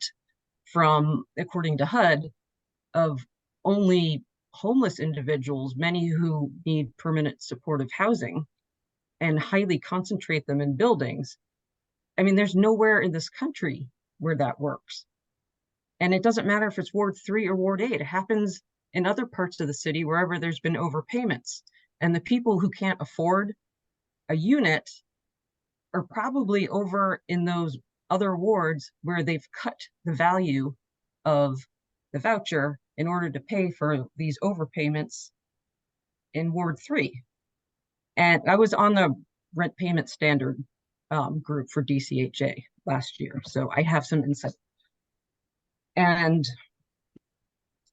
from, according to HUD, of only homeless individuals, many who need permanent supportive housing, and highly concentrate them in buildings, I mean, there's nowhere in this country where that works. And it doesn't matter if it's Ward 3 or Ward 8. It happens in other parts of the city wherever there's been overpayments. And the people who can't afford a unit are probably over in those other wards where they've cut the value of the voucher in order to pay for these overpayments in Ward 3. And I was on the rent payment standard group for DCHA last year, so I have some insight. And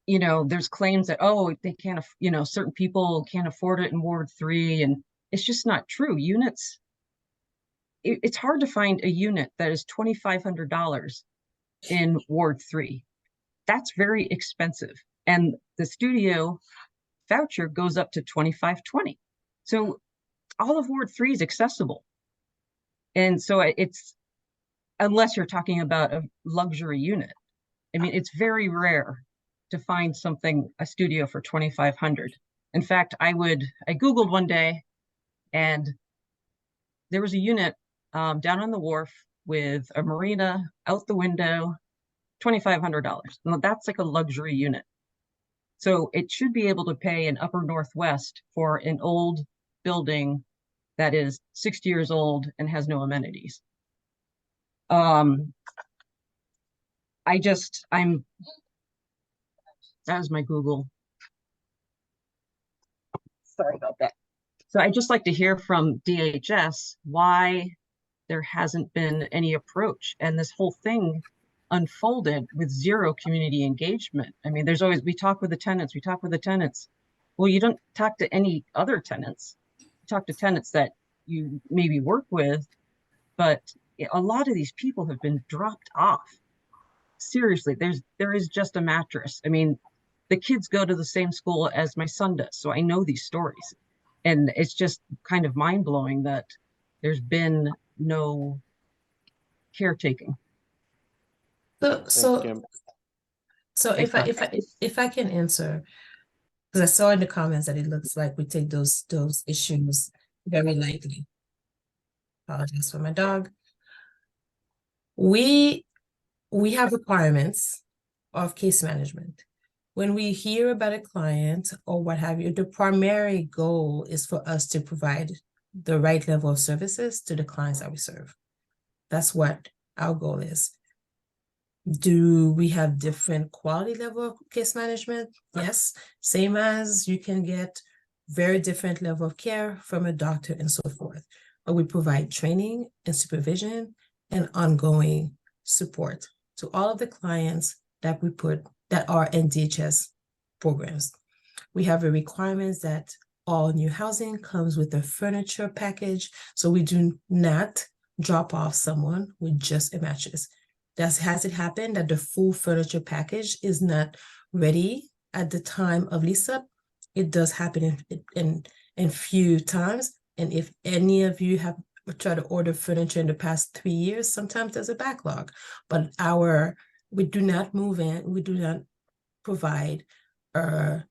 there's claims that, oh, they can't, certain people can't afford it in Ward 3, and it's just not true. Units, it's hard to find a unit that is $2,500 in Ward 3. That's very expensive, and the studio voucher goes up to $2,520. So all of Ward 3 is accessible, and so it's, unless you're talking about a luxury unit. I mean, it's very rare to find a studio for $2,500. In fact, I Googled one day, and there was a unit down on the wharf with a marina out the window, $2,500. Now, that's like a luxury unit. So it should be able to pay in Upper Northwest for an old building that is 60 years old and has no amenities. That was my Google. Sorry about that. So I'd just like to hear from DHS why there hasn't been any approach, and this whole thing unfolded with zero community engagement. I mean, we talk with the tenants. Well, you don't talk to any other tenants. You talk to tenants that you maybe work with, but a lot of these people have been dropped off. Seriously, there is just a mattress. I mean, the kids go to the same school as my son does, so I know these stories. And it's just kind of mind-blowing that there's been no caretaking. So if I can answer, because I saw in the comments that it looks like we take those issues very lightly. Apologize for my dog. We have requirements of case management. When we hear about a client or what have you, the primary goal is for us to provide the right level of services to the clients that we serve. That's what our goal is. Do we have different quality level of case management? Yes, same as you can get very different level of care from a doctor and so forth. But we provide training and supervision and ongoing support to all of the clients that are in DHS programs. We have a requirement that all new housing comes with a furniture package, so we do not drop off someone with just a mattress. Has it happened that the full furniture package is not ready at the time of lease up? It does happen in few times. And if any of you have tried to order furniture in the past 3 years, sometimes there's a backlog. But we do not move in, we do not provide a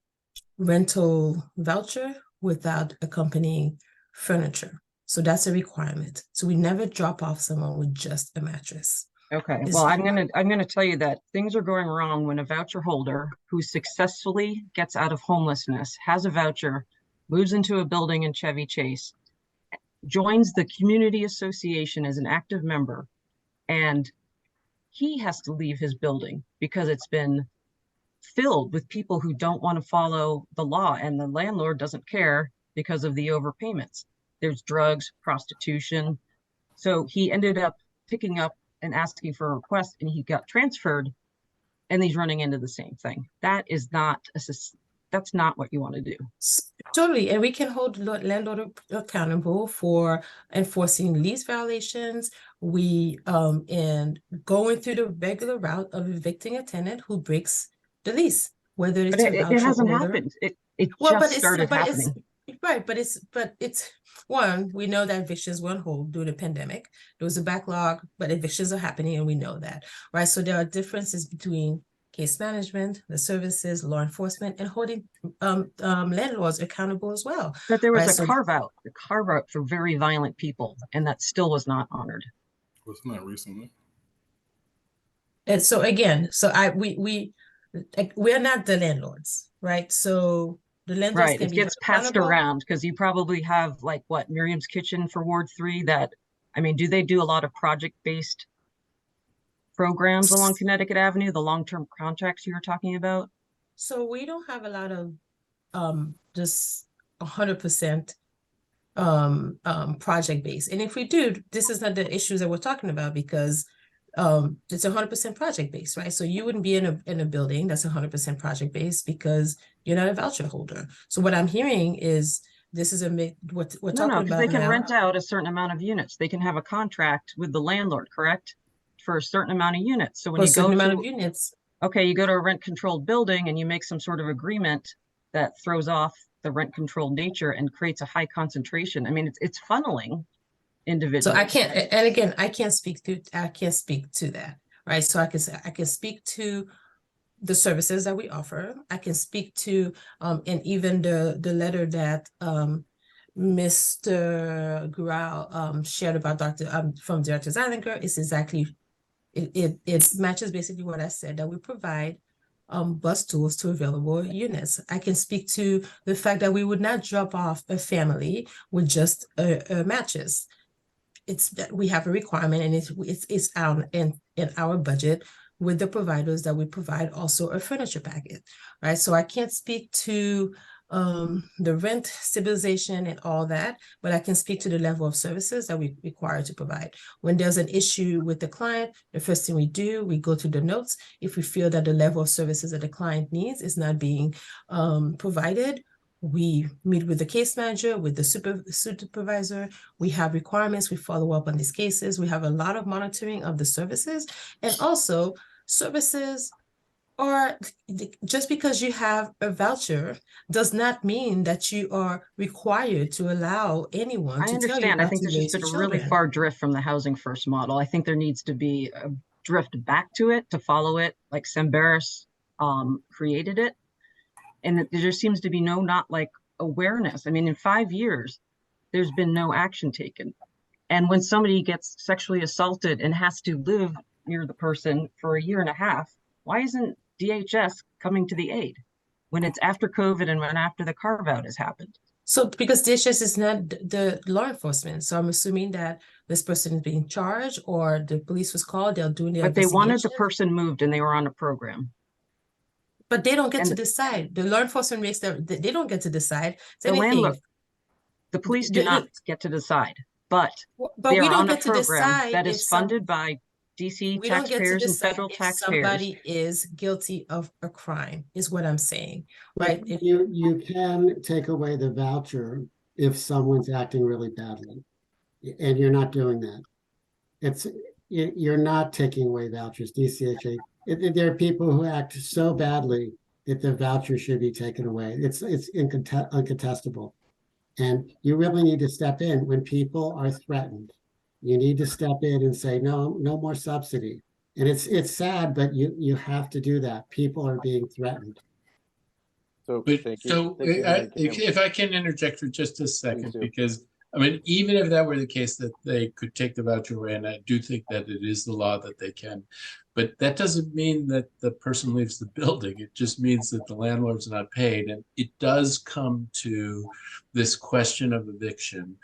rental voucher without accompanying furniture. So that's a requirement. So we never drop off someone with just a mattress. Okay, It's well, just- I'm gonna tell you that things are going wrong when a voucher holder who successfully gets out of homelessness, has a voucher, moves into a building in Chevy Chase, joins the community association as an active member, and he has to leave his building because it's been filled with people who don't want to follow the law, and the landlord doesn't care because of the overpayments. There's drugs, prostitution. So he ended up picking up and asking for a request, and he got transferred, and he's running into the same thing. That is not that's not what you want to do. Totally, and we can hold landlord accountable for enforcing lease violations. We and going through the regular route of evicting a tenant who breaks the lease, whether But it's a it voucher hasn't holder. happened. It Well, just started happening. Right, but it's one, we know that evictions were on hold during the pandemic. There was a backlog, but evictions are happening and we know that, right? So there are differences between case management, the services, law enforcement, and holding landlords accountable as well. But there was right? a carve out for very violent people, and that still was not honored. Wasn't that recently? And so again, we're not the landlords, right? So the landlords Right, can it be gets held passed accountable. around because you probably have like what, Miriam's Kitchen for Ward 3 that, I mean, do they do a lot of project-based programs along Connecticut Avenue, the long-term contracts you were talking about? So we don't have a lot of just 100% project based. And if we do, this is not the issues that we're talking about because it's 100% project based, right? So you wouldn't be in a building that's 100% project based because you're not a voucher holder. So what I'm hearing is this is what we're talking No, because they about can now. rent out a certain amount of units. They can have a contract with the landlord, correct? For a certain amount of units. So when For a you go certain amount of to, units. okay, you go to a rent controlled building and you make some sort of agreement that throws off the rent controlled nature and creates a high concentration. I mean, it's funneling individuals. So I can't, and again, I can't speak to that, right? So I can speak to the services that we offer. I can speak to and even the letter that Mr. Gural shared about from Director Zeilinger is exactly it matches basically what I said, that we provide bus tours to available units. I can speak to the fact that we would not drop off a family with just a mattress. It's that we have a requirement, and it's out in our budget with the providers that we provide also a furniture packet, right? So I can't speak to the rent stabilization and all that, but I can speak to the level of services that we require to provide. When there's an issue with the client, the first thing we do, we go to the notes. If we feel that the level of services that the client needs is not being provided, we meet with the case manager, with the supervisor. We have requirements. We follow up on these cases. We have a lot of monitoring of the services, and also services are just because you have a voucher does not mean that you are required to allow anyone I to tell you understand. I not think to there's just raise been your a really children. far drift from the housing first model. I think there needs to be a drift back to it to follow it, like Semberis created it. And there seems to be not like awareness. I mean, in 5 years, there's been no action taken. And when somebody gets sexually assaulted and has to live near the person for a year and a half, why isn't DHS coming to the aid when it's after COVID and when after the carve out has happened? So because DHS is not the law enforcement, so I'm assuming that this person is being charged or the police was called, they're doing their But they wanted the investigation. person moved and they were on a program. But they don't get to And decide. The law enforcement makes they don't get to decide. It's the anything. landlord, the police do not get to decide, but But they we are don't on a get to program decide that if is funded by DC we don't get to taxpayers and decide federal if taxpayers. somebody is guilty of a crime, is what I'm saying, right? But you can take away the voucher if someone's acting really badly, and you're not doing that. You're not taking away vouchers, DCHA. There are people who act so badly that the voucher should be taken away. It's uncontestable. And you really need to step in when people are threatened. You need to step in and say, no more subsidy. And it's sad, but you have to do that. People are being threatened. So But thank you. so Thank you, Henry. if I can interject for just a second, do. because I mean, even if that were the case that they could take the voucher away, and I do think that it is the law that they can, but that doesn't mean that the person leaves the building. It just means that the landlord's not paid. And it does come to this question of eviction.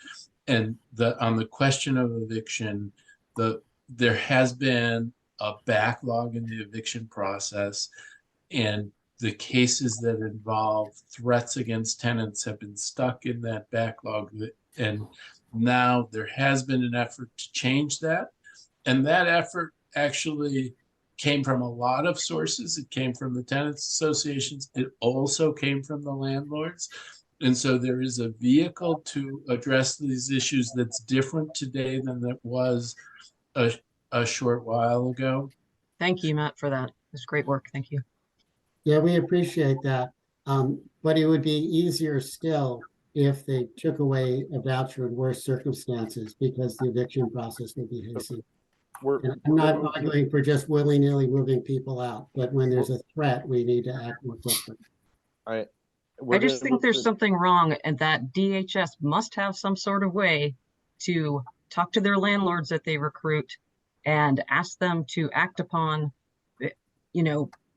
And on the question of eviction, there has been a backlog in the eviction process, and the cases that involve threats against tenants have been stuck in that backlog. And now there has been an effort to change that. And that effort actually came from a lot of sources. It came from the tenants associations. It also came from the landlords. And so there is a vehicle to address these issues that's different today than it was a short while ago. Thank you, Matt, for that. It's great work. Thank you. Yeah, we appreciate that. But it would be easier still if they took away a voucher in worse circumstances, because the eviction process would be hastened. I'm not arguing for just willy-nilly moving people out, but when there's a threat, we need to act more quickly. All right. I just think there's something wrong, and that DHS must have some sort of way to talk to their landlords that they recruit and ask them to act upon,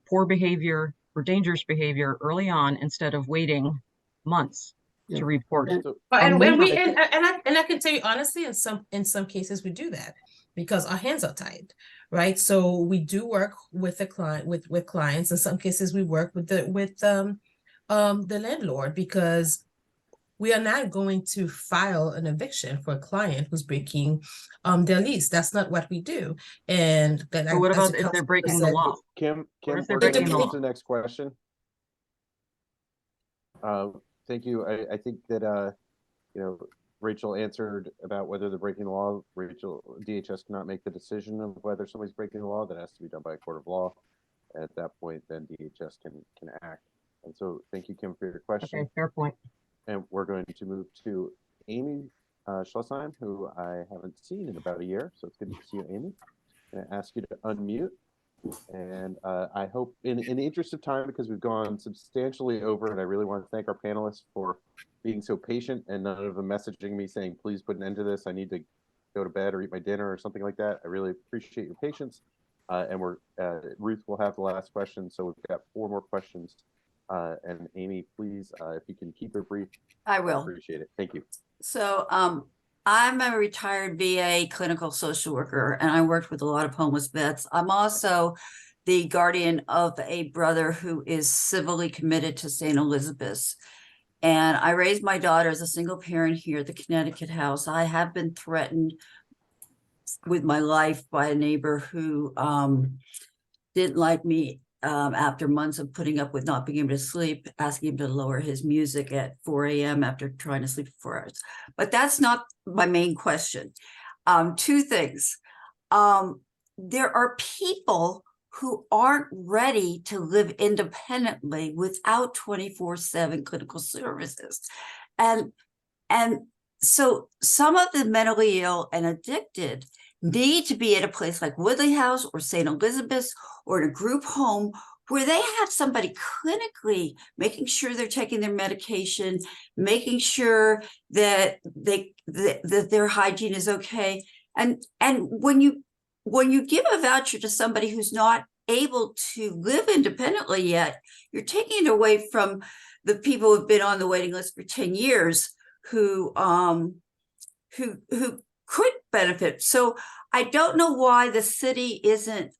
poor behavior or dangerous behavior early on instead of waiting months to report it. And I can tell you honestly, in some cases we do that because our hands are tied, right? So we do work with the client with clients. In some cases, we work with the landlord, because we are not going to file an eviction for a client who's breaking their lease. That's not what we do. And But what about if they're breaking the law? Kim, if they're we're going breaking to the move law? to the next question. Thank you. I think that Rachel answered about whether they're breaking the law. DHS cannot make the decision of whether somebody's breaking the law. That has to be done by a court of law. At that point, then DHS can act. And so, thank you, Kim, for your question. Okay, fair point. And we're going to move to Amy Schlossheim, who I haven't seen in about a year. So it's good to see you, Amy. I'm going to ask you to unmute. And I hope, in the interest of time, because we've gone substantially over, and I really want to thank our panelists for being so patient and none of them messaging me saying, please put an end to this. I need to go to bed or eat my dinner or something like that. I really appreciate your patience. And Ruth will have the last question. So we've got 4 more questions. And Amy, please, if you can keep it brief. I will. Appreciate it. Thank you. So I'm a retired VA clinical social worker, and I worked with a lot of homeless vets. I'm also the guardian of a brother who is civilly committed to St. Elizabeth's. And I raised my daughter as a single parent here at the Connecticut house. I have been threatened with my life by a neighbor who didn't like me after months of putting up with not being able to sleep, asking him to lower his music at 4 a.m. after trying to sleep for 4 hours. But that's not my main question. 2 things. There are people who aren't ready to live independently without 24/7 clinical services. And so some of the mentally ill and addicted need to be at a place like Woodley House or St. Elizabeth's or in a group home where they have somebody clinically making sure they're taking their medication, making sure that that their hygiene is okay. And when you give a voucher to somebody who's not able to live independently yet, you're taking it away from the people who've been on the waiting list for 10 years who could benefit. So I don't know why the city isn't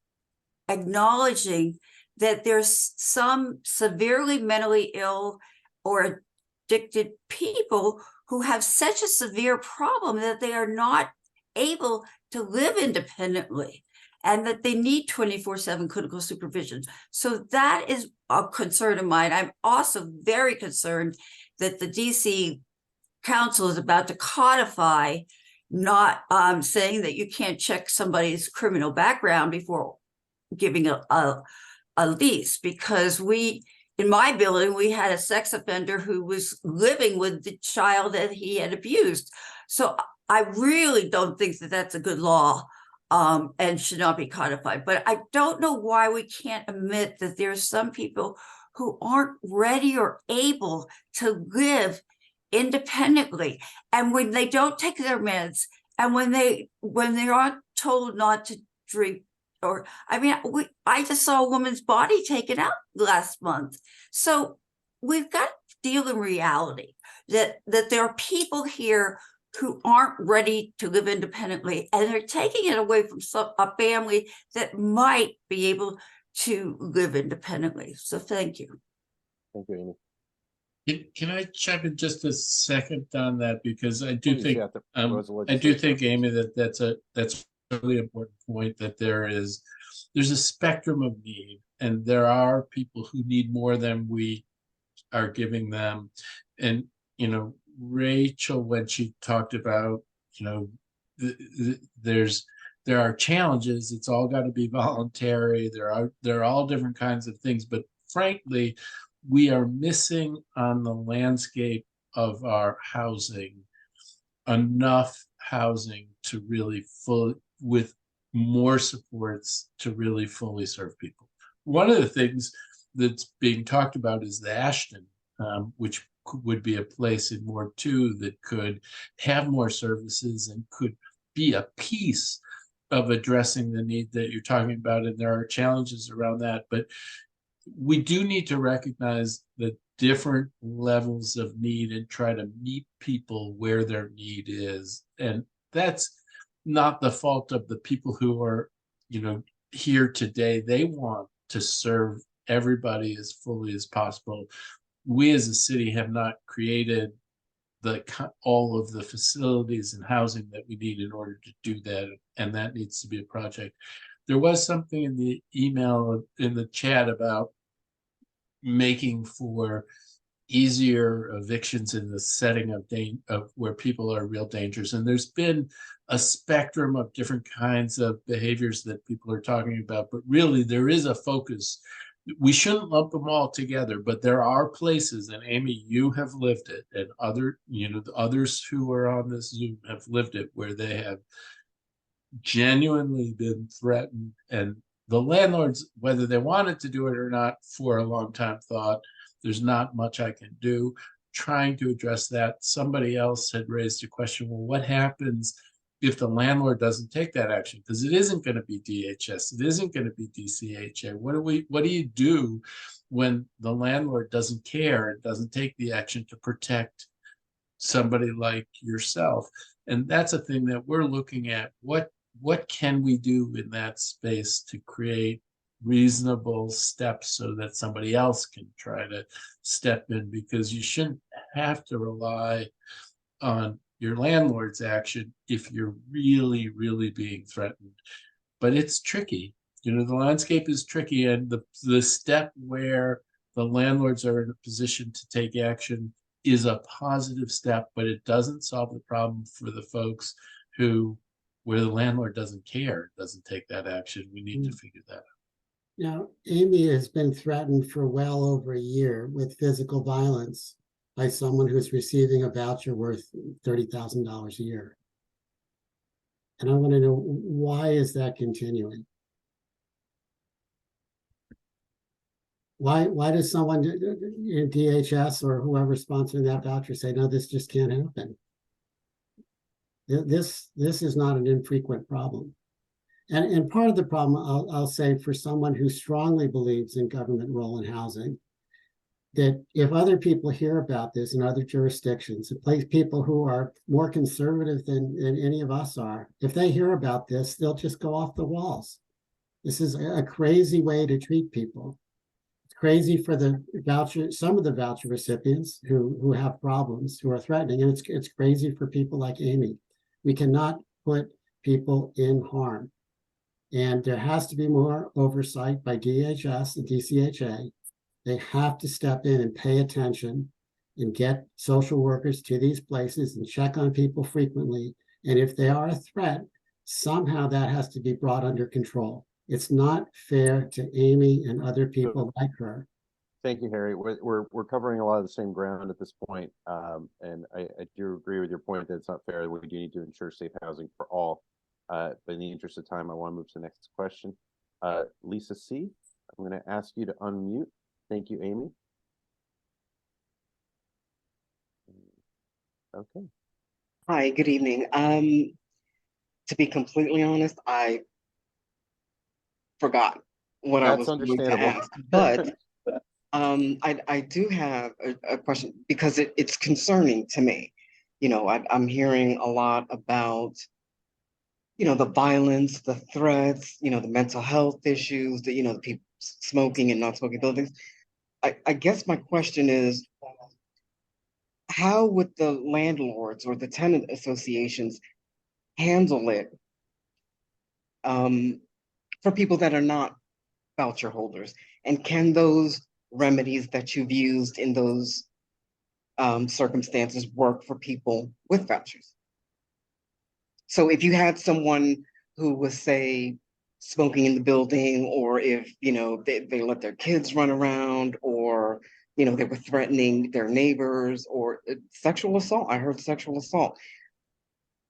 acknowledging that there's some severely mentally ill or addicted people who have such a severe problem that they are not able to live independently and that they need 24/7 clinical supervision. So that is a concern of mine. I'm also very concerned that the DC Council is about to codify not saying that you can't check somebody's criminal background before giving a lease, because in my building, we had a sex offender who was living with the child that he had abused. So I really don't think that that's a good law and should not be codified. But I don't know why we can't admit that there's some people who aren't ready or able to live independently. And when they don't take their meds, and when they aren't told not to drink, or I just saw a woman's body taken out last month. So we've got to deal in reality that there are people here who aren't ready to live independently, and they're taking it away from a family that might be able to live independently. So thank you. Thank you, Amy. Can I chime in just a second on that, because I do Please, think yeah, I do think, Amy, that's a really important point, that there's a spectrum of need, and there are people who need more than we are giving them. And Rachel, when she talked about there are challenges, it's all got to be voluntary, there are all different kinds of things, but frankly, we are missing on the landscape of our housing enough housing to really with more supports to really fully serve people. One of the things that's being talked about is the Ashton, which would be a place in Ward 2 that could have more services and could be a piece of addressing the need that you're talking about. And there are challenges around that, but we do need to recognize the different levels of need and try to meet people where their need is. And that's not the fault of the people who are, here today. They want to serve everybody as fully as possible. We as a city have not created all of the facilities and housing that we need in order to do that, and that needs to be a project. There was something in the email, in the chat, about making for easier evictions in the setting of where people are real dangers. And there's been a spectrum of different kinds of behaviors that people are talking about, but really there is a focus. We shouldn't lump them all together, but there are places, and Amy, you have lived it, and the others who are on this Zoom have lived it, where they have genuinely been threatened, and the landlords, whether they wanted to do it or not, for a long time thought, there's not much I can do. Trying to address that. Somebody else had raised a question, well, what happens if the landlord doesn't take that action? Because it isn't going to be DHS, it isn't going to be DCHA. What do you do when the landlord doesn't care and doesn't take the action to protect somebody like yourself? And that's a thing that we're looking at. What can we do in that space to create reasonable steps so that somebody else can try to step in? Because you shouldn't have to rely on your landlord's action if you're really, really being threatened. But it's tricky. The landscape is tricky, and the step where the landlords are in a position to take action is a positive step, but it doesn't solve the problem for the folks where the landlord doesn't care, doesn't take that action. We need to figure that out. Now, Amy has been threatened for well over a year with physical violence by someone who's receiving a voucher worth $30,000 a year. And I want to know, why is that continuing? Why does someone in DHS or whoever sponsoring that voucher say, no, this just can't happen? This is not an infrequent problem. And part of the problem, I'll say, for someone who strongly believes in government role in housing, that if other people hear about this in other jurisdictions, people who are more conservative than any of us are, if they hear about this, they'll just go off the walls. This is a crazy way to treat people. It's crazy for some of the voucher recipients who have problems, who are threatening, and it's crazy for people like Amy. We cannot put people in harm. And there has to be more oversight by DHS and DCHA. They have to step in and pay attention and get social workers to these places and check on people frequently. And if they are a threat, somehow that has to be brought under control. It's not fair to Amy and other people like her. Thank you, Harry. We're covering a lot of the same ground at this point. And I do agree with your point that it's not fair. We do need to ensure safe housing for all. But in the interest of time, I want to move to the next question. Lisa C., I'm going to ask you to unmute Thank you, Amy. Okay. Hi, good evening. To be completely honest, I forgot what I That's was going to understandable. ask, but I do have a question because it's concerning to me. You know, I'm hearing a lot about, you know, the violence, the threats, you know, the mental health issues, the, you know, the people smoking and not smoking buildings. I guess my question is, how would the landlords or the tenant associations handle it for people that are not voucher holders? And can those remedies that you've used in those circumstances work for people with vouchers? So if you had someone who was, say, smoking in the building, or if, you know, they let their kids run around, or, you know, they were threatening their neighbors, or sexual assault. I heard sexual assault.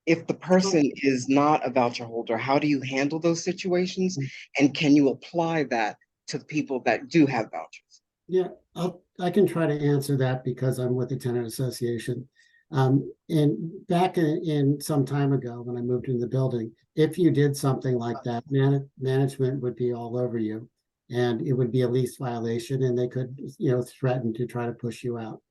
If the person is not a voucher holder, how do you handle those situations? And can you apply that to people that do have vouchers? Yeah, I can try to answer that because I'm with the tenant association. And back in some time ago, when I moved into the building, if you did something like that, management would be all over you, and it would be a lease violation, and they could, you know, threaten to try to push you out.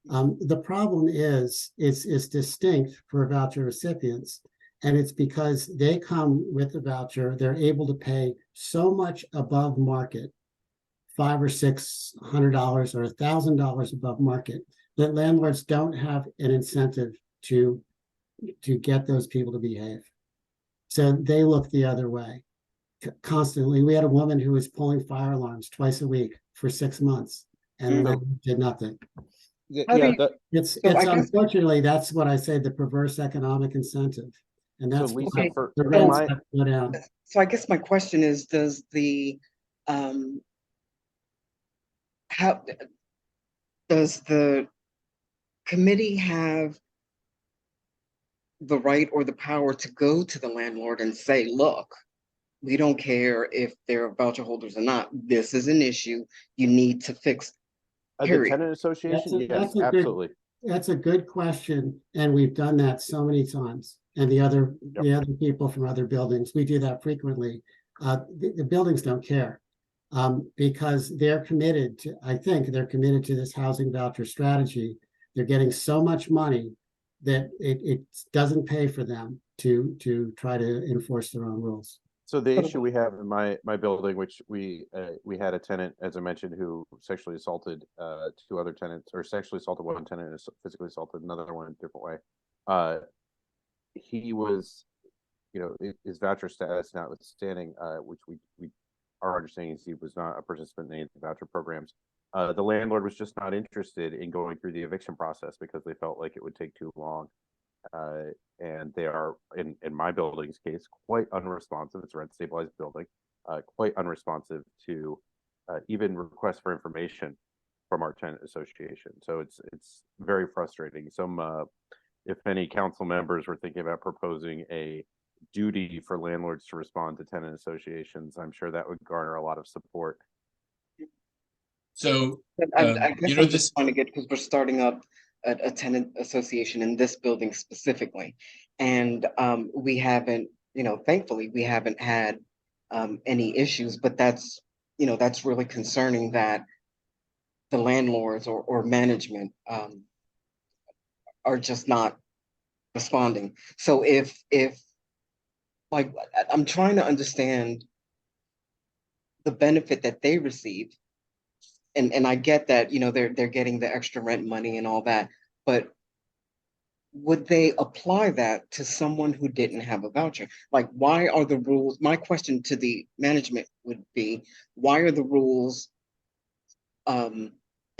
The problem is it's distinct for voucher recipients, and it's because they come with a voucher, they're able to pay so much above market, $500 or $600 or $1,000 above market, that landlords don't have an incentive to get those people to behave. So they look the other way constantly. We had a woman who was pulling fire alarms twice a week for 6 months, and the landlord did nothing. It's unfortunately, that's what I say, the perverse economic incentive. And that's Lisa, the rents have to go down. So I guess my question is, does the how does the committee have the right or the power to go to the landlord and say, look, we don't care if they're voucher holders or not, this is an issue you need to fix, The period? tenant association, yes, That's absolutely. That's a good question, and we've done that so many times. And the other people from other buildings, we do that frequently. The buildings don't care because they're committed to, I think they're committed to this housing voucher strategy. They're getting so much money that it doesn't pay for them to try to enforce their own rules. So the issue we have in my building, which we had a tenant, as I mentioned, who sexually assaulted two other tenants, or sexually assaulted one tenant and physically assaulted another one in a different way. He was, you know, his voucher status notwithstanding, which we our understanding is he was not a participant in any of the voucher programs. The landlord was just not interested in going through the eviction process because they felt like it would take too long. And they are, in my building's case, quite unresponsive. It's a rent stabilized building, quite unresponsive to even requests for information from our tenant association. So it's very frustrating. If any council members were thinking about proposing a duty for landlords to respond to tenant associations, I'm sure that would garner a lot of support. So I guess I'm just trying to get, because we're starting up a tenant association in this building specifically, and we haven't, you know, thankfully we haven't had any issues, but that's, you know, that's really concerning that the landlords or management are just not responding. So if like, I'm trying to understand the benefit that they receive. And I get that, you know, they're getting the extra rent money and all that, but would they apply that to someone who didn't have a voucher? Like, why are the rules? My question to the management would be, why are the rules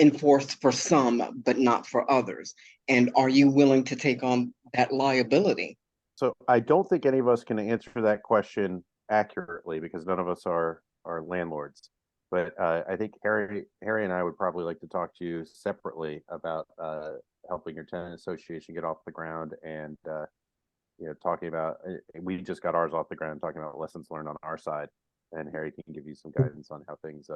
enforced for some but not for others? And are you willing to take on that liability? So I don't think any of us can answer that question accurately because none of us are landlords. But I think Harry and I would probably like to talk to you separately about helping your tenant association get off the ground, and you know, talking about, we just got ours off the ground, talking about lessons learned on our side, and Harry can give you some guidance on how things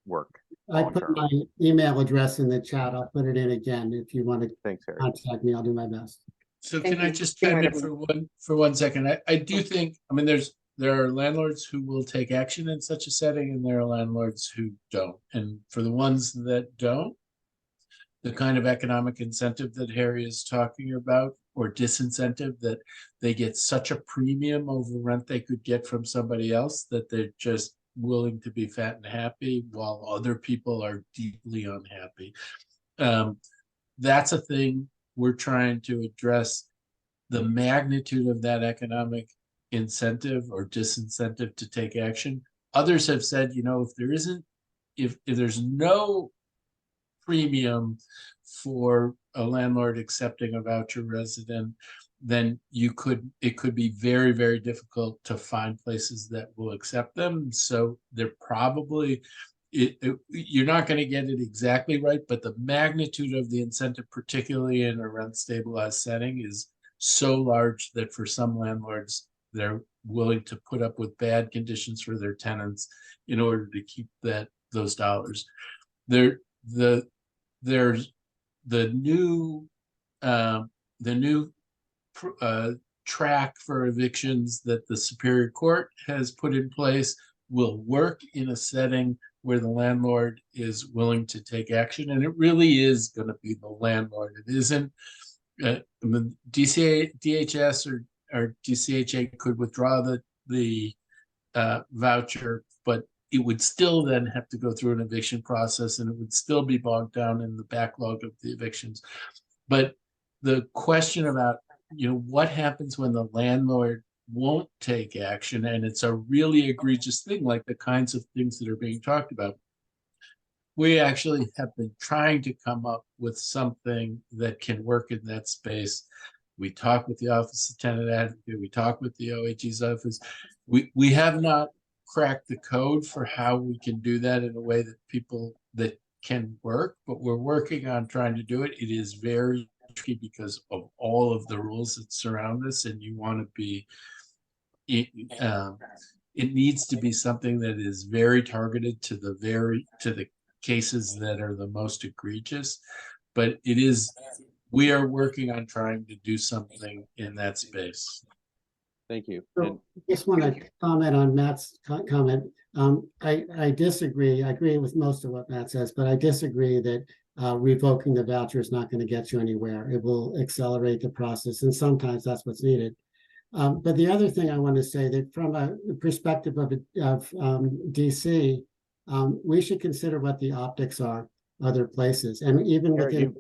work. I long put term. my email address in the chat. I'll put it in again. If you want to Thanks, Harry. contact me, I'll do my best. So Thank can I you. just Good chime night, in for one second? I do think, I mean, there are landlords who will take action in such a setting, and there are landlords who don't. And for the ones that don't, the kind of economic incentive that Harry is talking about, or disincentive, that they get such a premium over rent they could get from somebody else that they're just willing to be fat and happy while other people are deeply unhappy. That's a thing we're trying to address. The magnitude of that economic incentive or disincentive to take action. Others have said, you know, if there's no premium for a landlord accepting a voucher resident, then it could be very, very difficult to find places that will accept them. So they're probably, you're not going to get it exactly right, but the magnitude of the incentive, particularly in a rent stabilized setting, is so large that for some landlords, they're willing to put up with bad conditions for their tenants in order to keep those dollars. There's the new track for evictions that the Superior Court has put in place will work in a setting where the landlord is willing to take action, and it really is going to be the landlord. It isn't DHS or DCHA could withdraw the voucher, but it would still then have to go through an eviction process, and it would still be bogged down in the backlog of the evictions. But the question about, you know, what happens when the landlord won't take action, and it's a really egregious thing, like the kinds of things that are being talked about. We actually have been trying to come up with something that can work in that space. We talk with the Office of Tenant Advocate, we talk with the OAG's office. We have not cracked the code for how we can do that in a way that can work, but we're working on trying to do it. It is very tricky because of all of the rules that surround this, and you want to be, it needs to be something that is very targeted to the cases that are the most egregious. But we are working on trying to do something in that space. Thank you. So I just want to comment on Matt's comment. I disagree. I agree with most of what Matt says, but I disagree that revoking the voucher is not going to get you anywhere. It will accelerate the process, and sometimes that's what's needed. But the other thing I want to say, that from a perspective of DC, we should consider what the optics are other places, and even within.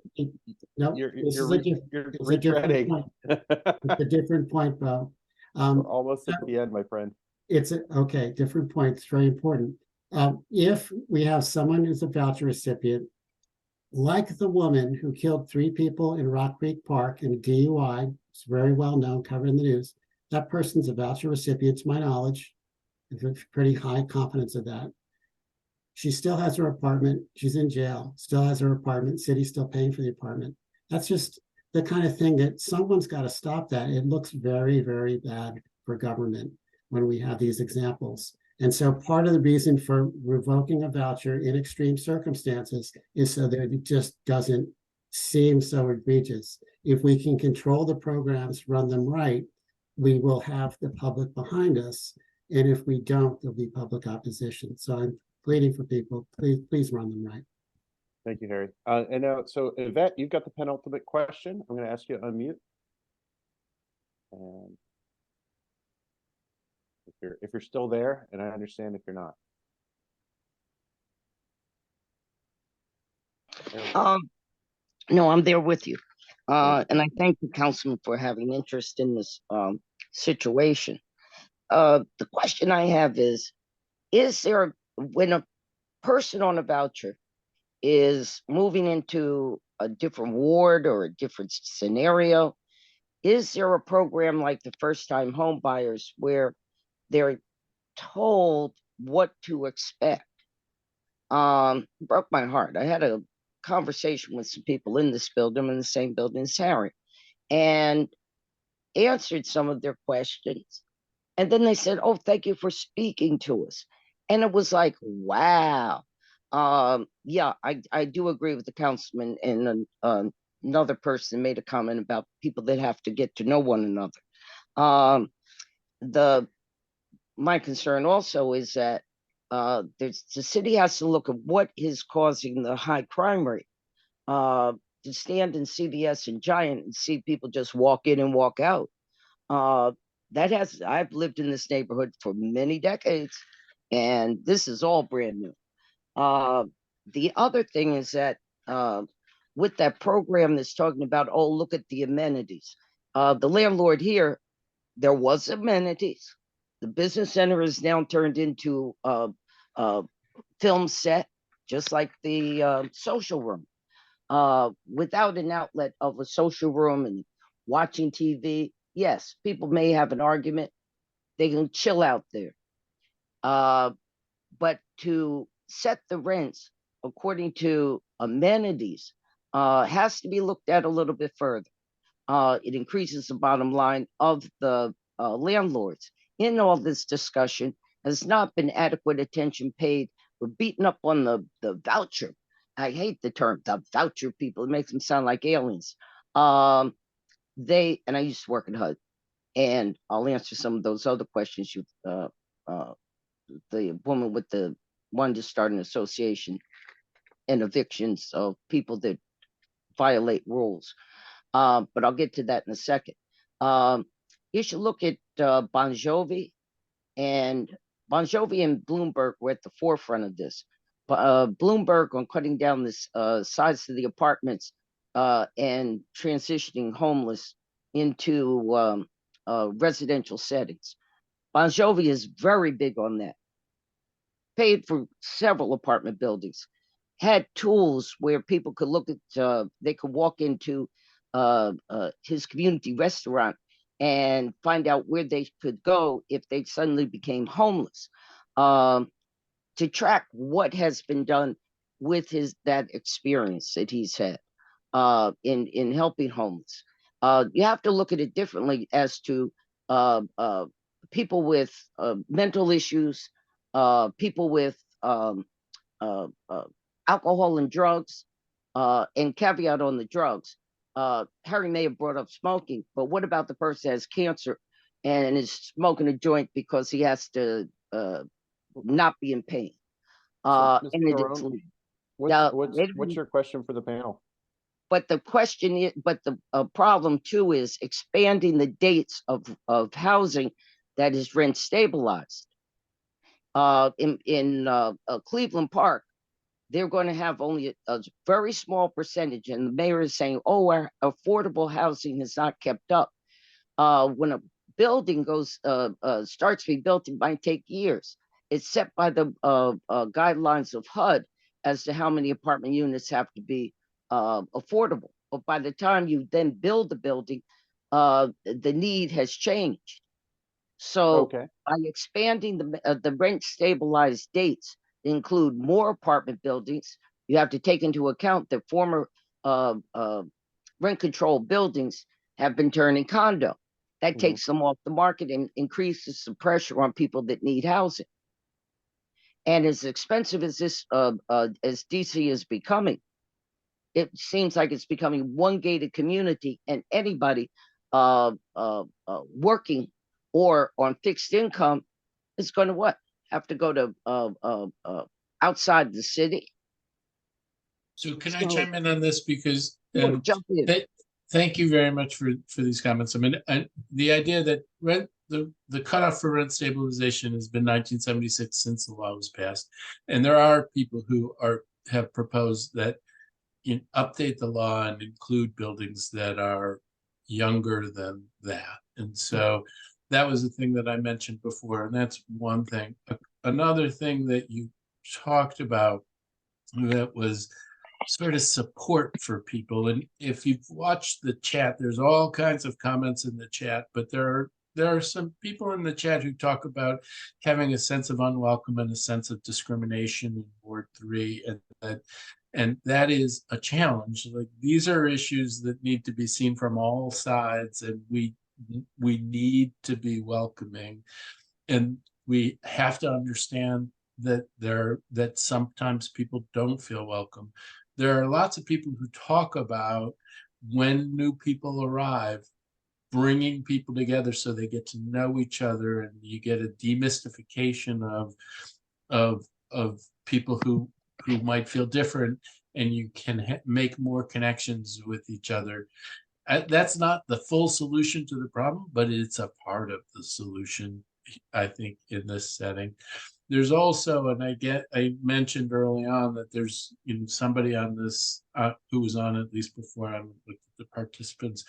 You're retreading. It's a different point, Bo. We're almost at the end, my friend. It's okay. Different point. It's very important. If we have someone who's a voucher recipient, like the woman who killed 3 people in Rock Creek Park in a DUI, it's very well known, covered in the news. That person's a voucher recipient, to my knowledge. There's pretty high confidence of that. She still has her apartment. She's in jail, still has her apartment. City's still paying for the apartment. That's just the kind of thing that someone's got to stop that. It looks very, very bad for government when we have these examples. And so part of the reason for revoking a voucher in extreme circumstances is so that it just doesn't seem so egregious. If we can control the programs, run them right, we will have the public behind us. And if we don't, there'll be public opposition. So I'm pleading for people, please run them right. Thank you, Harry. And now, so Yvette, you've got the penultimate question. I'm going to ask you to unmute. And if you're still there, and I understand if you're not. No, I'm there with you. And I thank the councilman for having interest in this situation. The question I have is there, when a person on a voucher is moving into a different ward or a different scenario, is there a program like the first-time home buyers where they're told what to expect? Broke my heart. I had a conversation with some people in this building, in the same building as Harry, and answered some of their questions. And then they said, "Oh, thank you for speaking to us." And it was like, wow. Yeah, I do agree with the councilman, and another person made a comment about people that have to get to know one another. My concern also is that the city has to look at what is causing the high crime rate. To stand in CVS and Giant and see people just walk in and walk out. I've lived in this neighborhood for many decades, and this is all brand new. The other thing is that with that program that's talking about, oh, look at the amenities. The landlord here, there was amenities. The business center is now turned into a film set, just like the social room. Without an outlet of a social room and watching TV, yes, people may have an argument. They can chill out there. But to set the rents according to amenities has to be looked at a little bit further. It increases the bottom line of the landlords. In all this discussion has not been adequate attention paid. We're beating up on the voucher. I hate the term, the voucher people. It makes them sound like aliens. And I used to work at HUD, and I'll answer some of those other questions you, the woman with the wanted to start an association and evictions of people that violate rules. But I'll get to that in a second. You should look at Bon Jovi, and Bon Jovi and Bloomberg were at the forefront of this. Bloomberg on cutting down this size of the apartments and transitioning homeless into residential settings. Bon Jovi is very big on that. Paid for several apartment buildings, had tools where people could look at, they could walk into his community restaurant and find out where they could go if they suddenly became homeless, to track what has been done with that experience that he's had in helping homeless. You have to look at it differently as to people with mental issues, people with alcohol and drugs, and caveat on the drugs. Harry may have brought up smoking, but what about the person that has cancer and is smoking a joint because he has to not be in pain? Mr. And it is Barone, legal. what's your question for the panel? But the question is, but the problem too is expanding the dates of housing that is rent stabilized. In Cleveland Park, they're going to have only a very small percentage, and the mayor is saying, "Oh, our affordable housing has not kept up." When a building starts to be built, it might take years. It's set by the guidelines of HUD as to how many apartment units have to be affordable. But by the time you then build the building, the need has changed. So by expanding the rent stabilized dates to include more apartment buildings, you have to take into account that former rent control buildings have been turning condo. That takes them off the market and increases the pressure on people that need housing. And as expensive as this, as DC is becoming, it seems like it's becoming one gated community, and anybody working or on fixed income is going to what? Have to go to outside the city. So can I chime in on this because jump in. Thank you very much for these comments. I mean, the idea that the cutoff for rent stabilization has been 1976 since the law was passed, and there are people who have proposed that you update the law and include buildings that are younger than that. And so that was the thing that I mentioned before, and that's one thing. Another thing that you talked about that was sort of support for people. And if you've watched the chat, there's all kinds of comments in the chat, but there are some people in the chat who talk about having a sense of unwelcome and a sense of discrimination in Ward 3, and that is a challenge. Like, these are issues that need to be seen from all sides, and we need to be welcoming, and we have to understand that sometimes people don't feel welcome. There are lots of people who talk about when new people arrive, bringing people together so they get to know each other, and you get a demystification of people who might feel different, and you can make more connections with each other. That's not the full solution to the problem, but it's a part of the solution, I think, in this setting. There's also, and I mentioned early on that there's somebody on this who was on at least before I looked at the participants,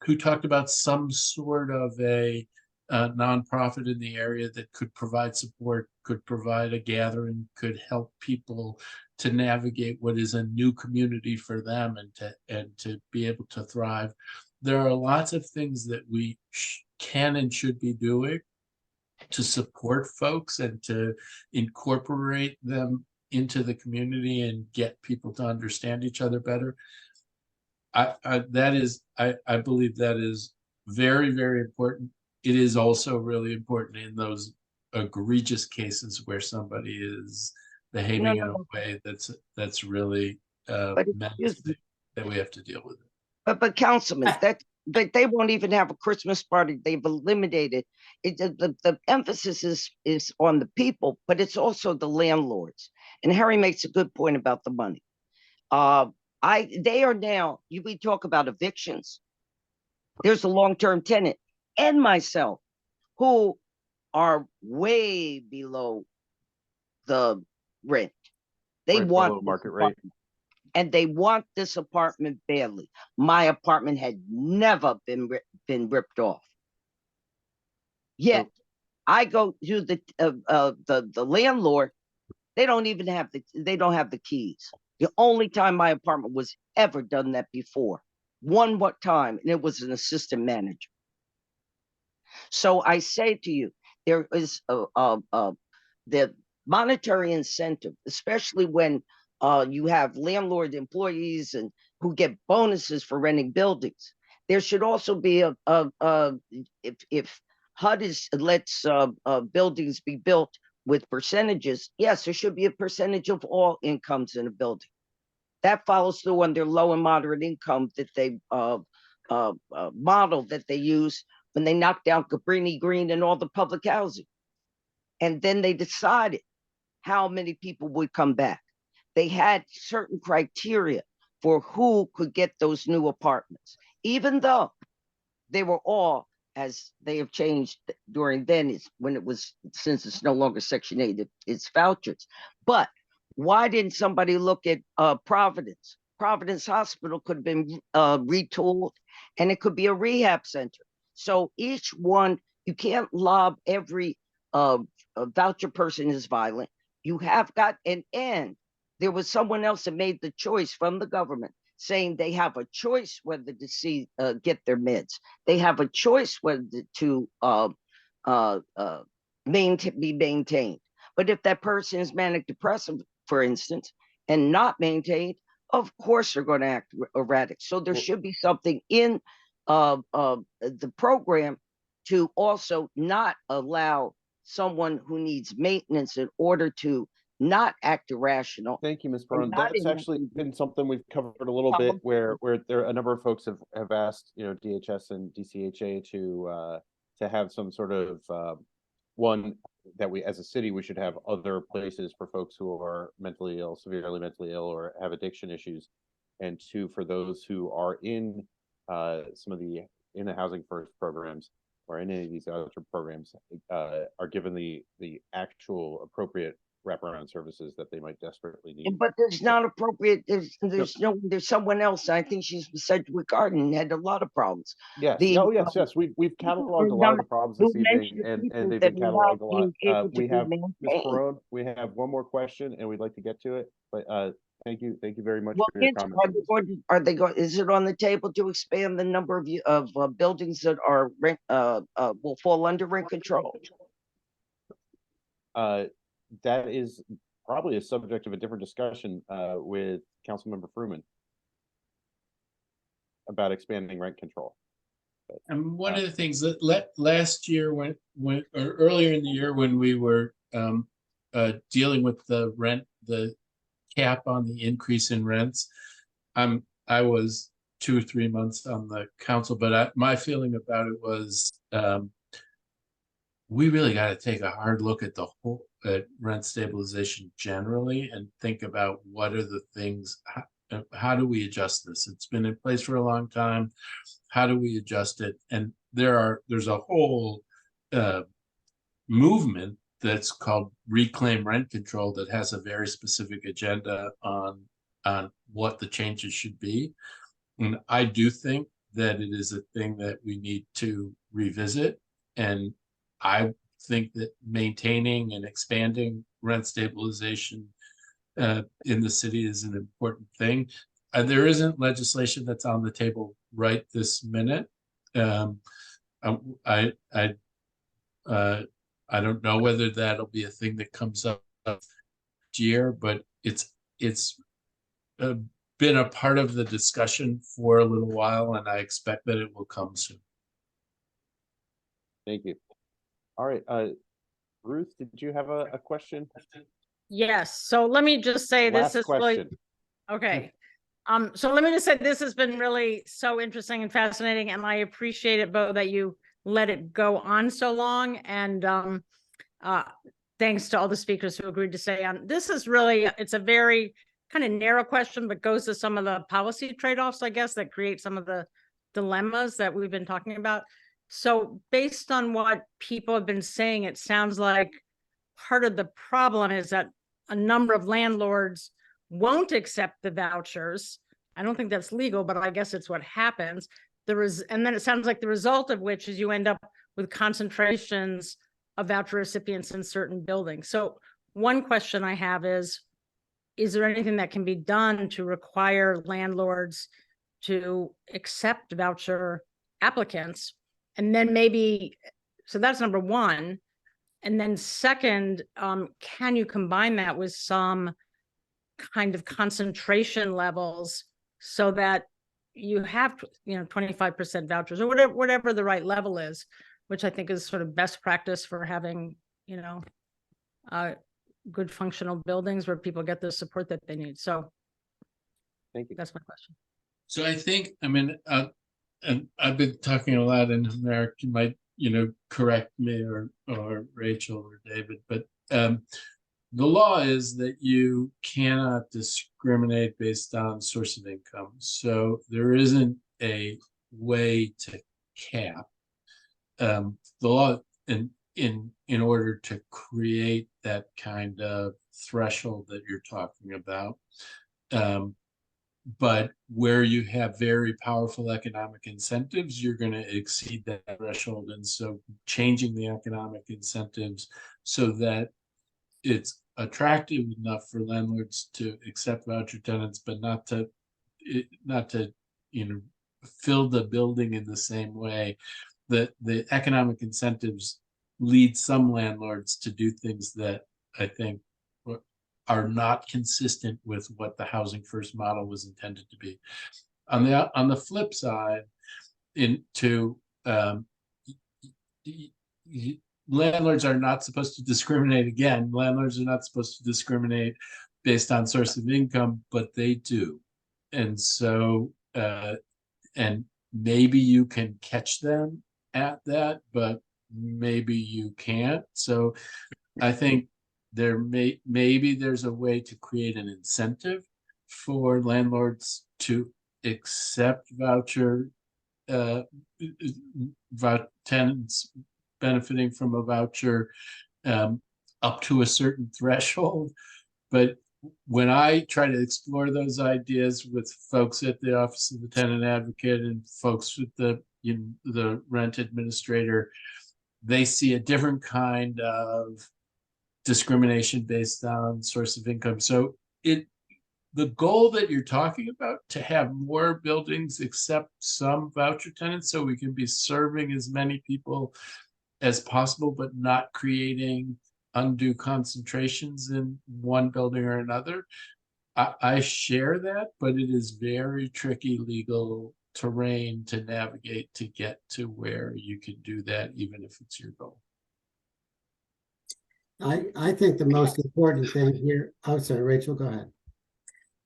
who talked about some sort of a nonprofit in the area that could provide support, could provide a gathering, could help people to navigate what is a new community for them and to be able to thrive. There are lots of things that we can and should be doing to support folks and to incorporate them into the community and get people to understand each other better. I believe that is very, very important. It is also really important in those egregious cases where somebody is behaving in a way that's really menacing, that we have to deal with it. But Councilman, but they won't even have a Christmas party. They've eliminated it. The emphasis is on the people, but it's also the landlords. And Harry makes a good point about the money. They are now, we talk about evictions. There's a long-term tenant and myself who are way below the rent. They want market rate. And they want this apartment badly. My apartment had never been ripped off. Yet I go to the landlord. They don't even have the keys. The only time my apartment was ever done that before, one time, and it was an assistant manager. So I say to you, there is the monetary incentive, especially when you have landlord employees and who get bonuses for renting buildings. There should also be if HUD lets buildings be built with percentages, yes, there should be a percentage of all incomes in a building. That follows through on their low and moderate income that they model that they use when they knocked down Cabrini Green and all the public housing. And then they decided how many people would come back. They had certain criteria for who could get those new apartments, even though they were all, as they have changed during then, when it was, since it's no longer Section 8, it's vouchers. But why didn't somebody look at Providence? Providence Hospital could have been retooled, and it could be a rehab center. So each one, you can't lob every voucher person is violent. You have got an end. There was someone else that made the choice from the government, saying they have a choice whether to get their meds. They have a choice whether to be maintained. But if that person is manic depressive, for instance, and not maintained, of course they're going to act erratic. So there should be something in the program to also not allow someone who needs maintenance in order to not act irrational. Thank you, Ms. Barone. That's actually been something we've covered a little bit, where there a number of folks have asked, DHS and DCHA to have some sort of one, that we as a city we should have other places for folks who are mentally ill, severely mentally ill, or have addiction issues, and two, for those who are in some of the Housing First programs or in any of these other programs, are given the actual appropriate wraparound services that they might desperately need. But there's not appropriate. There's someone else. I think she's Sedgwick Garden had a lot of problems. Yes. Yes. We've cataloged a lot of the problems this evening, and they've been cataloged a lot. We have Ms. Perrone. We have one more question, and we'd like to get to it. But thank you very much for your comments. Are they going? Is it on the table to expand the number of buildings that are will fall under rent control? That is probably a subject of a different discussion with Councilmember Fruman about expanding rent control. And one of the things that last year, or earlier in the year, when we were dealing with the rent, the cap on the increase in rents. I was 2 or 3 months on the council, but my feeling about it was we really got to take a hard look at the whole rent stabilization generally and think about what are the things, how do we adjust this? It's been in place for a long time. How do we adjust it? And there's a whole movement that's called Reclaim Rent Control that has a very specific agenda on what the changes should be. And I do think that it is a thing that we need to revisit. And I think that maintaining and expanding rent stabilization in the city is an important thing. There isn't legislation that's on the table right this minute. I don't know whether that'll be a thing that comes up next year, but it's been a part of the discussion for a little while, and I expect that it will come soon. Thank you. All right, Ruth, did you have a question? Yes, so let me just say Last this is question. really, okay. So let me just say this has been really so interesting and fascinating, and I appreciate it, Bo, that you let it go on so long. And thanks to all the speakers who agreed to stay on. This is really, it's a very kind of narrow question, but goes to some of the policy trade-offs, I guess, that create some of the dilemmas that we've been talking about. So based on what people have been saying, it sounds like part of the problem is that a number of landlords won't accept the vouchers. I don't think that's legal, but I guess it's what happens. And then it sounds like the result of which is you end up with concentrations of voucher recipients in certain buildings. So one question I have is there anything that can be done to require landlords to accept voucher applicants? And then maybe, so that's number one. And then second, can you combine that with some kind of concentration levels so that you have, 25% vouchers or whatever the right level is, which I think is sort of best practice for having, good functional buildings where people get the support that they need. So thank you. That's my question. So I think, and I've been talking a lot, and Merrick, you might, correct me or Rachel or David, but the law is that you cannot discriminate based on source of income. So there isn't a way to cap the law in order to create that kind of threshold that you're talking about. But where you have very powerful economic incentives, you're going to exceed that threshold. And so changing the economic incentives so that it's attractive enough for landlords to accept voucher tenants, but not to fill the building in the same way. That the economic incentives lead some landlords to do things that I think are not consistent with what the housing first model was intended to be. On the flip side, landlords are not supposed to discriminate. Again, landlords are not supposed to discriminate based on source of income, but they do. And so, and maybe you can catch them at that, but maybe you can't. So I think maybe there's a way to create an incentive for landlords to accept voucher tenants benefiting from a voucher up to a certain threshold. But when I try to explore those ideas with folks at the Office of the Tenant Advocate and folks with the rent administrator, they see a different kind of discrimination based on source of income. So the goal that you're talking about, to have more buildings accept some voucher tenants so we can be serving as many people as possible, but not creating undue concentrations in one building or another. I share that, but it is very tricky legal terrain to navigate to get to where you can do that, even if it's your goal. I think the most important thing here, oh, sorry, Rachel, go ahead.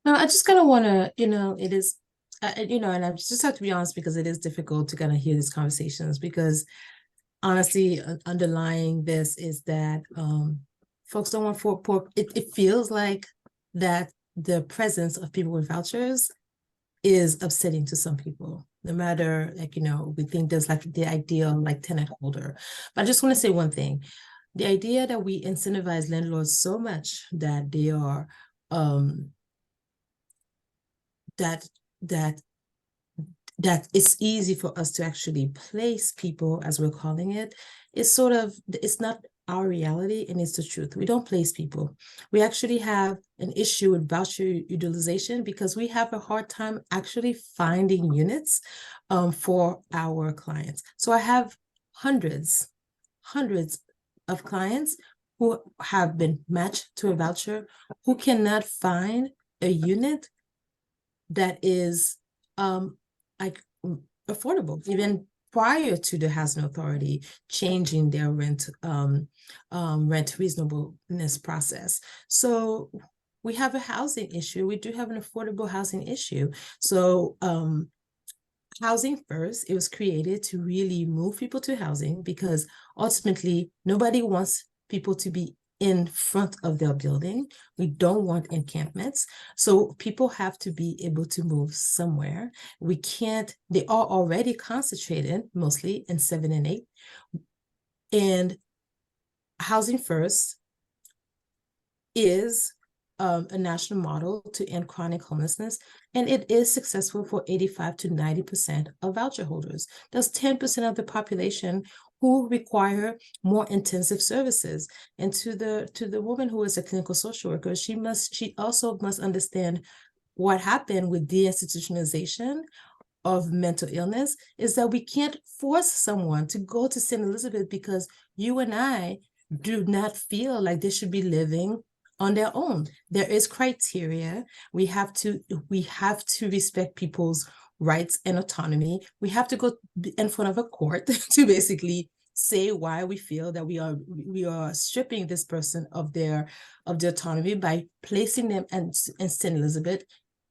No, I just kind of want to, it is, and I just have to be honest because it is difficult to kind of hear these conversations because honestly, underlying this is that folks don't want it feels like that the presence of people with vouchers is upsetting to some people, no matter we think there's like the ideal like tenant holder. But I just want to say one thing. The idea that we incentivize landlords so much that they are that it's easy for us to actually place people, as we're calling it, it's not our reality and it's the truth. We don't place people. We actually have an issue with voucher utilization because we have a hard time actually finding units for our clients. So I have hundreds of clients who have been matched to a voucher who cannot find a unit that is like affordable, even prior to the housing authority changing their rent reasonableness process. So we have a housing issue. We do have an affordable housing issue. So Housing First, it was created to really move people to housing because ultimately nobody wants people to be in front of their building. We don't want encampments. So people have to be able to move somewhere. They are already concentrated mostly in 7 and 8. And Housing First is a national model to end chronic homelessness, and it is successful for 85 to 90% of voucher holders. There's 10% of the population who require more intensive services. And to the woman who is a clinical social worker, she also must understand what happened with deinstitutionalization of mental illness is that we can't force someone to go to St. Elizabeth because you and I do not feel like they should be living on their own. There is criteria. We have to respect people's rights and autonomy. We have to go in front of a court to basically say why we feel that we are stripping this person of their autonomy by placing them in St. Elizabeth.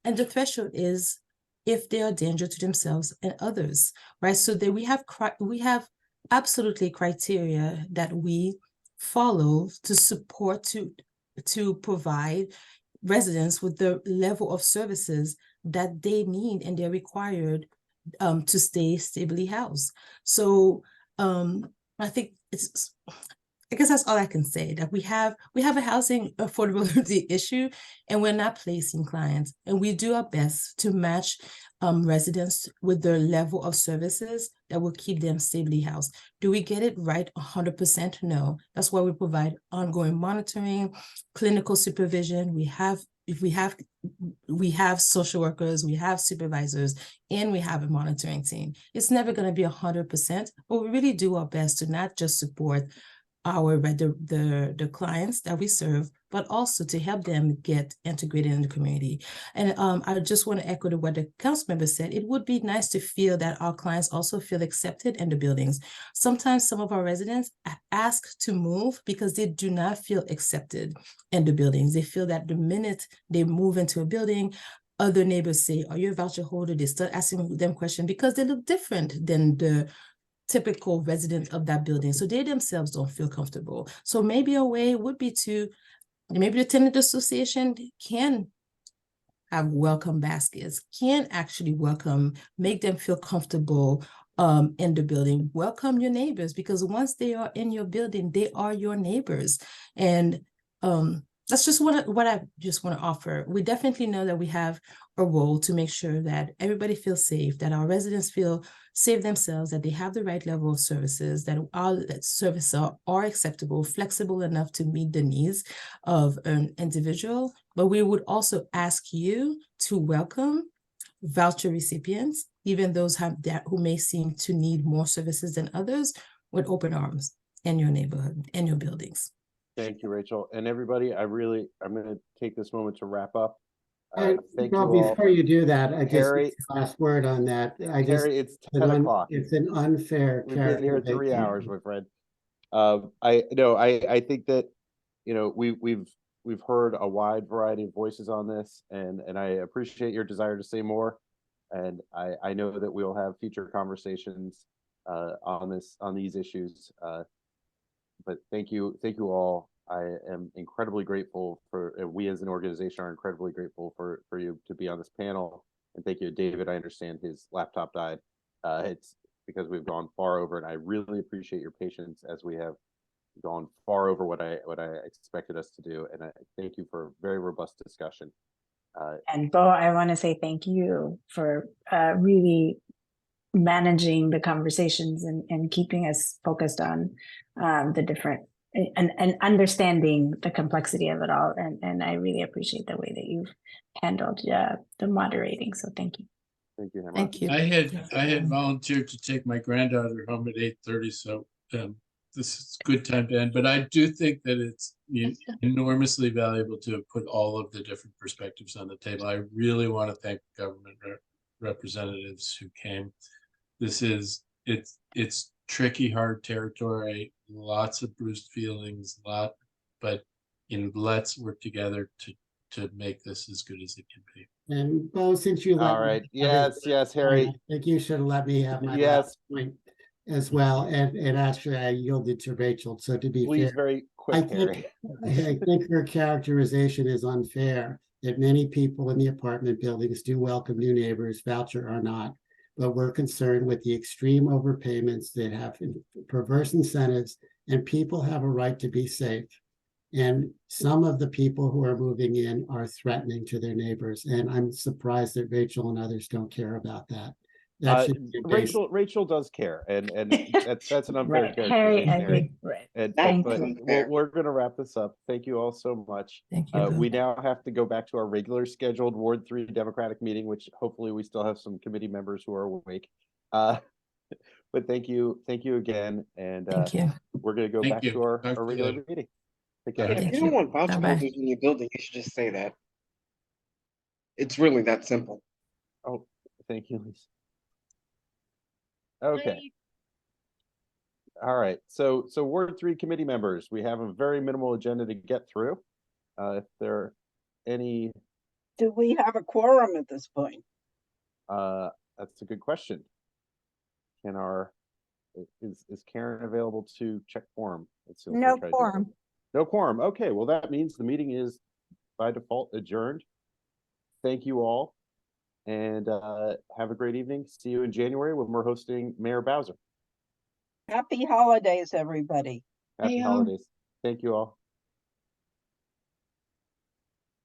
And the threshold is if they are a danger to themselves and others, right? So that we have absolutely criteria that we follow to support to provide residents with the level of services that they need and they're required to stay stably housed. So I think I guess that's all I can say, that we have a housing affordability issue and we're not placing clients, and we do our best to match residents with their level of services that will keep them stably housed. Do we get it right 100%? No. That's why we provide ongoing monitoring, clinical supervision. We have social workers, we have supervisors, and we have a monitoring team. It's never going to be 100%, but we really do our best to not just support the clients that we serve, but also to help them get integrated in the community. And I just want to echo what the council member said. It would be nice to feel that our clients also feel accepted in the buildings. Sometimes some of our residents ask to move because they do not feel accepted in the buildings. They feel that the minute they move into a building, other neighbors say, "Are you a voucher holder?" They start asking them questions because they look different than the typical resident of that building. So they themselves don't feel comfortable. So maybe a way would be maybe the tenant association can have welcome baskets, can actually make them feel comfortable in the building. Welcome your neighbors, because once they are in your building, they are your neighbors. And that's just what I just want to offer. We definitely know that we have a role to make sure that everybody feels safe, that our residents feel safe themselves, that they have the right level of services, that our services are acceptable, flexible enough to meet the needs of an individual. But we would also ask you to welcome voucher recipients, even those who may seem to need more services than others, with open arms in your neighborhood, in your buildings. Thank you, Rachel. And everybody, I'm going to take this moment to wrap up. Thank you all. Before you do that, I Harry, just last word on that. Harry, it's 10 o'clock. It's an unfair. We've been here 3 hours, my friend. I think that you know, we've heard a wide variety of voices on this, and I appreciate your desire to say more. And I know that we'll have future conversations on these issues. But thank you all. I am incredibly grateful for, we as an organization are incredibly grateful for you to be on this panel. And thank you, David. I understand his laptop died. It's because we've gone far over, and I really appreciate your patience as we have gone far over what I expected us to do. And I thank you for a very robust discussion. And Bo, I want to say thank you for really managing the conversations and keeping us focused on the different and understanding the complexity of it all. And I really appreciate the way that you've handled the moderating. So thank you. Thank you, Hammer. Thank you. I had volunteered to take my granddaughter home at 8:30, so this is a good time to end. But I do think that it's enormously valuable to have put all of the different perspectives on the table. I really want to thank government representatives who came. This is it's tricky, hard territory, lots of bruised feelings, but let's work together to make this as good as it can be. And Bo, since you let All right. Yes, Harry. I think you should let me have my Yes. last point as well. And actually, I yielded to Rachel. So to be Please, fair, very quick, Harry. I think her characterization is unfair. That many people in the apartment buildings do welcome new neighbors, voucher or not, but we're concerned with the extreme overpayments that have perverse incentives, and people have a right to be safe. And some of the people who are moving in are threatening to their neighbors. And I'm surprised that Rachel and others don't care about that. That should be Rachel does care, and that's an unfair Right. characterization. Harry, I agree. Right. And Thank but you. we're going to wrap this up. Thank you all so much. Thank you. We now have to go back to our regular scheduled Ward 3 Democratic meeting, which hopefully we still have some committee members who are awake. But thank you again, and Thank you. we're going to go back to our regular meeting. Take care. If you don't want voucher holders in your building, you should just say that. It's really that simple. Oh, thank you, Lisa. Okay. All right. So Ward 3 committee members, we have a very minimal agenda to get through. If there are any, do we have a quorum at this point? that's a good question. Is Karen available to check quorum? No quorum. No quorum. Okay, well, that means the meeting is by default adjourned. Thank you all, and have a great evening. See you in January when we're hosting Mayor Bowser. Happy holidays, everybody. Happy holidays. Thank you all.